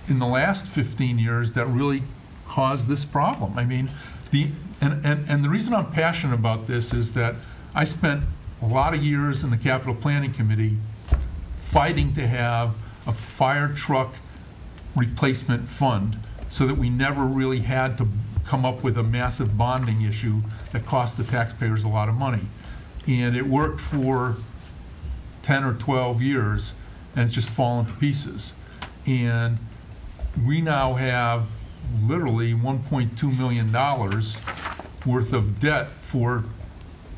in the last 15 years that really caused this problem? I mean, and the reason I'm passionate about this is that I spent a lot of years in the Capital Planning Committee fighting to have a fire truck replacement fund so that we never really had to come up with a massive bonding issue that cost the taxpayers a lot of money. And it worked for 10 or 12 years, and it's just fallen to pieces. And we now have literally $1.2 million worth of debt for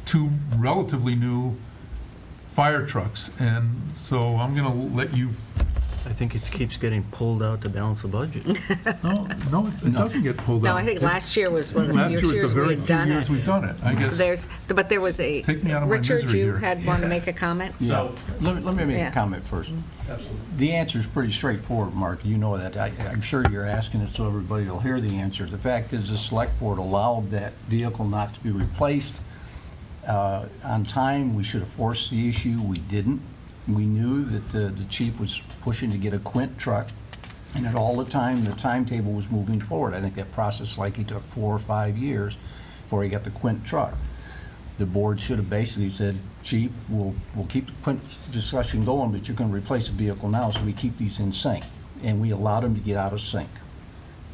2 relatively new fire trucks. And so I'm going to let you. I think it keeps getting pulled out to balance the budget. No, it doesn't get pulled out. No, I think last year was one of the Last few year was years the we very had few done years it. we've done it. I guess. But there was a, Take me out of my Richard, misery you here. had wanted to make a comment? So, let me make Yeah. a comment first. Absolutely. The answer is pretty straightforward, Mark. You know that. I'm sure you're asking it so everybody will hear the answer. The fact is, the select board allowed that vehicle not to be replaced on time. We should have forced the issue. We didn't. We knew that the chief was pushing to get a Quint truck, and at all the time, the timetable was moving forward. I think that process likely took 4 or 5 years before he got the Quint truck. The board should have basically said, Chief, we'll keep the Quint discussion going, but you're going to replace the vehicle now, so we keep these in sync. And we allowed him to get out of sync.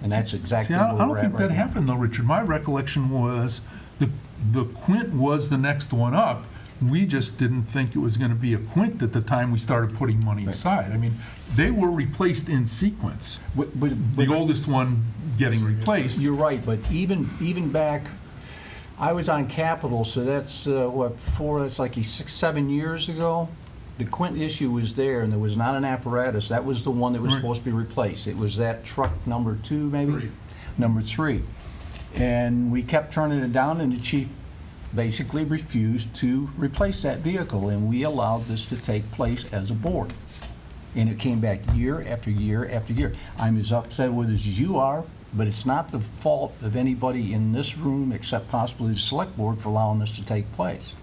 And that's exactly See, where I we're don't at think right that now. happened though, Richard. My recollection was the Quint was the next one up. We just didn't think it was going to be a Quint at the time we started putting money aside. I mean, they were replaced in sequence. The oldest one getting replaced. You're right, but even back, I was on Capitol, so that's, that's like 6, 7 years ago. The Quint issue was there, and there was not an apparatus. That was the one that was Right. supposed to be replaced. It was that truck number 2, maybe? 3. Number 3. And we kept turning it down, and the chief basically refused to replace that vehicle, and we allowed this to take place as a board. And it came back year after year after year. I'm as upset with it as you are, but it's not the fault of anybody in this room except possibly the select board for allowing this to take place.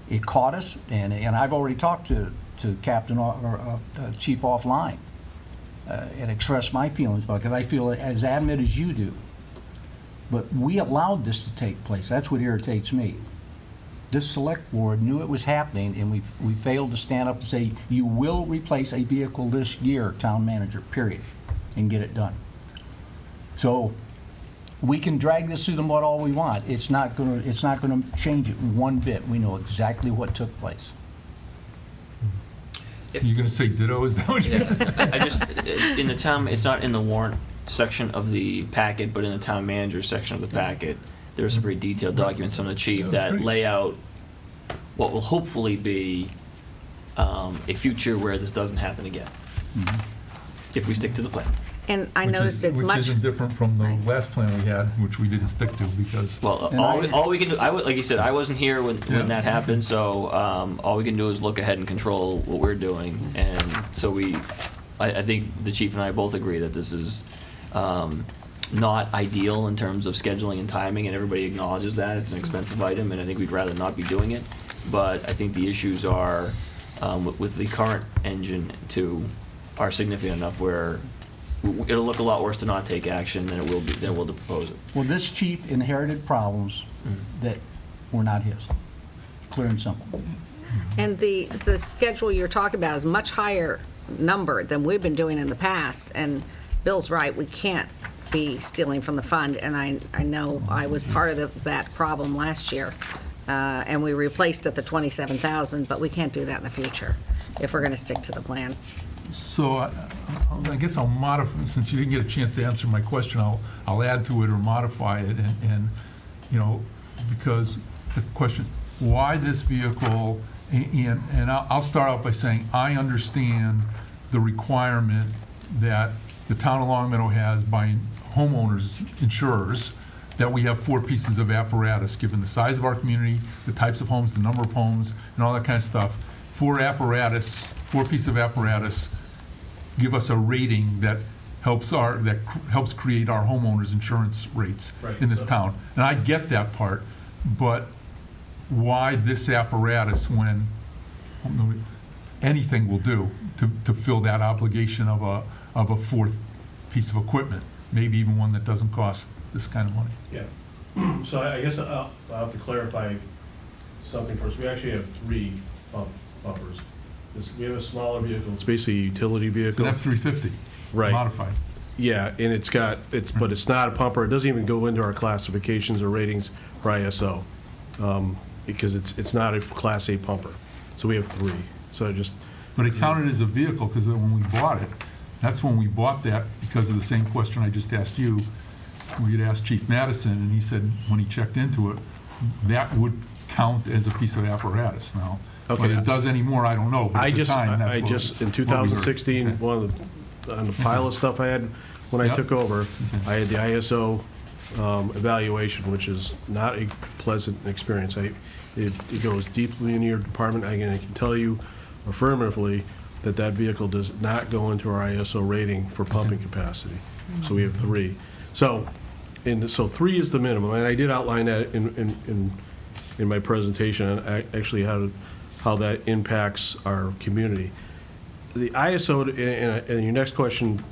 It caught us, and I've already talked to Captain or Chief offline and expressed my feelings about it, because I feel as adamant as you do. But we allowed this to take place. That's what irritates me. This select board knew it was happening, and we failed to stand up and say, you will replace a vehicle this year, town manager, period, and get it done. So we can drag this through the mud all we want. It's not gonna change it one bit. We know exactly what took place. You're going to say ditto? Is that what you're going to say? I just, in the town, it's not in the warrant section of the packet, but in the town manager section of the packet, there are some pretty detailed documents from the chief that lay out what will hopefully be a future where this doesn't happen again, if we stick to the plan. And I noticed it's much. Which isn't different from the last plan we had, which we didn't stick to because. Well, all we can do, like you said, I wasn't here when that happened, so all we can do is look ahead and control what we're doing. And so I think the chief and I both agree that this is not ideal in terms of scheduling and timing, and everybody acknowledges that. It's an expensive item, and I think we'd rather not be doing it. But I think the issues are, with the current engine are significant enough where it'll look a lot worse to not take action than it will to propose it. Well, this chief inherited problems that were not his. Clear and simple. And the schedule you're talking about is much higher number than we've been doing in the past. And Bill's right, we can't be stealing from the fund. And I know I was part of that problem last year. And we replaced at the 27,000, but we can't do that in the future if we're going to stick to the plan. So I guess I'll modify, since you didn't get a chance to answer my question, I'll add to it or modify it, and because the question, why this vehicle, and I'll start out by saying, I understand the requirement that the town of Long Meadow has by homeowners, insurers, that we have 4 pieces of apparatus, given the size of our community, the types of homes, the number of homes, and all that kind of stuff. 4 pieces of apparatus give us a rating that helps create our homeowners insurance rates in this town. And I get that part, but why this apparatus when anything will do to fill that obligation of a 4th piece of equipment, maybe even one that doesn't cost this kind of money? Yeah. So I guess I'll have to clarify something first. We actually have 3 bumpers. We have a smaller vehicle. It's basically a utility vehicle. It's an F-350. Right. Modified. Yeah, and but it's not a pumper. It doesn't even go into our classifications or ratings for ISO, because it's not a Class A pumper. So we have 3. So But it counted as a vehicle because when we bought it, That's when we bought that, because of the same question I just asked you. We had asked Chief Madison, and he said, when he checked into it, that would count as a piece of apparatus now. Okay. Whether it does anymore, I don't know. But I at the just, time, that's I what- just, in what we heard. 2016, Okay. one of the, on the pile of stuff I had when I Yep. took over, I had the ISO evaluation, which is not a pleasant experience. It goes deeply into your department. I can tell you affirmatively that that vehicle does not go into our ISO rating for pumping capacity. So we have 3. So 3 is the minimum, and I did outline that in my presentation, actually how that impacts our community. The ISO, and your next question,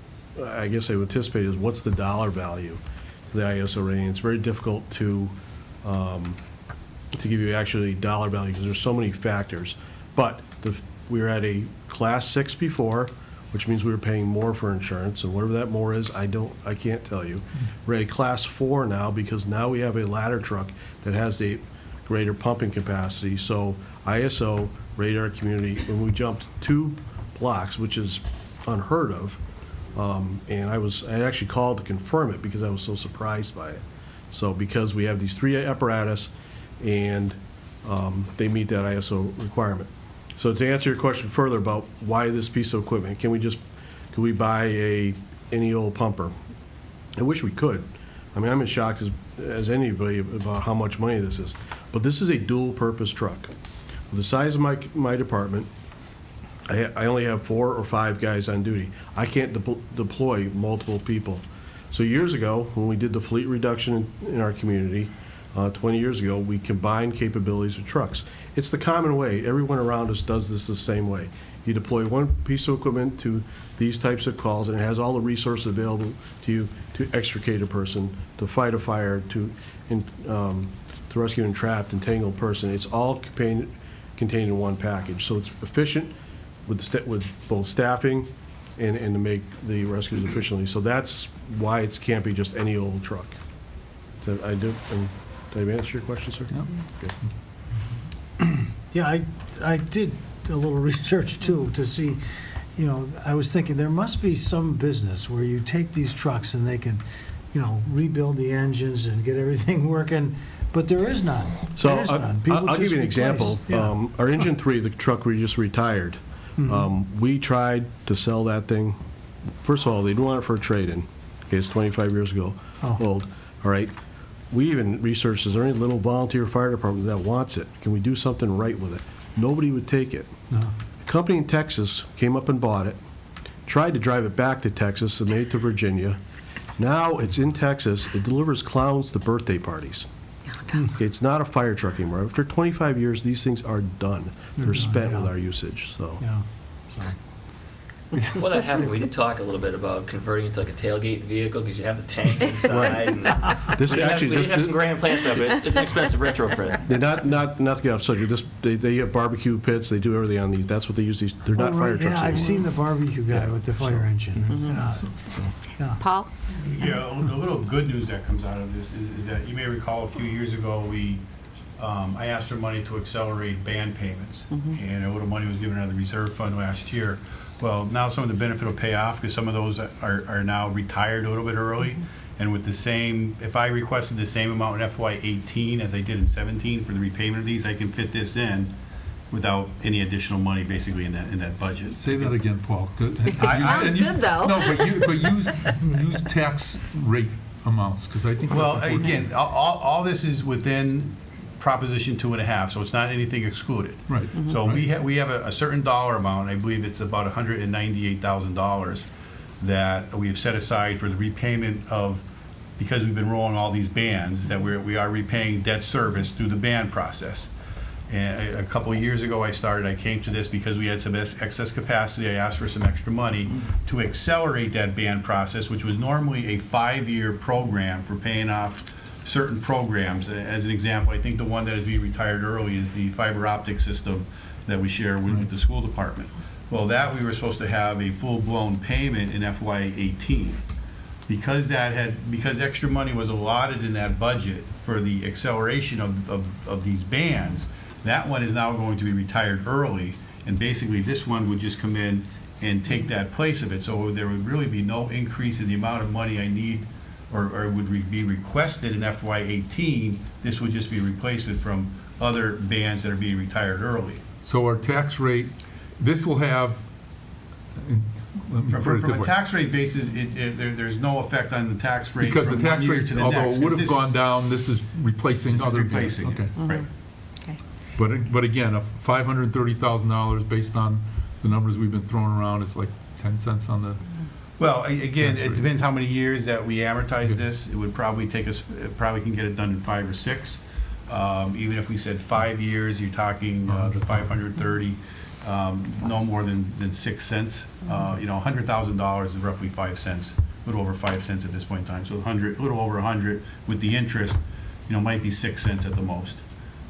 I guess I would anticipate, is what's the dollar value of the ISO rating? It's very difficult to give you actually dollar value because there's so many factors. But we were at a class 6 before, which means we were paying more for insurance, and whatever that more is, I can't tell you. We're at a class 4 now because now we have a ladder truck that has a greater pumping capacity. So ISO rated our community when we jumped 2 blocks, which is unheard of. And I actually called to confirm it because I was so surprised by it. So because we have these 3 apparatus and they meet that ISO requirement. So to answer your question further about why this piece of equipment, can we buy any old pumper? I wish we could. I mean, I'm as shocked as anybody about how much money this is. But this is a dual-purpose truck. With the size of my department, I only have 4 or 5 guys on duty. I can't deploy multiple people. So years ago, when we did the fleet reduction in our community, 20 years ago, we combined capabilities of trucks. It's the common way. Everyone around us does this the same way. You deploy one piece of equipment to these types of calls, and it has all the resources available to you to extricate a person, to fight a fire, to rescue an entrapped, entangled person. It's all contained in one package. So it's efficient with both staffing and to make the rescues efficiently. So that's why it can't be just any old truck. So did I answer your question, sir? Yeah. Okay. Yeah, I did a little research too to see, I was thinking there must be some business where you take these trucks and they can, rebuild the engines and get everything working, but there is none. So There is none. People I'll give just you an replace. example. Yeah. Our engine 3, the truck we just retired, we tried to sell that thing. First of all, they didn't want it for a trade-in. Okay, it's 25 years ago old. All right. We even researched, is there any little volunteer fire department that wants it? Can we do something right with it? Nobody would take it. No. A company in Texas came up and bought it, tried to drive it back to Texas and made it to Virginia. Now it's in Texas. It delivers clowns to birthday parties. Okay, it's not a fire truck anymore. After 25 years, these things are done. They're done, spent yeah. with our usage. So. Yeah. So. Well, that happened. We did talk a little bit about converting it to like a tailgate vehicle because you have the tank inside. And This we actually, have some grand plans of it. It's an expensive retrofit. They're not to get off subject. They have barbecue pits. They do everything on these. That's what they use these. They're not Oh, fire right, trucks yeah, I've anymore. seen the barbecue guy with the fire engine. Yeah. Paul? Yeah, the little good news that comes out of this is that you may recall a few years ago, I asked for money to accelerate band payments. And a little money was given out of the reserve fund last year. Well, now some of the benefit will pay off because some of those are now retired a little bit early. And with the same, if I requested the same amount in FY18 as I did in 17 for the repayment of these, I can fit this in without any additional money basically in that budget. Say that again, Paul. It sounds good, though. No, but use tax rate amounts, because I think that's Well, important. again, all this is within Proposition 2.5, so it's not anything excluded. Right. So Right. we have a certain dollar amount, I believe it's about $198,000 that we have set aside for the repayment of, because we've been rolling all these bands, that we are repaying debt service through the band process. And a couple of years ago I came to this because we had some excess capacity. I asked for some extra money to accelerate that band process, which was normally a 5-year program for paying off certain programs. As an example, I think the one that is being retired early is the fiber optic system that we share with the school department. Well, that we were supposed to have a full-blown payment in FY18. Because extra money was allotted in that budget for the acceleration of these bands, that one is now going to be retired early, and basically this one would just come in and take that place of it. So there would really be no increase in the amount of money I need or would be requested in FY18. This would just be replacement from other bands that are being retired early. So our tax rate, this will have, let me put it From a differently. tax rate basis, there's no effect on the tax rate Because the from tax one year rate, to the although next. it would have This- gone down, this is replacing This is other. replacing it. Okay. Right. Okay. But again, $530,000 based on the numbers we've been throwing around, is like 10 cents on the. Well, again, Tax it rate. depends how many years that we amortize this. It would probably take us, probably can get it done in 5 or 6. Even if we said 5 years, you're talking the 530, no more than 6 cents. $100,000 is roughly 5 cents, a little over 5 cents at this point in time. So a little over 100 with the interest, might be 6 cents at the most.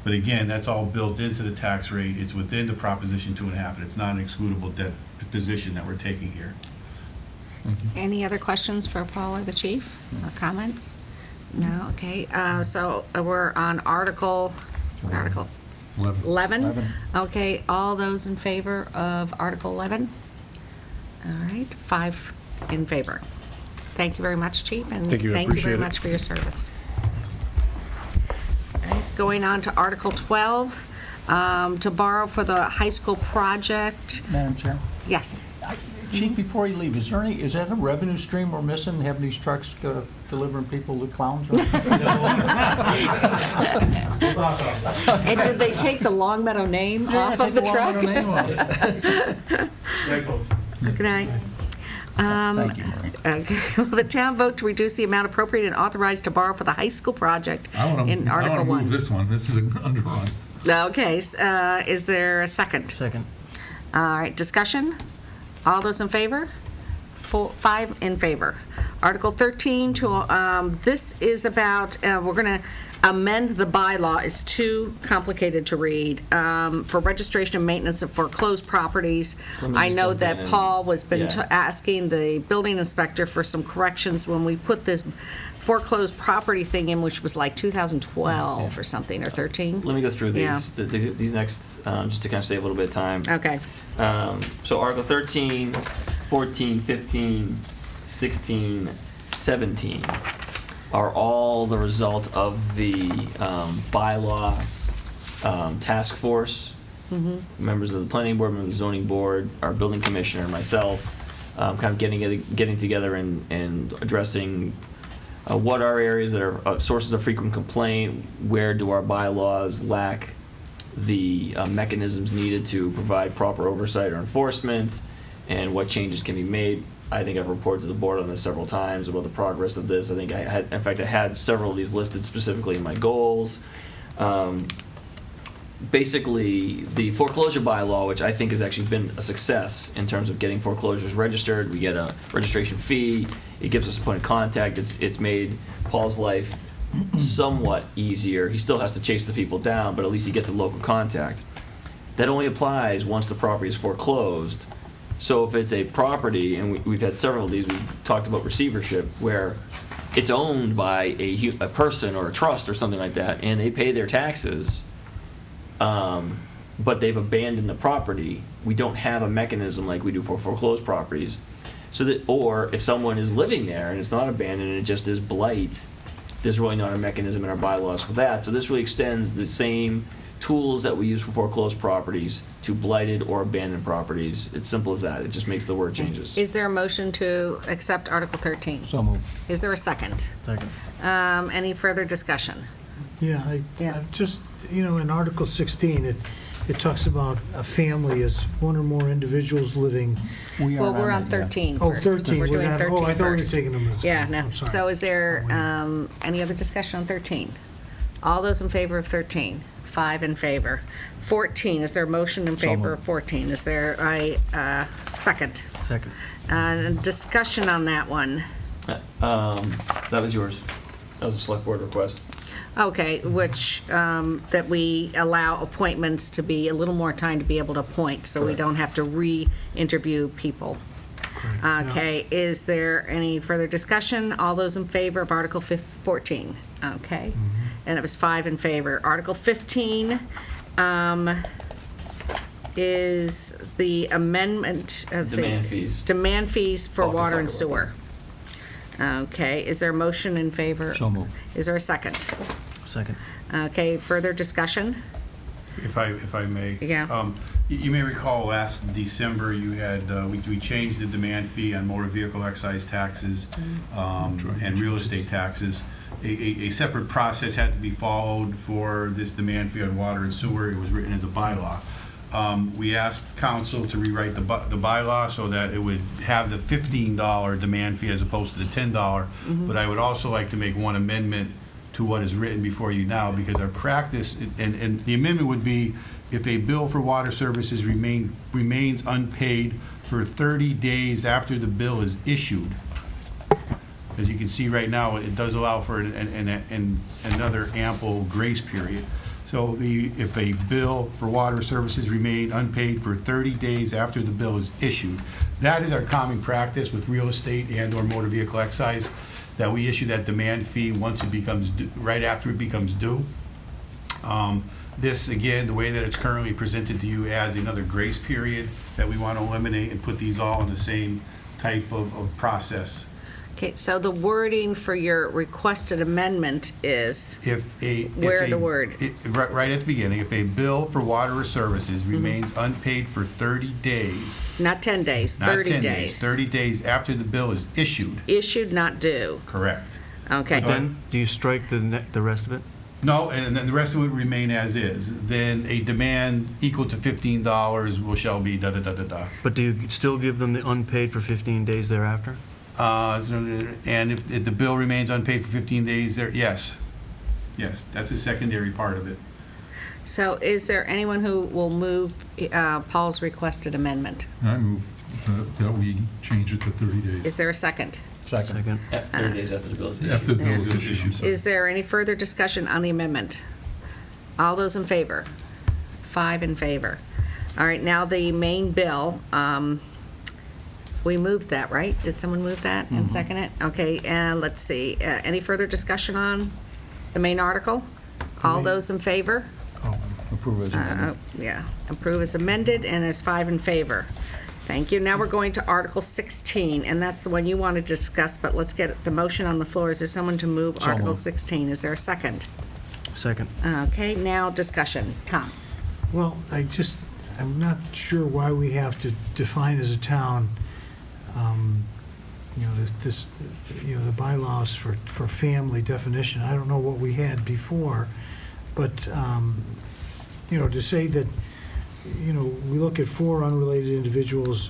But again, that's all built into the tax rate. It's within the Proposition 2.5, and it's not an excludable debt position that we're taking here. Any other questions for Paul or the chief, or comments? No, okay, so we're on Article 11? 11. Okay, all those in favor of Article 11? All right, 5 in favor. Thank you very much, Chief, and Thank you, I very appreciate it. much for your service. All right, going on to Article 12, to borrow for the high school project. Madam Chair? Yes. Chief, before you leave, is that a revenue stream we're missing, having these trucks go to delivering people to clowns? And did they take the Long Meadow name off of the truck? Good night. Thank you, Marie. Okay. Will the town vote to reduce the amount appropriated and authorized to borrow for the high school project in Article 1? move this one. This is an underrun. Okay, is there a second? Second. All right, discussion? All those in favor? 5 in favor. Article 13, this is about, we're going to amend the bylaw. It's too complicated to read. For registration and maintenance of foreclosed properties. Let me I just know jump that in. Paul was been Yeah. asking the building inspector for some corrections when we put this foreclosed property thing in, which was like 2012 or something, or 13. Let me go through these, Yeah. these next, just to kind of save a little bit of time. Okay. So Article 13, 14, 15, 16, 17 are all the result of the bylaw task force. Members of the planning board, members of the zoning board, our building commissioner, myself, kind of getting together and addressing what are areas that are sources of frequent complaint, where do our bylaws lack the mechanisms needed to provide proper oversight or enforcement, and what changes can be made. I think I've reported to the board on this several times about the progress of this. I think I had several of these listed specifically in my goals. Basically, the foreclosure bylaw, which I think has actually been a success in terms of getting foreclosures registered. We get a registration fee. It gives us a point of contact. It's made Paul's life somewhat easier. He still has to chase the people down, but at least he gets a local contact. That only applies once the property is foreclosed. So if it's a property, and we've had several of these, we've talked about receivership, where it's owned by a person or a trust or something like that, and they pay their taxes, but they've abandoned the property, we don't have a mechanism like we do for foreclosed properties. Or if someone is living there and it's not abandoned and it just is blight, there's really not a mechanism in our bylaws for that. So this really extends the same tools that we use for foreclosed properties to blighted or abandoned properties. It's simple as that. It just makes the word changes. Is there a motion to accept Article 13? So moved. Is there a second? Second. Any further discussion? Yeah, I just, in Article 16, it talks about a family as one or more individuals living. Well, we're on 13 Oh, first. 13. We're doing 13 Oh, I thought we were first. taking them as. Yeah, no. I'm sorry. So is there any other discussion on 13? All those in favor of 13? 5 in favor. 14, is there a motion in favor of 14? Is there a second? Second. Discussion on that one? That was yours. That was a select board request. Okay, which, that we allow appointments to be a little more time to be able to appoint, so we don't have to re-interview people. Okay, is there any further discussion? All those in favor of Article 14? Okay, and it was 5 in favor. Article 15, is the amendment, let's see. Demand fees. Demand fees for Paul can water talk and about sewer. Okay, is there a motion in favor? So moved. Is there a second? Second. Okay, further discussion? If I may. Yeah. You may recall last December, you had, we changed the demand fee on motor vehicle excise taxes and real estate taxes. A separate process had to be followed for this demand fee on water and sewer. It was written as a bylaw. We asked council to rewrite the bylaw so that it would have the $15 demand fee as opposed to the $10. But I would also like to make one amendment to what is written before you now, because our practice, and the amendment would be, if a bill for water services remains unpaid for 30 days after the bill is issued. As you can see right now, it does allow for another ample grace period. So if a bill for water services remain unpaid for 30 days after the bill is issued, that is our common practice with real estate and/or motor vehicle excise, that we issue that demand fee once it becomes due, right after it becomes due. This, again, the way that it's currently presented to you adds another grace period that we want to eliminate and put these all in the same type of process. Okay, so the wording for your requested amendment is, where the word? Right at the beginning, if a bill for water or services remains unpaid for 30 days. Not 10 days, Not 30 10 days. 30 days after the bill is issued. Issued, not due. Correct. Okay. But then, do you strike the rest of it? No, and then the rest of it would remain as is. Then a demand equal to $15 shall be da-da-da-da-da. But do you still give them the unpaid for 15 days thereafter? And if the bill remains unpaid for 15 days, yes. Yes, that's the secondary part of it. So is there anyone who will move Paul's requested amendment? I move that we change it to 30 days. Is there a second? Second. 30 days after the bill is issued. After the bill is issued, I'm sorry. Is there any further discussion on the amendment? All those in favor? 5 in favor. All right, now the main bill, we moved that, right? Did someone move that and second it? Okay, and let's see, any further discussion on the main article? All those in favor? Approve as amended. Yeah, approve as amended, and there's 5 in favor. Thank you. Now we're going to Article 16, and that's the one you want to discuss, but let's get the motion on the floor. Is there someone to move So Article moved. 16? Is there a second? Second. Okay, now discussion. Tom? Well, I'm not sure why we have to define as a town, the bylaws for family definition. I don't know what we had before, but, to say that, we look at 4 unrelated individuals,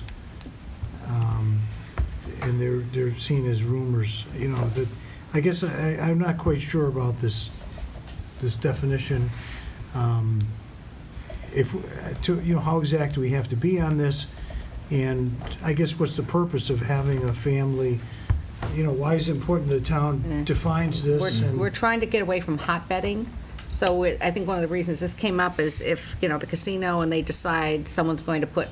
and they're seen as roomers, that, I guess I'm not quite sure about this definition. How exact do we have to be on this? And I guess what's the purpose of having a family? Why is it important the town defines this? We're trying to get away from hotbedding. So I think one of the reasons this came up is if, the casino and they decide someone's going to put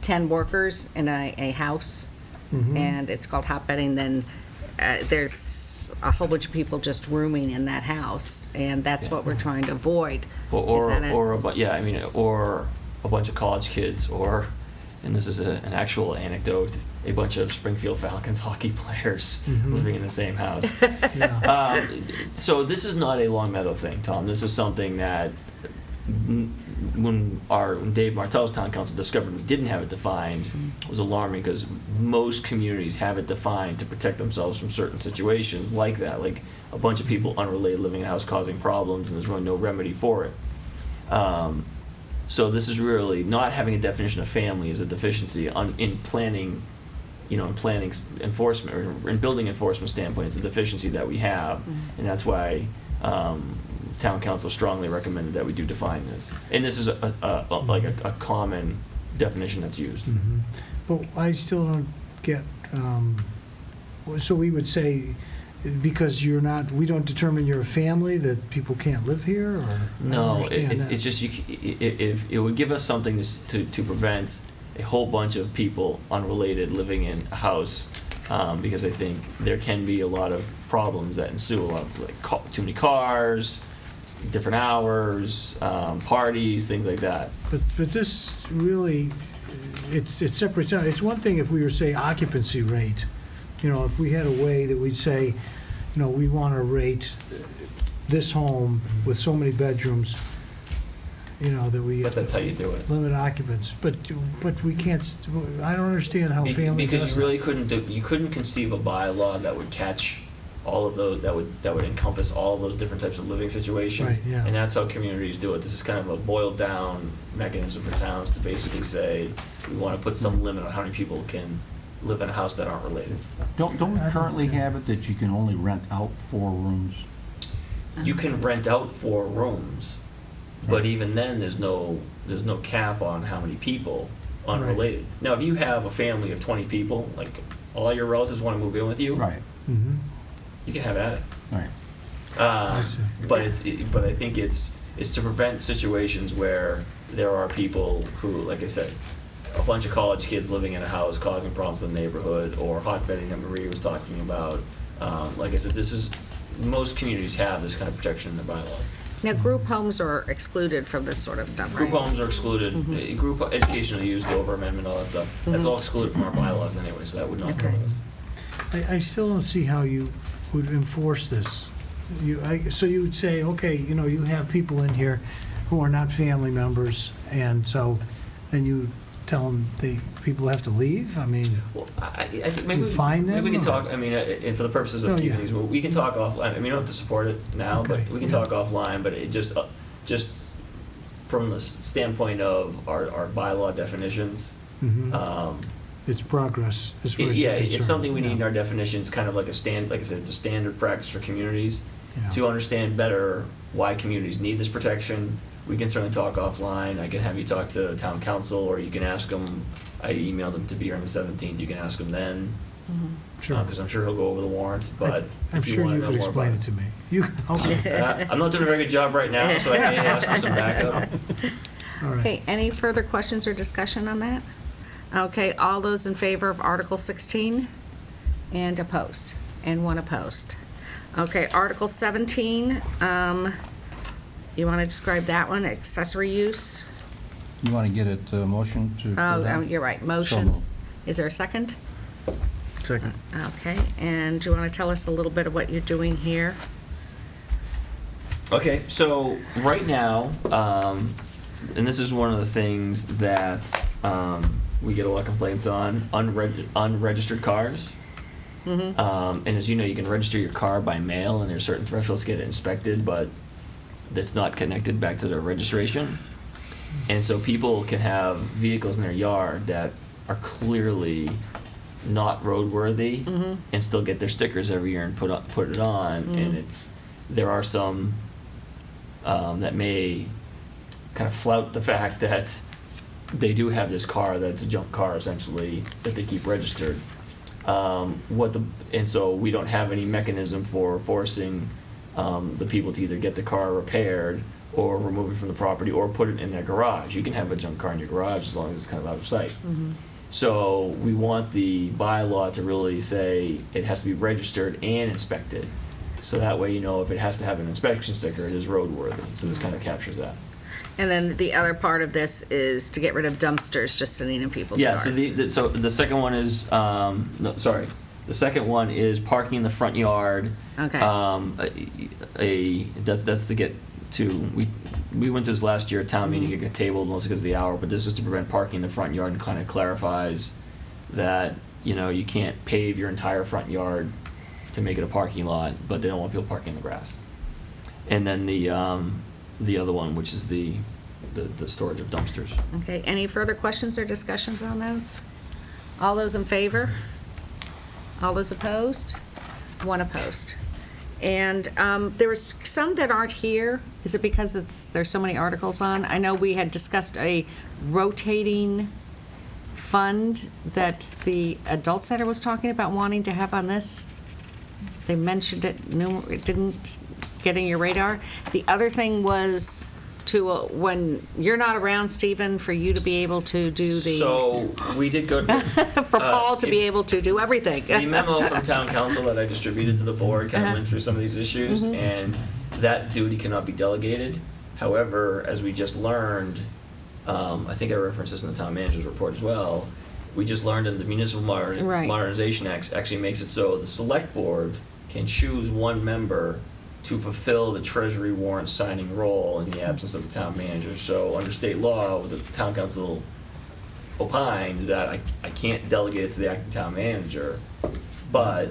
10 workers in a house, and it's called hotbedding, then there's a whole bunch of people just rooming in that house, and that's what we're trying to avoid. Or a bunch of college kids, or, and this is an actual anecdote, a bunch of Springfield Falcons hockey players living in the same house. So this is not a Long Meadow thing, Tom. This is something that when Dave Martell's town council discovered we didn't have it defined, was alarming, because most communities have it defined to protect themselves from certain situations like that, like a bunch of people unrelated living in a house causing problems, and there's really no remedy for it. So this is really, not having a definition of family is a deficiency in planning, in planning enforcement, or in building enforcement standpoint. It's a deficiency that we have, and that's why town council strongly recommended that we do define this. And this is a common definition that's used. But I still don't get, so we would say, because we don't determine you're a family, that people can't live here, or? No, it's just, if it would give us something to prevent a whole bunch of people unrelated living in a house, because I think there can be a lot of problems that ensue, like too many cars, different hours, parties, things like that. But this really, it separates out. It's one thing if we were, say, occupancy rate. If we had a way that we'd say, we want to rate this home with so many bedrooms, that we But that's how you do it. limit occupants. But we can't, I don't understand how family does Because you really you couldn't conceive a bylaw that would catch all of those, that would encompass all of those different types of living situations. Right, yeah. And that's how communities do it. This is kind of a boiled down mechanism for towns to basically say, we want to put some limit on how many people can live in a house that aren't related. Don't we currently have it that you can only rent out 4 rooms? You can rent out 4 rooms, but even then, there's no cap on how many people unrelated. Now, if you have a family of 20 people, like all your relatives want to move in with you, Right. Mm-hmm. you can have at it. Right. But I think it's to prevent situations where there are people who, like I said, a bunch of college kids living in a house causing problems in the neighborhood, or hotbedding that Maria was talking about. Like I said, most communities have this kind of protection in their bylaws. Now, group homes are excluded from this sort of stuff, right? Group homes are excluded. Group educational use, Dover Amendment, all that stuff. That's all excluded from our bylaws anyway, so that would not cover this. I still don't see how you would enforce this. So you would say, okay, you have people in here who are not family members, and so then you tell them people have to leave? I mean, Well, I think maybe you find them, maybe we can or- talk. I mean, and for the purposes of Oh, keeping yeah. these, we can talk offline. I mean, you don't have to support it now, Okay, but we can yeah. talk offline. But it just from the standpoint of our bylaw definitions. Mhm. It's progress as far as Yeah, you're it's concerned. something we need in Yeah. our definitions, kind of like a like I said, it's a standard practice for communities Yeah. to understand better why communities need this protection. We can certainly talk offline. I can have you talk to town council, or you can ask them. I emailed him to be here on the 17th. You can ask him then, Sure. because I'm sure he'll go over the warrant. But I'm if you sure want you to could know more explain about it to me. You, okay. I'm not doing a very good job right now, so I may ask for some backup. All right. Okay, any further questions or discussion on that? Okay, all those in favor of Article 16? And opposed? And 1 opposed. Okay, Article 17, you want to describe that one, accessory use? You want to get it, motion to? Oh, you're right, So motion. moved. Is there a second? Second. Okay, and do you want to tell us a little bit of what you're doing here? Okay, so right now, and this is one of the things that we get a lot of complaints on, unregistered cars. And as you know, you can register your car by mail, and there's certain thresholds to get it inspected, but that's not connected back to their registration. And so people can have vehicles in their yard that are clearly not roadworthy and still get their stickers every year and put it on. And there are some that may kind of flout the fact that they do have this car that's a junk car essentially that they keep registered. And so we don't have any mechanism for forcing the people to either get the car repaired or remove it from the property or put it in their garage. You can have a junk car in your garage as long as it's kind of out of sight. So we want the bylaw to really say it has to be registered and inspected. So that way, if it has to have an inspection sticker, it is roadworthy. So this kind of captures that. And then the other part of this is to get rid of dumpsters just sitting in people's Yeah, yards. so the second one is, the second one is parking in the front yard. Okay. That's to get to, we went to this last year at town meeting, it got tabled mostly because of the hour, but this is to prevent parking in the front yard and kind of clarifies that, you can't pave your entire front yard to make it a parking lot, but they don't want people parking in the grass. And then the other one, which is the storage of dumpsters. Okay, any further questions or discussions on those? All those in favor? All those opposed? 1 opposed. And there was some that aren't here. Is it because there's so many articles on? I know we had discussed a rotating fund that the Adult Center was talking about wanting to have on this. They mentioned it, it didn't get in your radar. The other thing was to, when you're not around, Stephen, for you to be able to do the... So we did go to... for Paul to be able to do everything. The memo from town council that I distributed to the board kind of went through some of these issues, and that duty cannot be delegated. However, as we just learned, I think I referenced this in the town manager's report as well, we just learned that the Municipal Right. Modernization Act actually makes it so the select board can choose one member to fulfill the treasury warrant signing role in the absence of the town manager. So under state law, what the town council opined is that I can't delegate it to the acting town manager, but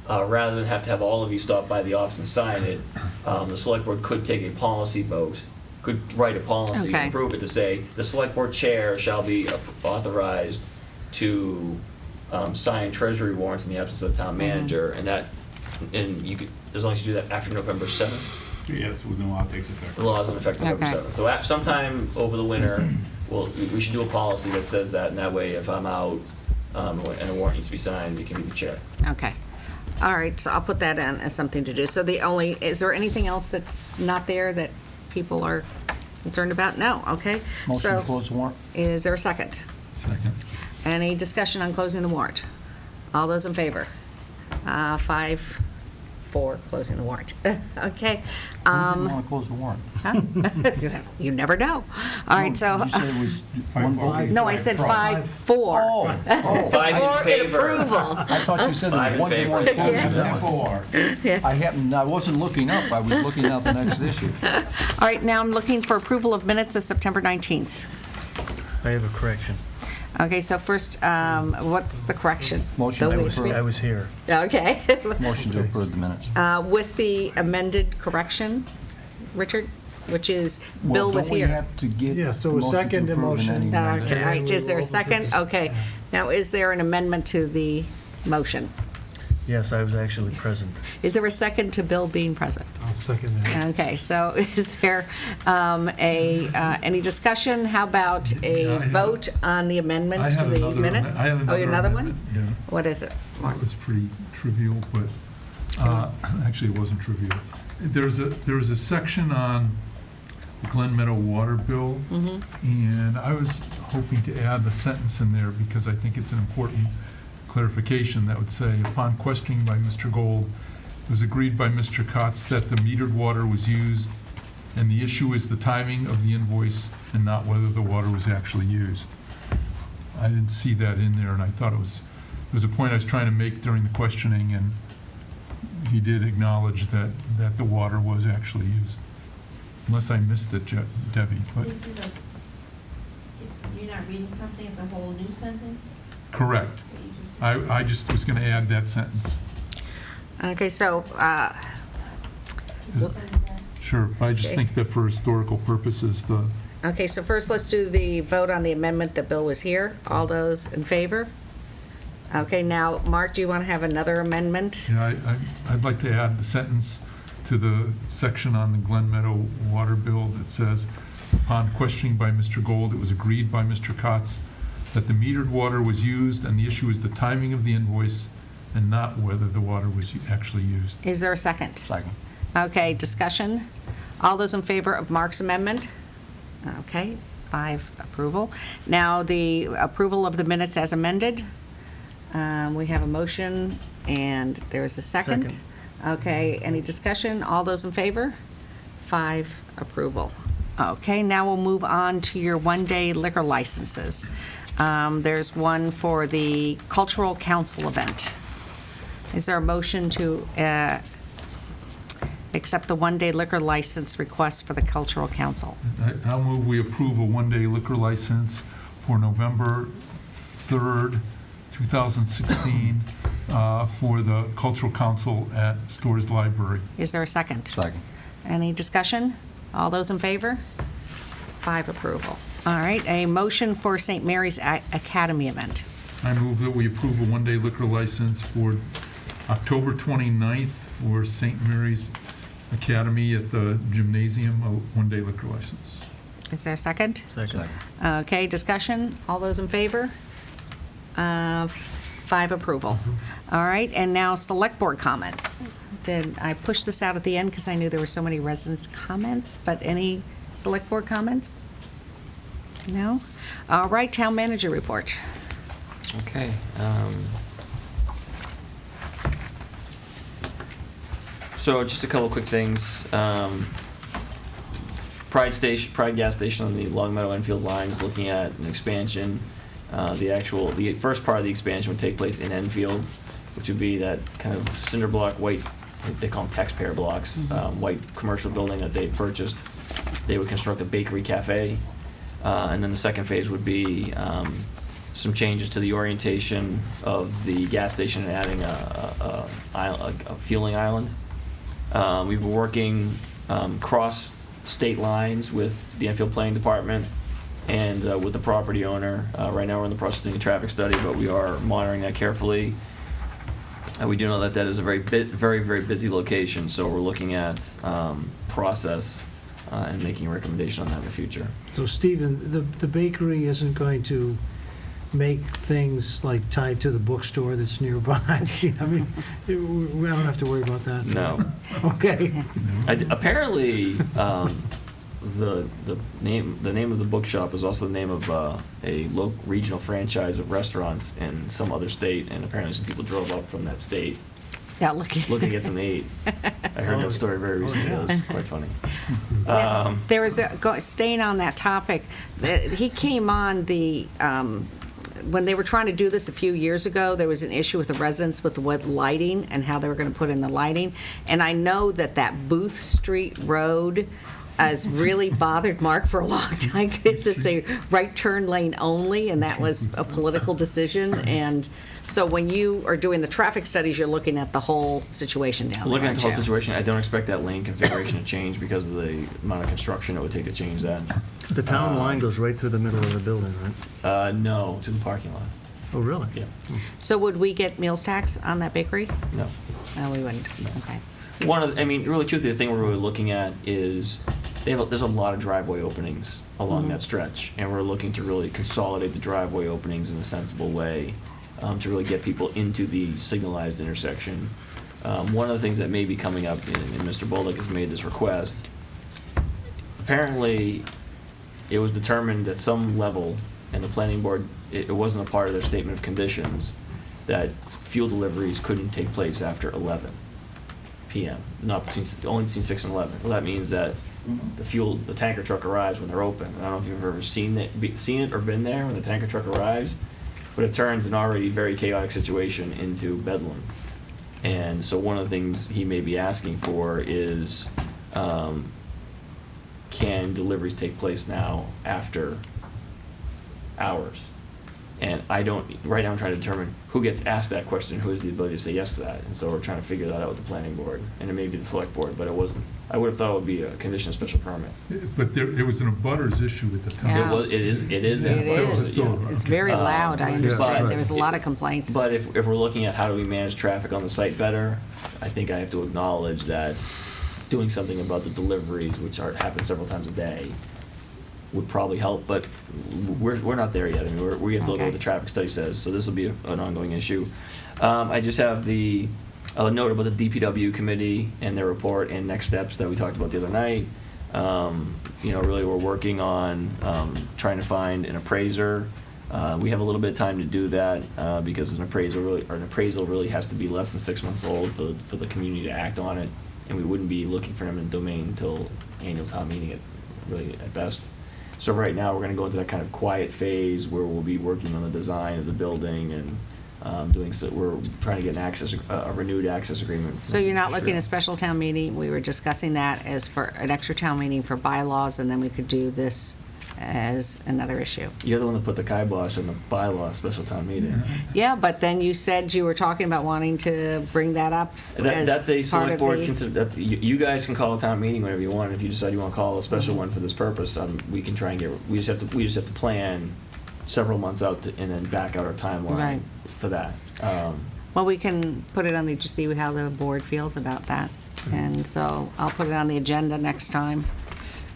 rather than have to have all of you stop by the office and sign it, the select board could take a policy vote, could write a policy Okay. and approve it to say, the select board chair shall be authorized to sign treasury warrants in the absence of the town manager, and you could, as long as you do that after November 7th. Yes, when the law takes effect. The law is in effect November Okay. 7th. So sometime over the winter, we should do a policy that says that, and that way if I'm out and a warrant needs to be signed, it can be the chair. Okay. All right, so I'll put that in as something to do. So is there anything else that's not there that people are concerned about? No, okay. Motion So to close the warrant? is there a second? Second. Any discussion on closing the warrant? All those in favor? 5-4, closing the warrant. Okay. Who didn't want to close the warrant? Huh? You never know. All right, so. You said it was one vote? No, I said 5-4. Oh, oh. Five in Or in favor. approval. I thought you said Five it in was 1 to 1 favor. closing. I wasn't looking up, I was looking at the next issue. All right, now I'm looking for approval of minutes of September 19th. I have a correction. Okay, so first, what's the correction? Motion Bill, to we- approve. I was here. Okay. Motion to approve the minutes. With the amended correction, Richard, which is, Well, Bill was don't we here. have to get Yeah, so a motion to second approve and motion. any amendment? Okay, all right, is there a second? Okay. Now, is there an amendment to the motion? Yes, I was actually present. Is there a second to Bill being present? I'll second that. Okay, so is there any discussion? How about Yeah, I a have- vote on the amendment I to have the another minutes? I have Oh, another one? amendment, yeah. What is it, Mark? It was pretty trivial, but, actually, it wasn't trivial. There was a section on the Glen Meadow water bill, and I was hoping to add a sentence in there because I think it's an important clarification that would say, upon questioning by Mr. Gold, it was agreed by Mr. Kotz that the metered water was used, and the issue is the timing of the invoice and not whether the water was actually used. I didn't see that in there, and I thought it was a point I was trying to make during the questioning, and he did acknowledge that the water was actually used. Unless I missed it, Debbie, but, This is you're not reading something, it's a whole new sentence? correct. that you just- I just was gonna add that sentence. Okay, so, Is- Sure, but I just Okay. think that for historical purposes, okay, so first let's do the vote on the amendment that Bill was here. All those in favor? Okay, now, Mark, do you want to have another amendment? yeah, I'd like to add the sentence to the section on the Glen Meadow water bill that says, upon questioning by Mr. Gold, it was agreed by Mr. Kotz that the metered water was used, and the issue is the timing of the invoice and not whether the water was actually used. Is there a second? Second. Okay, discussion? All those in favor of Mark's amendment? Okay, 5 approval. Now, the approval of the minutes as amended. We have a motion, and there is a second. Second. Okay, any discussion? All those in favor? 5 approval. Okay, now we'll move on to your one-day liquor licenses. There's one for the Cultural Council event. Is there a motion to accept the one-day liquor license request for the Cultural Council? I'll move we approve a one-day liquor license for November 3rd, 2016, for the Cultural Council at Storrs Library. Is there a second? Second. Any discussion? All those in favor? 5 approval. All right, a motion for St. Mary's Academy event. I move that we approve a one-day liquor license for October 29th for St. Mary's Academy at the gymnasium, a one-day liquor license. Is there a second? Second. Okay, discussion? All those in favor? 5 approval. All right, and now Select Board comments. Did I push this out at the end because I knew there were so many residents' comments, but any Select Board comments? No? All right, Town Manager report. So just a couple quick things. Pride gas station on the Longmeadow Enfield line is looking at an expansion. The first part of the expansion would take place in Enfield, which would be that kind of cinder block white, they call them taxpayer blocks, white commercial building that they purchased. They would construct a bakery cafe. And then the second phase would be some changes to the orientation of the gas station and adding a fueling island. We've been working cross state lines with the Enfield Planning Department and with the property owner. Right now we're in the process of doing a traffic study, but we are monitoring that carefully. We do know that that is a very, very busy location, so we're looking at process and making a recommendation on that in the future. So Stephen, the bakery isn't going to make things like tied to the bookstore that's nearby? I mean, we don't have to worry about that. No. Okay. Apparently, the name of the bookshop is also the name of a local regional franchise of restaurants in some other state, and apparently some people drove up from that state Yeah, looking to get something to eat. I heard that story very recently. It was quite funny. There was staying on that topic, he came on the, when they were trying to do this a few years ago, there was an issue with the residents with the lighting and how they were going to put in the lighting. And I know that Booth Street Road has really bothered Mark for a long time because it's a right turn lane only, and that was a political decision. And so when you are doing the traffic studies, you're looking at the whole situation down there, Looking at the whole aren't you? situation, I don't expect that lane configuration to change because of the amount of construction it would take to change that. The town line goes right through the middle of the building, right? No, to the parking lot. Oh, really? Yeah. So would we get meals tax on that bakery? No. No, we wouldn't. Okay. Really, truthfully, the thing we're really looking at is there's a lot of driveway openings along that stretch, and we're looking to really consolidate the driveway openings in a sensible way to really get people into the signalized intersection. One of the things that may be coming up, and Mr. Bolduc has made this request, apparently it was determined at some level, and the planning board, it wasn't a part of their statement of conditions, that fuel deliveries couldn't take place after 11 p.m., only between 6 and 11. Well, that means that the tanker truck arrives when they're open. I don't know if you've ever seen it or been there when the tanker truck arrives, but it turns an already very chaotic situation into bedlam. And so one of the things he may be asking for is, can deliveries take place now after hours? And right now I'm trying to determine who gets asked that question, who has the ability to say yes to that. And so we're trying to figure that out with the planning board, and it may be the select board, but it wasn't. I would have thought it would be a condition of special permit. But it was an abutters issue at the time. Yeah. It is. It is. It's very loud, I understand. There was a lot of complaints. But if we're looking at how do we manage traffic on the site better, I think I have to acknowledge that doing something about the deliveries, which happen several times a day, would probably help, but we're not there yet. I mean, we have to look at what the traffic study says, so this will be an ongoing issue. I just have a note about the DPW committee and their report and next steps that we talked about the other night. Really we're working on trying to find an appraiser. We have a little bit of time to do that because an appraisal really has to be less than 6 months old for the community to act on it, and we wouldn't be looking for them in the domain until annual town meeting at best. So right now, we're going to go into that kind of quiet phase where we'll be working on the design of the building and we're trying to get a renewed access agreement. So you're not looking at a special town meeting? We were discussing that as for an extra town meeting for bylaws, and then we could do this as another issue. You're the one that put the kibosh on the bylaw special town meeting. Yeah, but then you said you were talking about wanting to bring that up as That's a part of select board the... you guys can call a town meeting whenever you want. If you decide you want to call a special one for this purpose, we can try and we just have to plan several months out and then back out our timeline for that. Well, we can put it on just see how the board feels about that. And so I'll put it on the agenda next time.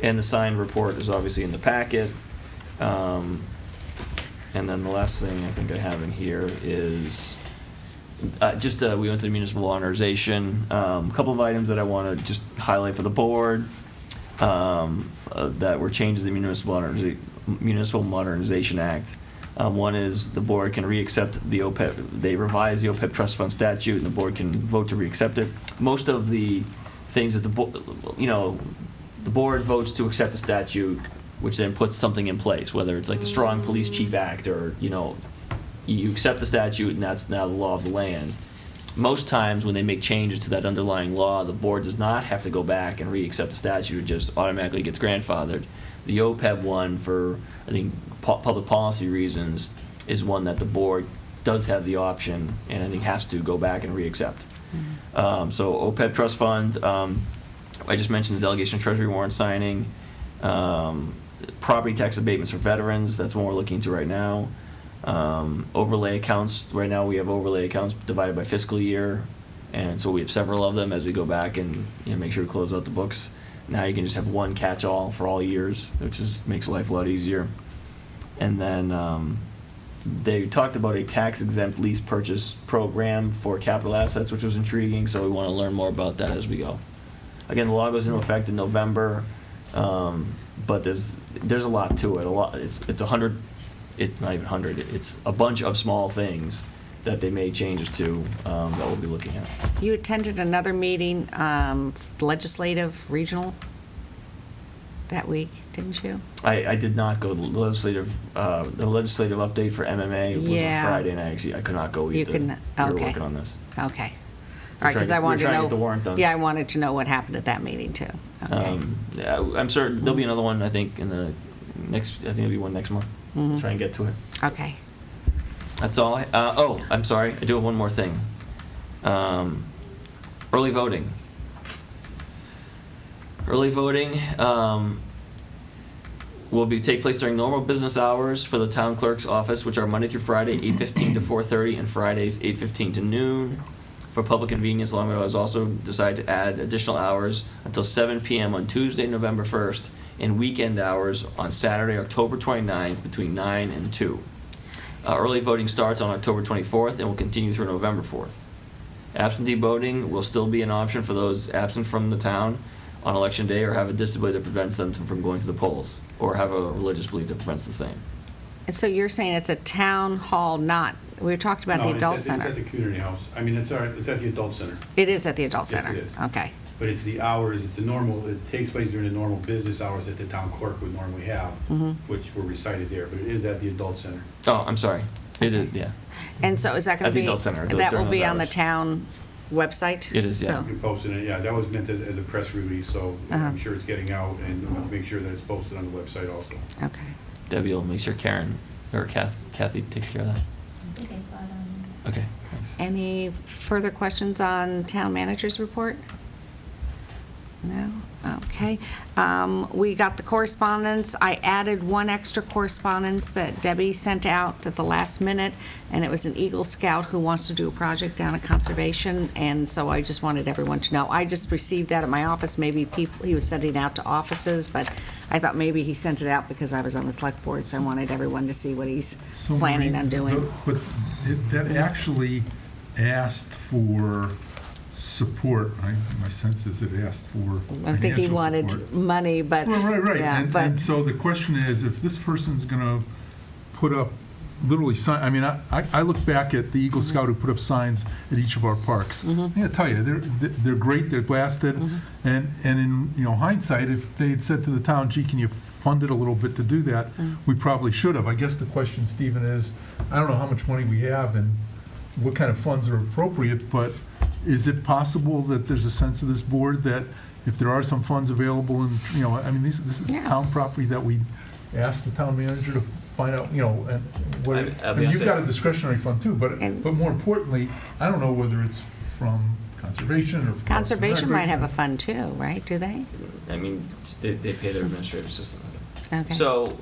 And the signed report is obviously in the packet. And then the last thing I think I have in here is we went to the municipal modernization. A couple of items that I want to just highlight for the board that were changes to the Municipal Modernization Act. One is the board can reaccept the OPEB. They revise the OPEB trust fund statute, and the board can vote to reaccept it. Most of the things that the board votes to accept the statute, which then puts something in place, whether it's like the Strong Police Chief Act, or you accept the statute and that's now the law of the land. Most times when they make changes to that underlying law, the board does not have to go back and re-accept the statute. It just automatically gets grandfathered. The OPEB one, for I think public policy reasons, is one that the board does have the option, and I think has to go back and re-accept. So OPEB trust fund, I just mentioned the delegation of treasury warrant signing, property tax abatements for veterans, that's one we're looking into right now. Overlay accounts, right now we have overlay accounts divided by fiscal year, and so we have several of them as we go back and make sure we close out the books. Now you can just have one catch-all for all years, which makes life a lot easier. And then they talked about a tax-exempt lease purchase program for capital assets, which was intriguing, so we want to learn more about that as we go. Again, the law goes into effect in November, but there's a lot to it. It's 100. It's not even 100. It's a bunch of small things that they made changes to that we'll be looking at. You attended another meeting, legislative, regional, that week, didn't you? I did not go to the legislative update for MMA. It was on Friday, and I could not go either. We were working on this. Okay. All right, because I wanted to know. Get the warrant done. Yeah, I wanted to know what happened at that meeting too. Okay. I'm certain there'll be another one. I think I think there'll be one next month. Try and get to it. Okay. That's all. I'm sorry. I do have one more thing. Early voting. Early voting will take place during normal business hours for the town clerk's office, which are Monday through Friday, 8:15 to 4:30, and Fridays, 8:15 to noon. For public convenience, Long Meadow has also decided to add additional hours until 7 p.m. on Tuesday, November 1st, and weekend hours on Saturday, October 29th, between 9 and 2. Early voting starts on October 24th and will continue through November 4th. Absentee voting will still be an option for those absent from the town on election day, or have a disability that prevents them from going to the polls, or have a religious belief that prevents the same. And so you're saying it's a town hall, we talked about the adult center. It's at the community house. I mean, it's at the adult center. It is at the adult center? Yes, it is. Okay. But it's the hours, it takes place during the normal business hours that the town clerk would normally have, which were recited there, but it is at the adult center. Oh, I'm sorry. It is, yeah. And so is that going to be? At the adult center. That will be on the hours. town website? It is, yeah. So- We posted it, yeah, that was meant as a press release, so I'm sure it's getting out, and we'll make sure that it's posted on the website also. Okay. Debbie will make sure Karen, or Kathy takes care of that. I think I saw it on. Okay, thanks. Any further questions on town manager's report? No? Okay. We got the correspondence. I added one extra correspondence that Debbie sent out at the last minute, and it was an Eagle Scout who wants to do a project down at Conservation, and so I just wanted everyone to know. I just received that at my office. Maybe he was sending it out to offices, but I thought maybe he sent it out because I was on the select board, so I wanted everyone to see what he's planning on doing. But that actually asked for support. My sense is it asked for I think he financial wanted support. money, but. Right. Yeah, And so the question is, if this person's going to put up literally sign, I mean, I look back at the Eagle Scout who put up signs at each of our parks. I gotta tell you, they're great, they're blasted, and in hindsight, if they had said to the town, gee, can you fund it a little bit to do that, we probably should have. I guess the question, Stephen, is, I don't know how much money we have and what kind of funds are appropriate, but is it possible that there's a sense of this board that if there are some funds available, and I mean, this is town property that we asked the town manager to find out, and what. I mean, you've got a discretionary fund too, but more importantly, I don't know whether it's from conservation or. Conservation might have a fund too, right? Do they? I mean, they pay their administrative system. Okay. So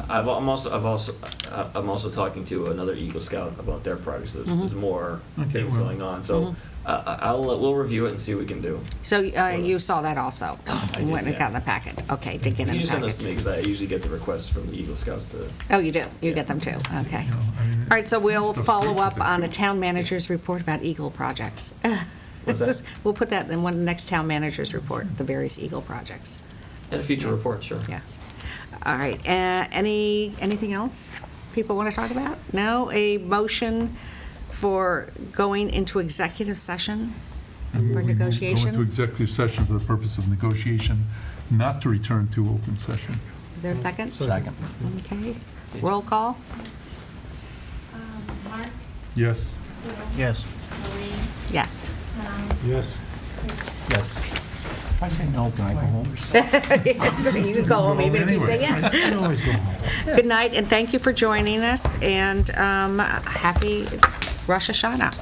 I'm also talking to another Eagle Scout about their projects. There's more things going on. So we'll review it and see what we can do. So you saw that also? I did, When it got in the packet? Okay, did get in the packet. You just send those to me because I usually get the requests from the Eagle Scouts to. Oh, you do? You get them too? Okay. All right, so we'll follow up on a town manager's report about Eagle projects. What's that? We'll put that in the next town manager's report, the various Eagle projects. And a future report, sure. Yeah. All right, anything else, people want to talk about? No? A motion for going into executive session for Go into negotiation? executive session for the purpose of negotiation, not to return to open session. Is there a second? Second. Okay. Roll call? Mark, Yes. Bill, Yes. Maureen, Yes. Tom, Yes. Yes. If I say no, can I go home? You can go home even if you say yes. You can always go home. Good night, and thank you for joining us, and happy Rosh Hashanah.